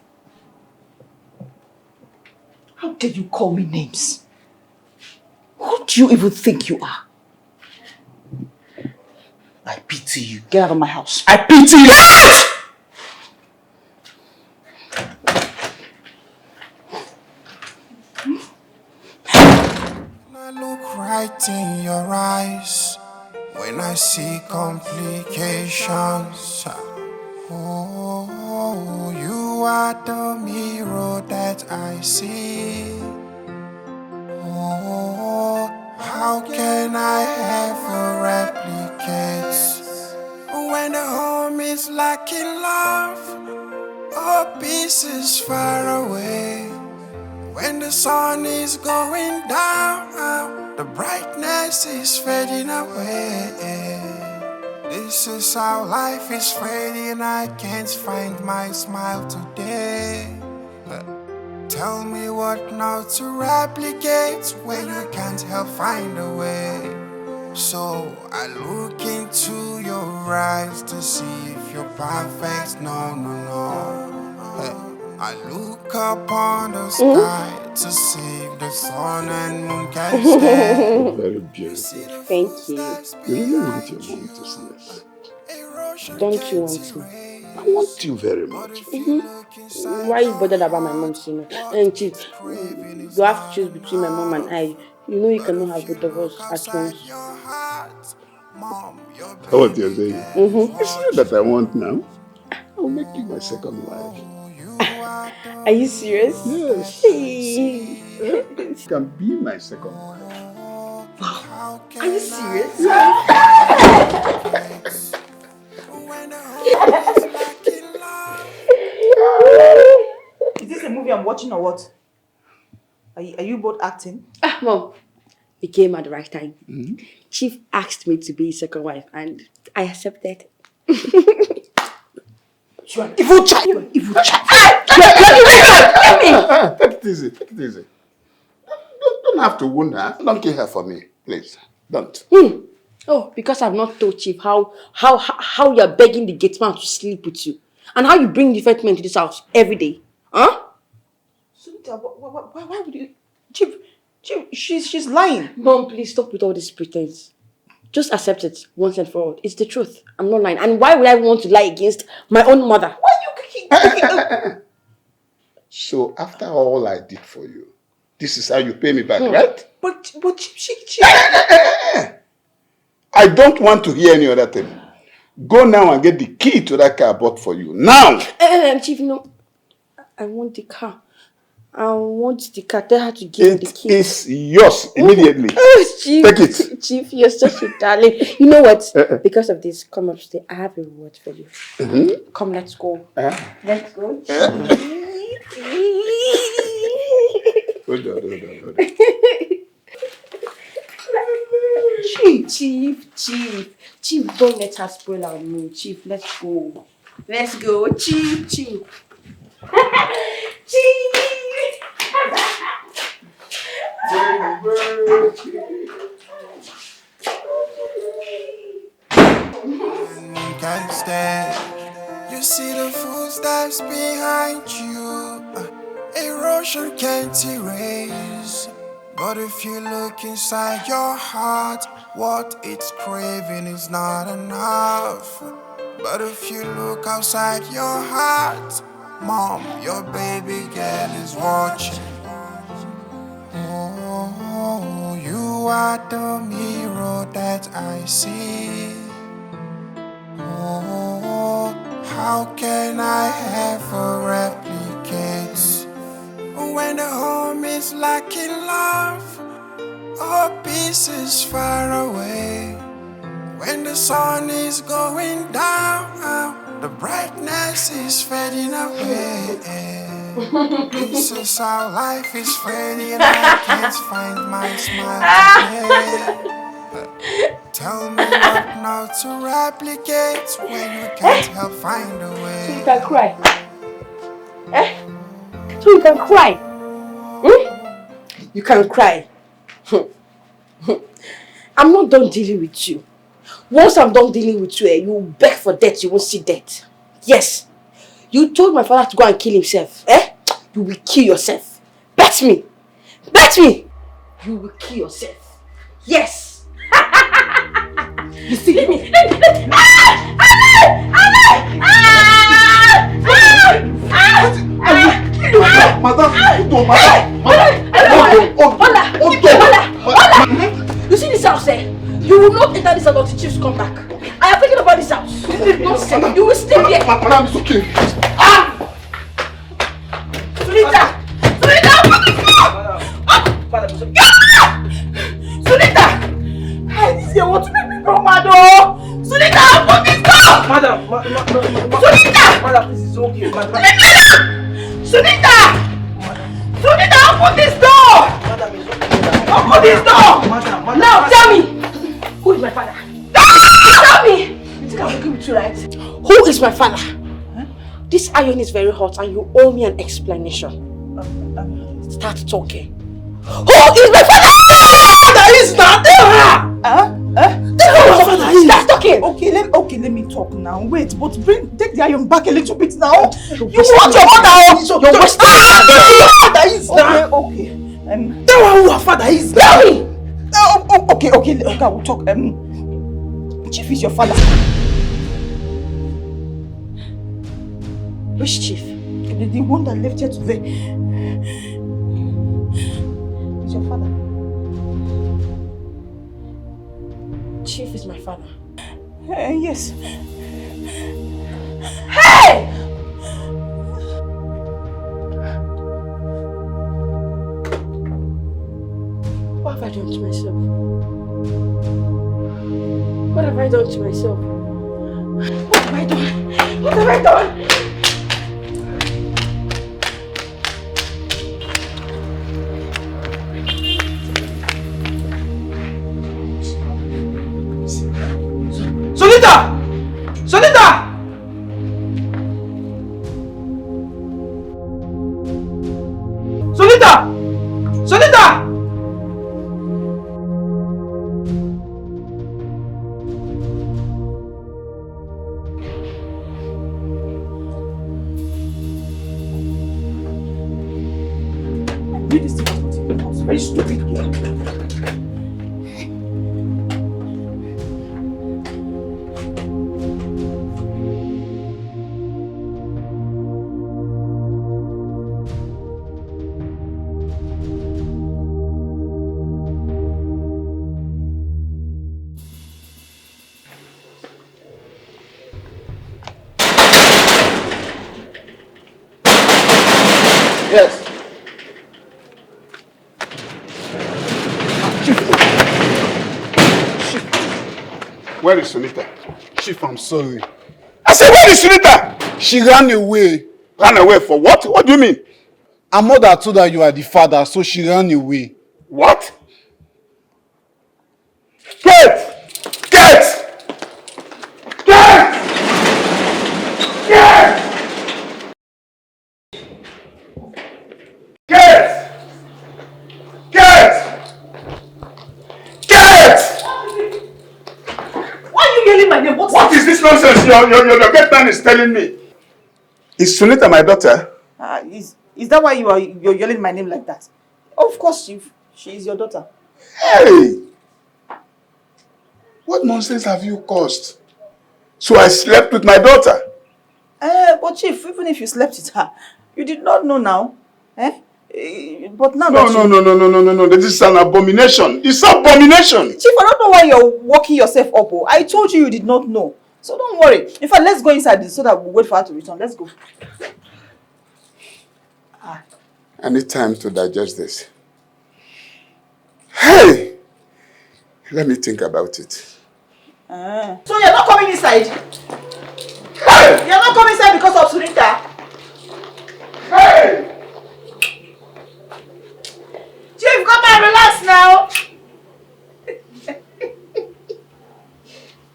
How dare you call me names? Who do you even think you are? I pity you. Get out of my house. I pity you. I look right light in your eyes when I see complications. Oh, you are the mirror that I see. Oh, how can I ever replicate when the home is lacking love? Oh, peace is far away. When the sun is going down, the brightness is fading away. This is how life is fading. I can't find my smile today. Tell me what now to replicate when you can't help find a way. So I look into your eyes to see if you're perfect. No, no, no. I look up on the sky to see if the sun and moon can stand. Very beautiful. Thank you. You really want your mom to see us? Don't you want to? I want you very much. Why are you bothered about my mom seeing me? And Chief, you have to choose between my mom and I. You know you cannot have both of us at once. That's what you're saying? It's you that I want now. I'll make you my second wife. Are you serious? Yes. You can be my second wife. Are you serious? Is this a movie I'm watching or what? Are you both acting? Mom, it came at the right time. Chief asked me to be his second wife and I accepted. You are an evil child! You are an evil child! Take it easy, take it easy. Don't have to wound her. Don't kill her for me, please. Don't. Oh, because I've not told Chief how you're begging the gate man to sleep with you. And how you bring different men to this house every day. Huh? Sunita, why would you... Chief, she's lying. Mom, please stop with all this pretense. Just accept it once and for all. It's the truth. I'm not lying. And why would I want to lie against my own mother? Why are you kicking? So after all I did for you, this is how you pay me back, right? But she... I don't want to hear any other thing. Go now and get the key to that car I bought for you. Now! Chief, no. I want the car. I want the car. Tell her to give me the key. It is yours immediately. Chief, take it. Chief, you're such a darling. You know what? Because of this, come upstairs. I have a reward for you. Come, let's go. Let's go. Hold on. Chief, don't let her spoil our mood. Chief, let's go. Let's go. Chief. Chief. Can't stand. You see the footsteps behind you. Erosion can't erase. But if you look inside your heart, what it's craving is not enough. But if you look outside your heart, Mom, your baby girl is watching. Oh, you are the mirror that I see. Oh, how can I ever replicate when the home is lacking love? Oh, peace is far away. When the sun is going down, the brightness is fading away. This is how life is fading. I can't find my smile today. Tell me what now to replicate when you can't help find a way. You can cry. So you can cry. You can cry. I'm not done dealing with you. Once I'm done dealing with you, you will beg for death, you won't see death. Yes. You told my father to go and kill himself. You will kill yourself. Bet me. Bet me. You will kill yourself. Yes. You see? Leave me. You will not enter this house until Chiefs come back. I have taken over this house. Nonsense. You will sleep here. Madam, it's okay. Sunita! Sunita, open this door! Sunita! Hey, this girl wants to make me go mad, oh! Sunita, open this door! Madam, Sunita! Madam, this is okay. Madam. Sunita! Sunita, open this door! Madam, it's okay. Open this door! Madam. Now tell me, who is my father? Tell me! You think I'm working with you, right? Who is my father? Huh? This iron is very hot and you owe me an explanation. Start talking. Who is my father? Father is not there! Start talking! Okay, let me talk now. Wait, but take the iron back a little bit now. You want your mother? You're wasting your father is now. Okay. Tell her who her father is. Tell me! Okay, we'll talk. Chief is your father. Which chief? The one that left here today. It's your father. Chief is my father. Yes. Hey! What have I done to myself? What have I done to myself? What have I done? What have I done? Sunita! Sunita! Sunita! Sunita! I was very stupid. Yes. Where is Sunita? Chief, I'm sorry. I said, where is Sunita? She ran away. Ran away for what? What do you mean? Her mother told her you are the father, so she ran away. What? Get! Get! Get! Get! Get! Get! Get! Why are you yelling my name? What is this nonsense your gate man is telling me? Is Sunita my daughter? Is that why you're yelling my name like that? Of course, Chief. She is your daughter. Hey! What nonsense have you caused? So I slept with my daughter? But Chief, even if you slept with her, you did not know now. But now No. This is an abomination. It's an abomination. Chief, I don't know why you're walking yourself up. Oh. I told you did not know. So don't worry. In fact, let's go inside so that we'll wait for her to return. Let's go. I need time to digest this. Hey! Let me think about it. So you're not coming inside? Hey! You're not coming inside because of Sunita? Hey! Chief, come and relax now.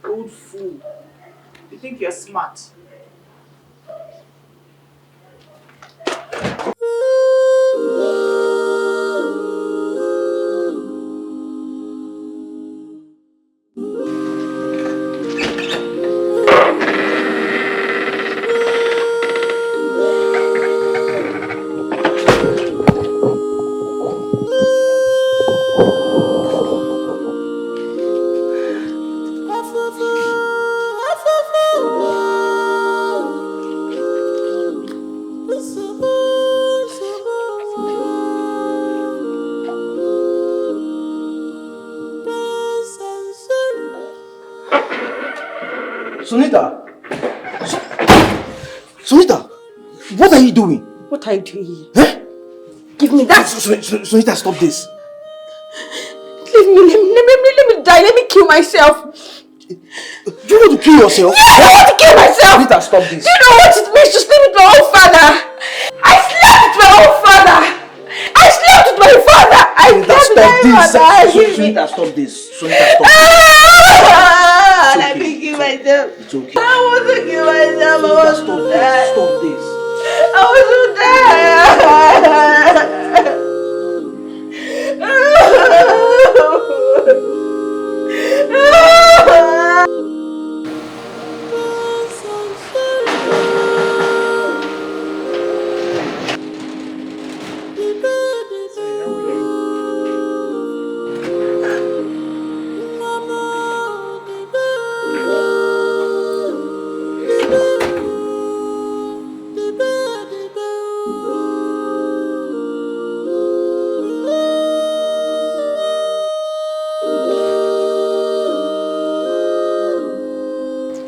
Old fool. You think you're smart? Sunita! Sunita! What are you doing? What are you doing? Huh? Give me that! Sunita, stop this. Leave me, let me die, let me kill myself. You want to kill yourself? Yes, I want to kill myself! Sunita, stop this. Do you know what it means to sleep with my own father? I slept with my own father! I slept with my father! I slept with my father! Sunita, stop this. Sunita, stop this. Let me kill myself. It's okay. I want to kill myself. I want to die. Stop this. I want to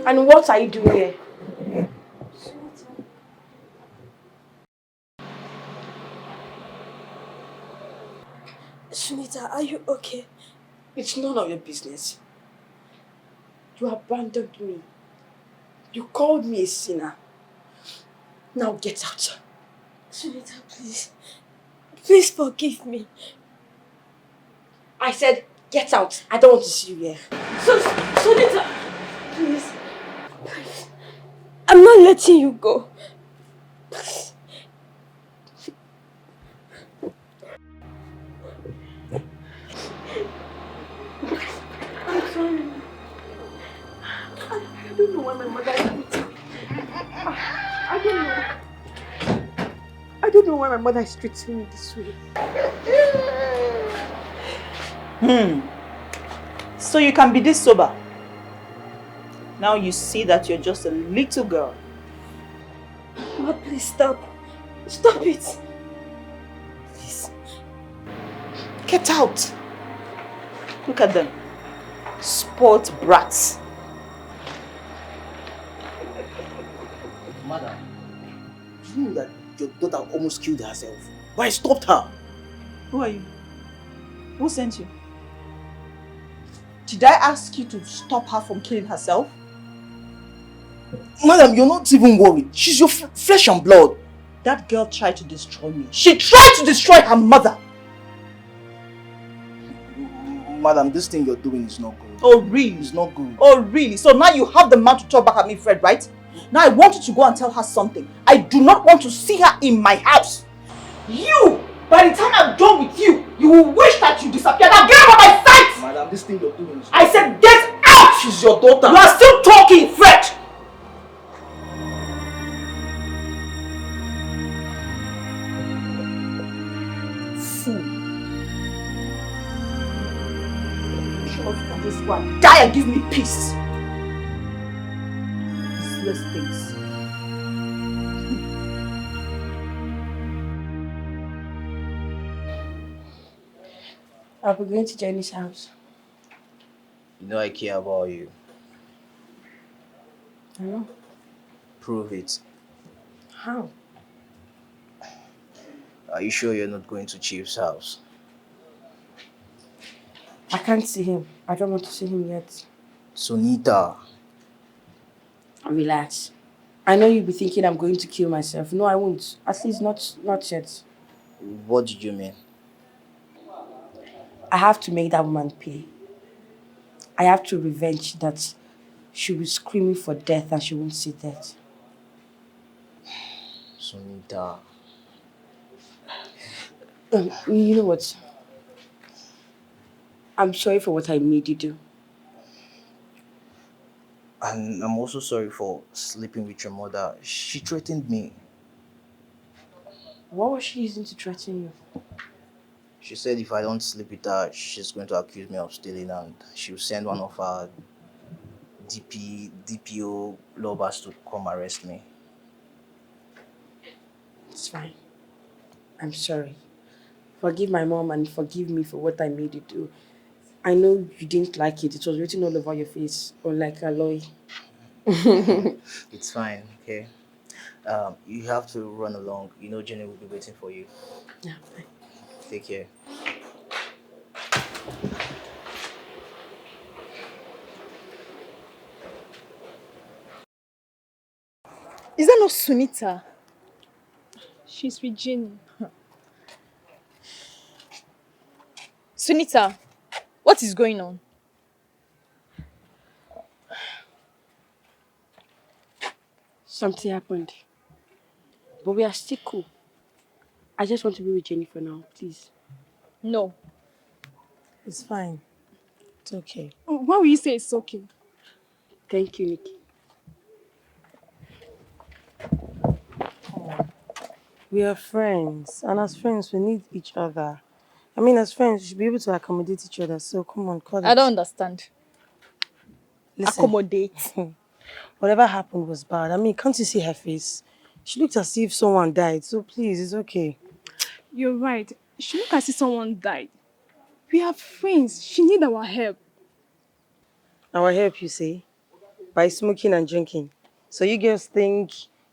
And what are you doing here? Sunita, are you okay? It's none of your business. You abandoned me. You called me a sinner. Now get out. Sunita, please. Please forgive me. I said get out. I don't want to see you here. Sunita, please. Please. I'm not letting you go. Please. I'm sorry. I don't know why my mother is treating me. I don't know. I don't know why my mother is treating me this way. So you can be this sober. Now you see that you're just a little girl. Mama, please stop. Stop it. Please. Get out. Look at them. Sport brats. Madam, you know that your daughter almost killed herself. But I stopped her. Who are you? Who sent you? Did I ask you to stop her from killing herself? Madam, you're not even worried. She's your flesh and blood. That girl tried to destroy me. She tried to destroy her mother. Madam, this thing you're doing is not good. Oh, really? It's not good. Oh, really? So now you have the man to talk back at me, Fred, right? Now I want you to go and tell her something. I do not want to see her in my house. You! By the time I'm done with you, you will wish that you disappeared. Now get out of my sight! Madam, this thing you're doing is... I said get out! She's your daughter. You are still talking, Fred! Fool. Sure, you can just go and die and give me peace. Useless things. I'll be going to Jenny's house. You know I care about you. I know. Prove it. How? Are you sure you're not going to Chief's house? I can't see him. I don't want to see him yet. Sunita. Relax. I know you'll be thinking I'm going to kill myself. No, I won't. At least not yet. What did you mean? I have to make that woman pay. I have to revenge that she'll be screaming for death and she won't see death. Sunita. You know what? I'm sorry for what I made you do. And I'm also sorry for sleeping with your mother. She threatened me. What was she using to threaten you? She said if I don't sleep with her, she's going to accuse me of stealing and she'll send one of her DPO lovers to come arrest me. It's fine. I'm sorry. Forgive my mom and forgive me for what I made you do. I know you didn't like it. It was written all over your face, or like a lawyer. It's fine, okay? You have to run along. You know Jenny will be waiting for you. Yeah, fine. Take care. Is that not Sunita? She's with Jenny. Sunita, what is going on? Something happened. But we are still cool. I just want to be with Jenny for now, please. No. It's fine. It's okay. Why will you say it's okay? Thank you, Nikki. We are friends, and as friends, we need each other. I mean, as friends, we should be able to accommodate each other. So come on, call it. I don't understand. Listen. Accommodate. Whatever happened was bad. I mean, can't you see her face? She looked as if someone died. So please, it's okay. You're right. She look as if someone died. We are friends. She need our help. Our help, you say, by smoking and drinking. So you girls think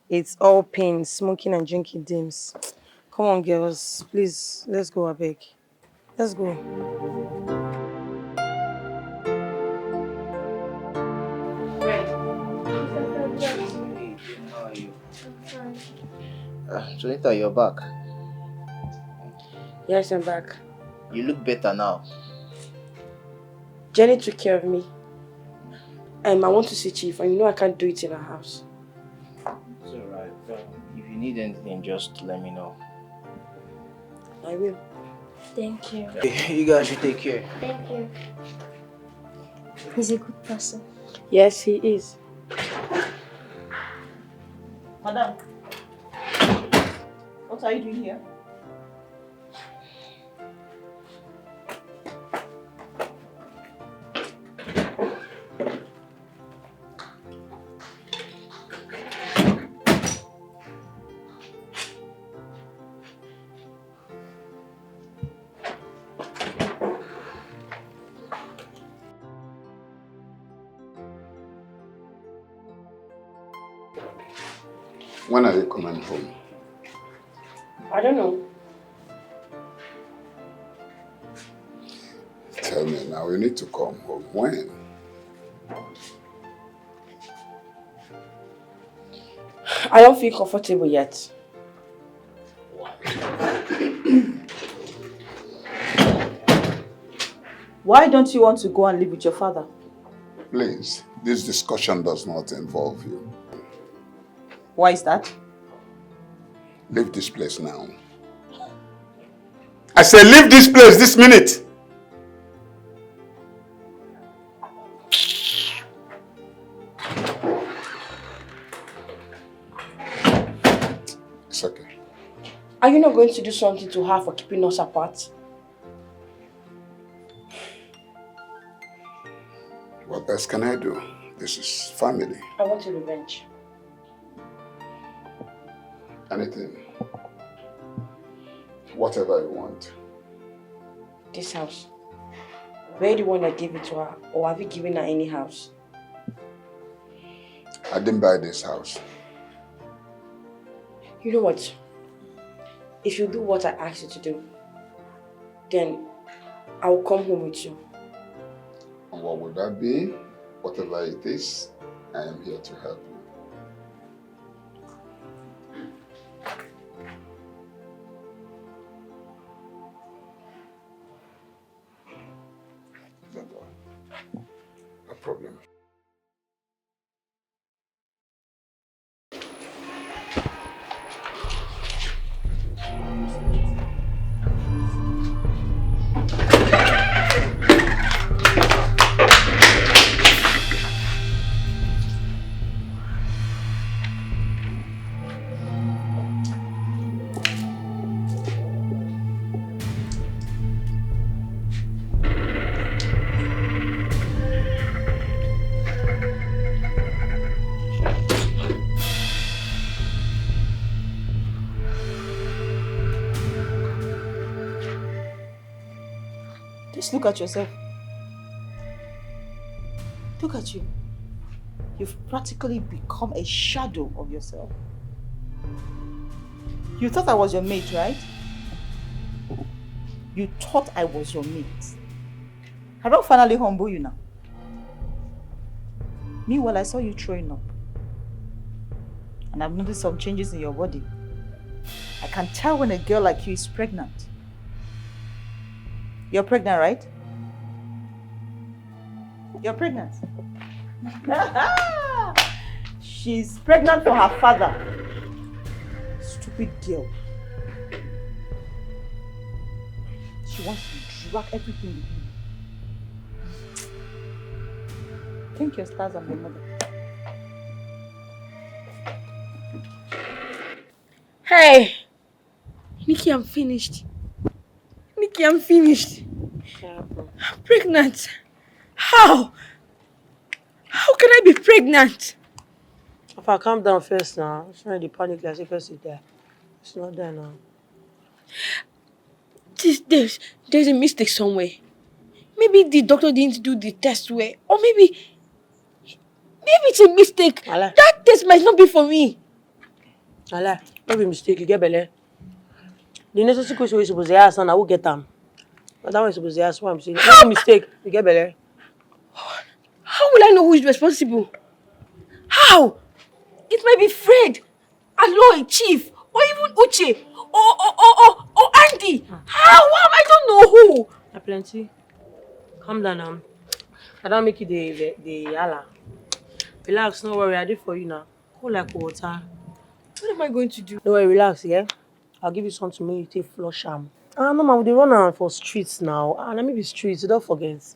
it's all pain, smoking and drinking dims. Come on, girls. Please, let's go, abeg. Let's go. How are you? Jonita, you're back. Yes, I'm back. You look better now. Jenny took care of me. I want to see Chief, and you know I can't do it in her house. It's alright. If you need anything, just let me know. I will. Thank you. You guys should take care. Thank you. He's a good person. Yes, he is. Madam, what are you doing here? When are you coming home? I don't know. Tell me now, you need to come home. When? I don't feel comfortable yet. Why don't you want to go and live with your father? Please, this discussion does not involve you. Why is that? Leave this place now. I say leave this place this minute! It's okay. Are you not going to do something to her for keeping us apart? What else can I do? This is family. I want a revenge. Anything. Whatever you want. This house. Where do you want to give it to her? Or have you given her any house? I didn't buy this house. You know what? If you do what I asked you to do, then I will come home with you. And what would that be? Whatever it is, I am here to help you. No problem. Just look at yourself. Look at you. You've practically become a shadow of yourself. You thought I was your mate, right? You thought I was your mate. I don't finally humble you now. Meanwhile, I saw you throwing up. And I've noticed some changes in your body. I can tell when a girl like you is pregnant. You're pregnant, right? You're pregnant. She's pregnant for her father. Stupid girl. She wants to drag everything with you. Thank your stars and my mother. Hey! Nikki, I'm finished. Nikki, I'm finished. I'm pregnant. How? How can I be pregnant? If I calm down first now, it's not the panic like first is there. It's not there now. There's a mistake somewhere. Maybe the doctor didn't do the test well. Or maybe it's a mistake. Allah. That test might not be for me. Allah, don't be mistake, you get belly. The necessary question we're supposed to ask and I will get them. But that one is supposed to ask what I'm saying. Don't be mistake, you get belly. How will I know who is responsible? How? It might be Fred, Aloy, Chief, or even Uche, or Andy. How? I don't know who. Plenty. Calm down now. I don't make you the Allah. Relax, no worry, I did for you now. Cool like water. What am I going to do? Don't worry, relax, yeah? I'll give you something to make you take flush am. No, man, they run around for streets now. Let me be streets, don't forget.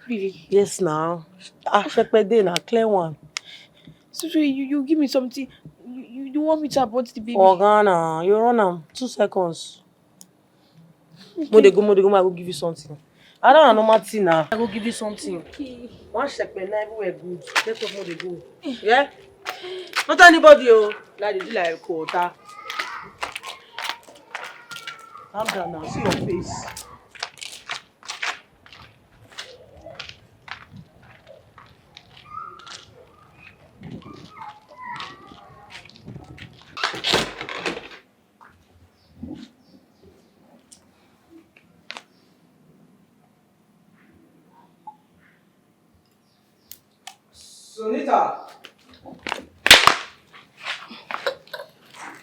Really? Yes, now. Check my day now, clear one. So you give me something. You want me to abort the baby? Oh, Ghana, you run am 2 seconds. Okay. Mo dey go, I will give you something. I don't know normal thing now. I will give you something. Okay. One check my knife, everywhere good. Let's go, they go. Yeah? Not anybody, oh. Like they do like quarter. Calm down now, see your face.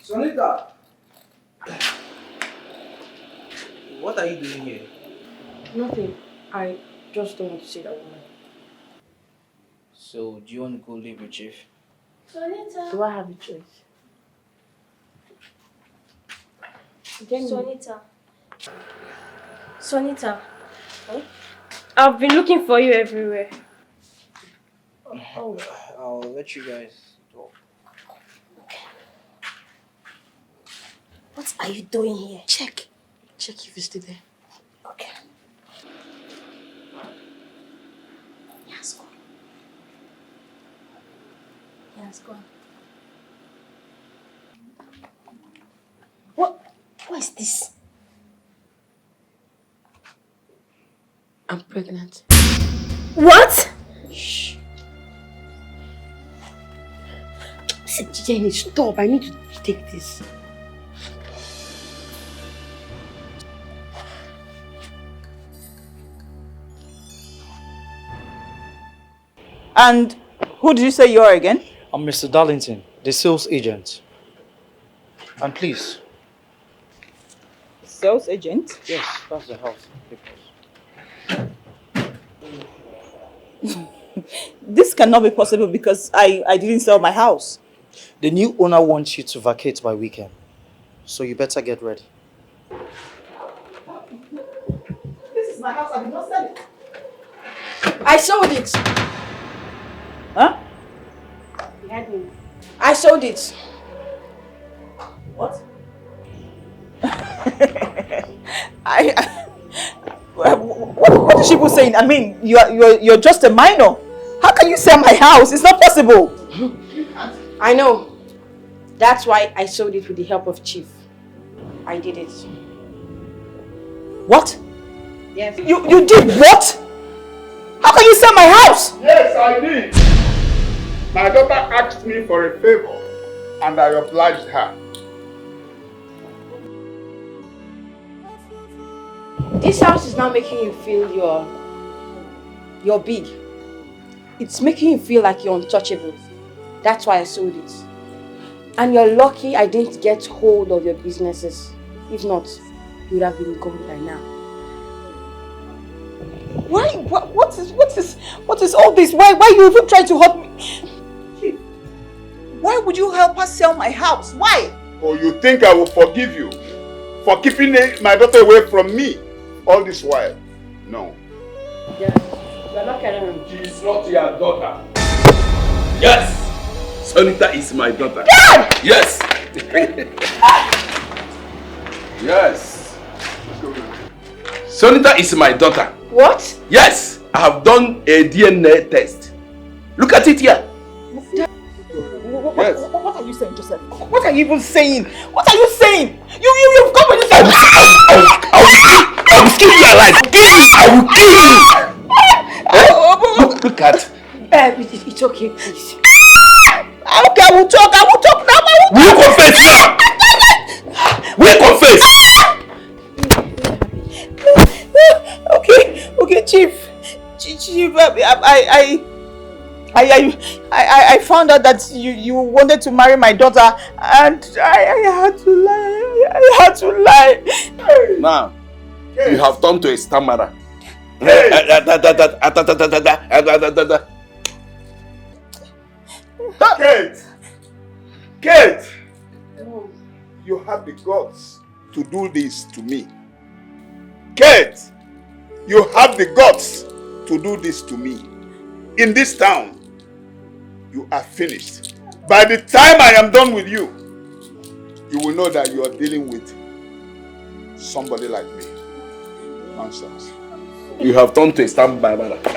Sonita! What are you doing here? Nothing. I just don't want to see that woman. So, do you want to go live with Chief? Sonita. Do I have a choice? Sonita. Huh? I've been looking for you everywhere. Oh. I'll let you guys talk. What are you doing here? Check if it's still there. Okay. Yes, go. Yes, go. What is this? I'm pregnant. What? Shh. Jenny, stop. I need to take this. And who did you say you are again? I'm Mr. Darlington, the sales agent. And please. Sales agent? Yes, that's the house. This cannot be possible because I didn't sell my house. The new owner wants you to vacate by weekend. So you better get ready. This is my house, I did not sell it. I sold it. Huh? You had me. I sold it. What? What is she saying? I mean, you're just a minor. How can you sell my house? It's not possible. I know. That's why I sold it with the help of Chief. I did it. What? Yes. You did what? How can you sell my house? Yes, I did. My daughter asked me for a favor and I obliged her. This house is now making you feel you're big. It's making you feel like you're untouchable. That's why I sold it. And you're lucky I didn't get hold of your businesses. If not, you would have been gone by now. Why? What is all this? Why you even trying to help me? Why would you help us sell my house? Why? Oh, you think I will forgive you for keeping my daughter away from me all this while? No. Yeah, you're not carrying her. She is not your daughter. Yes! Sonita is my daughter. God! Yes! Yes! Sonita is my daughter. What? Yes! I have done a DNA test. Look at it here. Yes. What are you saying, Joseph? What are you even saying? What are you saying? You've come with this. I will kill you alive. I will kill you. Look at. It's okay, please. Okay, I will talk now. Will you confess now? Will you confess? Okay, Chief, I found out that you wanted to marry my daughter, and I had to lie. Now, you have turned to a stammerer. Kate! You have the guts to do this to me. Kate! You have the guts to do this to me. In this town, you are finished. By the time I am done with you, you will know that you are dealing with somebody like me. Nonsense. You have turned to a stammerer. Look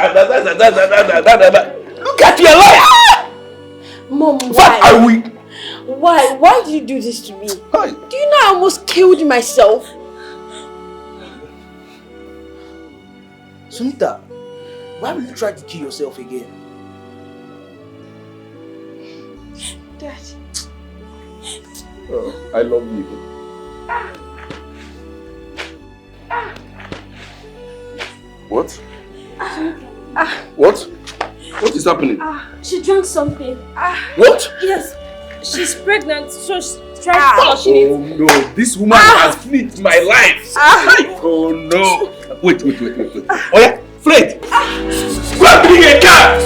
at your life! Mom, What are we? Why? Why did you do this to me? Hi. Do you know I almost killed myself? Sunita, why will you try to kill yourself again? Dad. Oh, I love you. What? What? What is happening? She drank something. What? Yes. She's pregnant, so she's trying to flushing it. Oh no, this woman has flipped my life. Oh no. Wait. Oh yeah, Fred. Go and bring a car.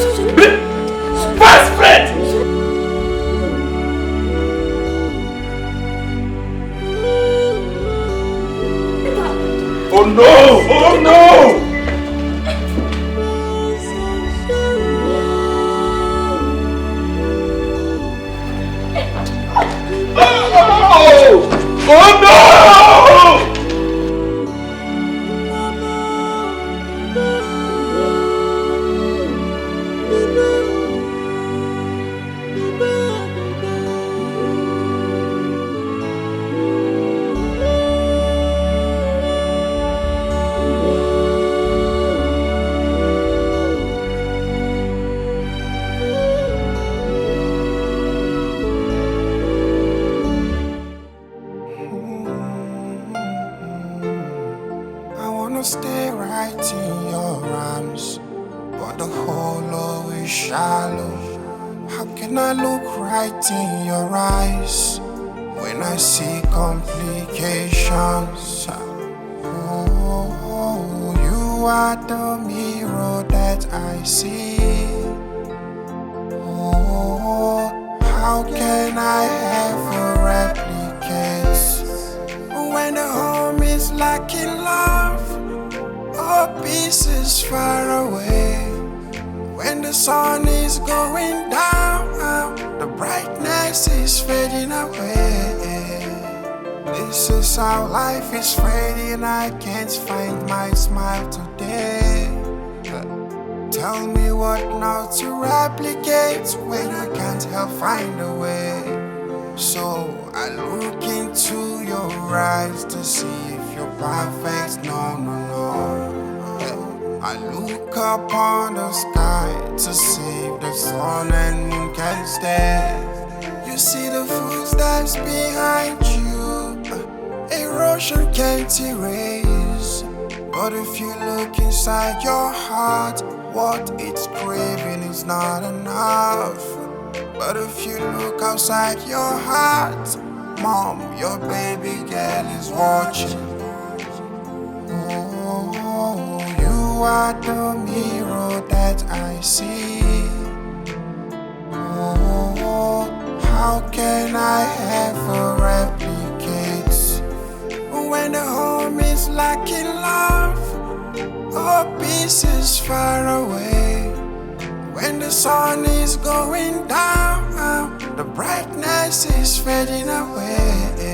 Fast, Fred. Oh no! Oh no! Oh no! Stay right in your arms, but the hole is shallow. How can I look right in your eyes when I see complications? Oh, you are the mirror that I see. Oh, how can I ever replicate when the home is lacking love? All pieces far away. When the sun is going down, the brightness is fading away. This is how life is fading. I can't find my smile today. Tell me what now to replicate when I can't help find a way. So I look into your eyes to see if you're perfect. No. I look upon the sky to see if the sun and moon can stay. You see the footsteps behind you, erosion can't erase. But if you look inside your heart, what it's craving is not enough. But if you look outside your heart, Mom, your baby girl is watching. Oh, you are the mirror that I see. Oh, how can I ever replicate when the home is lacking love? Oh, peace is far away. When the sun is going down, the brightness is fading away.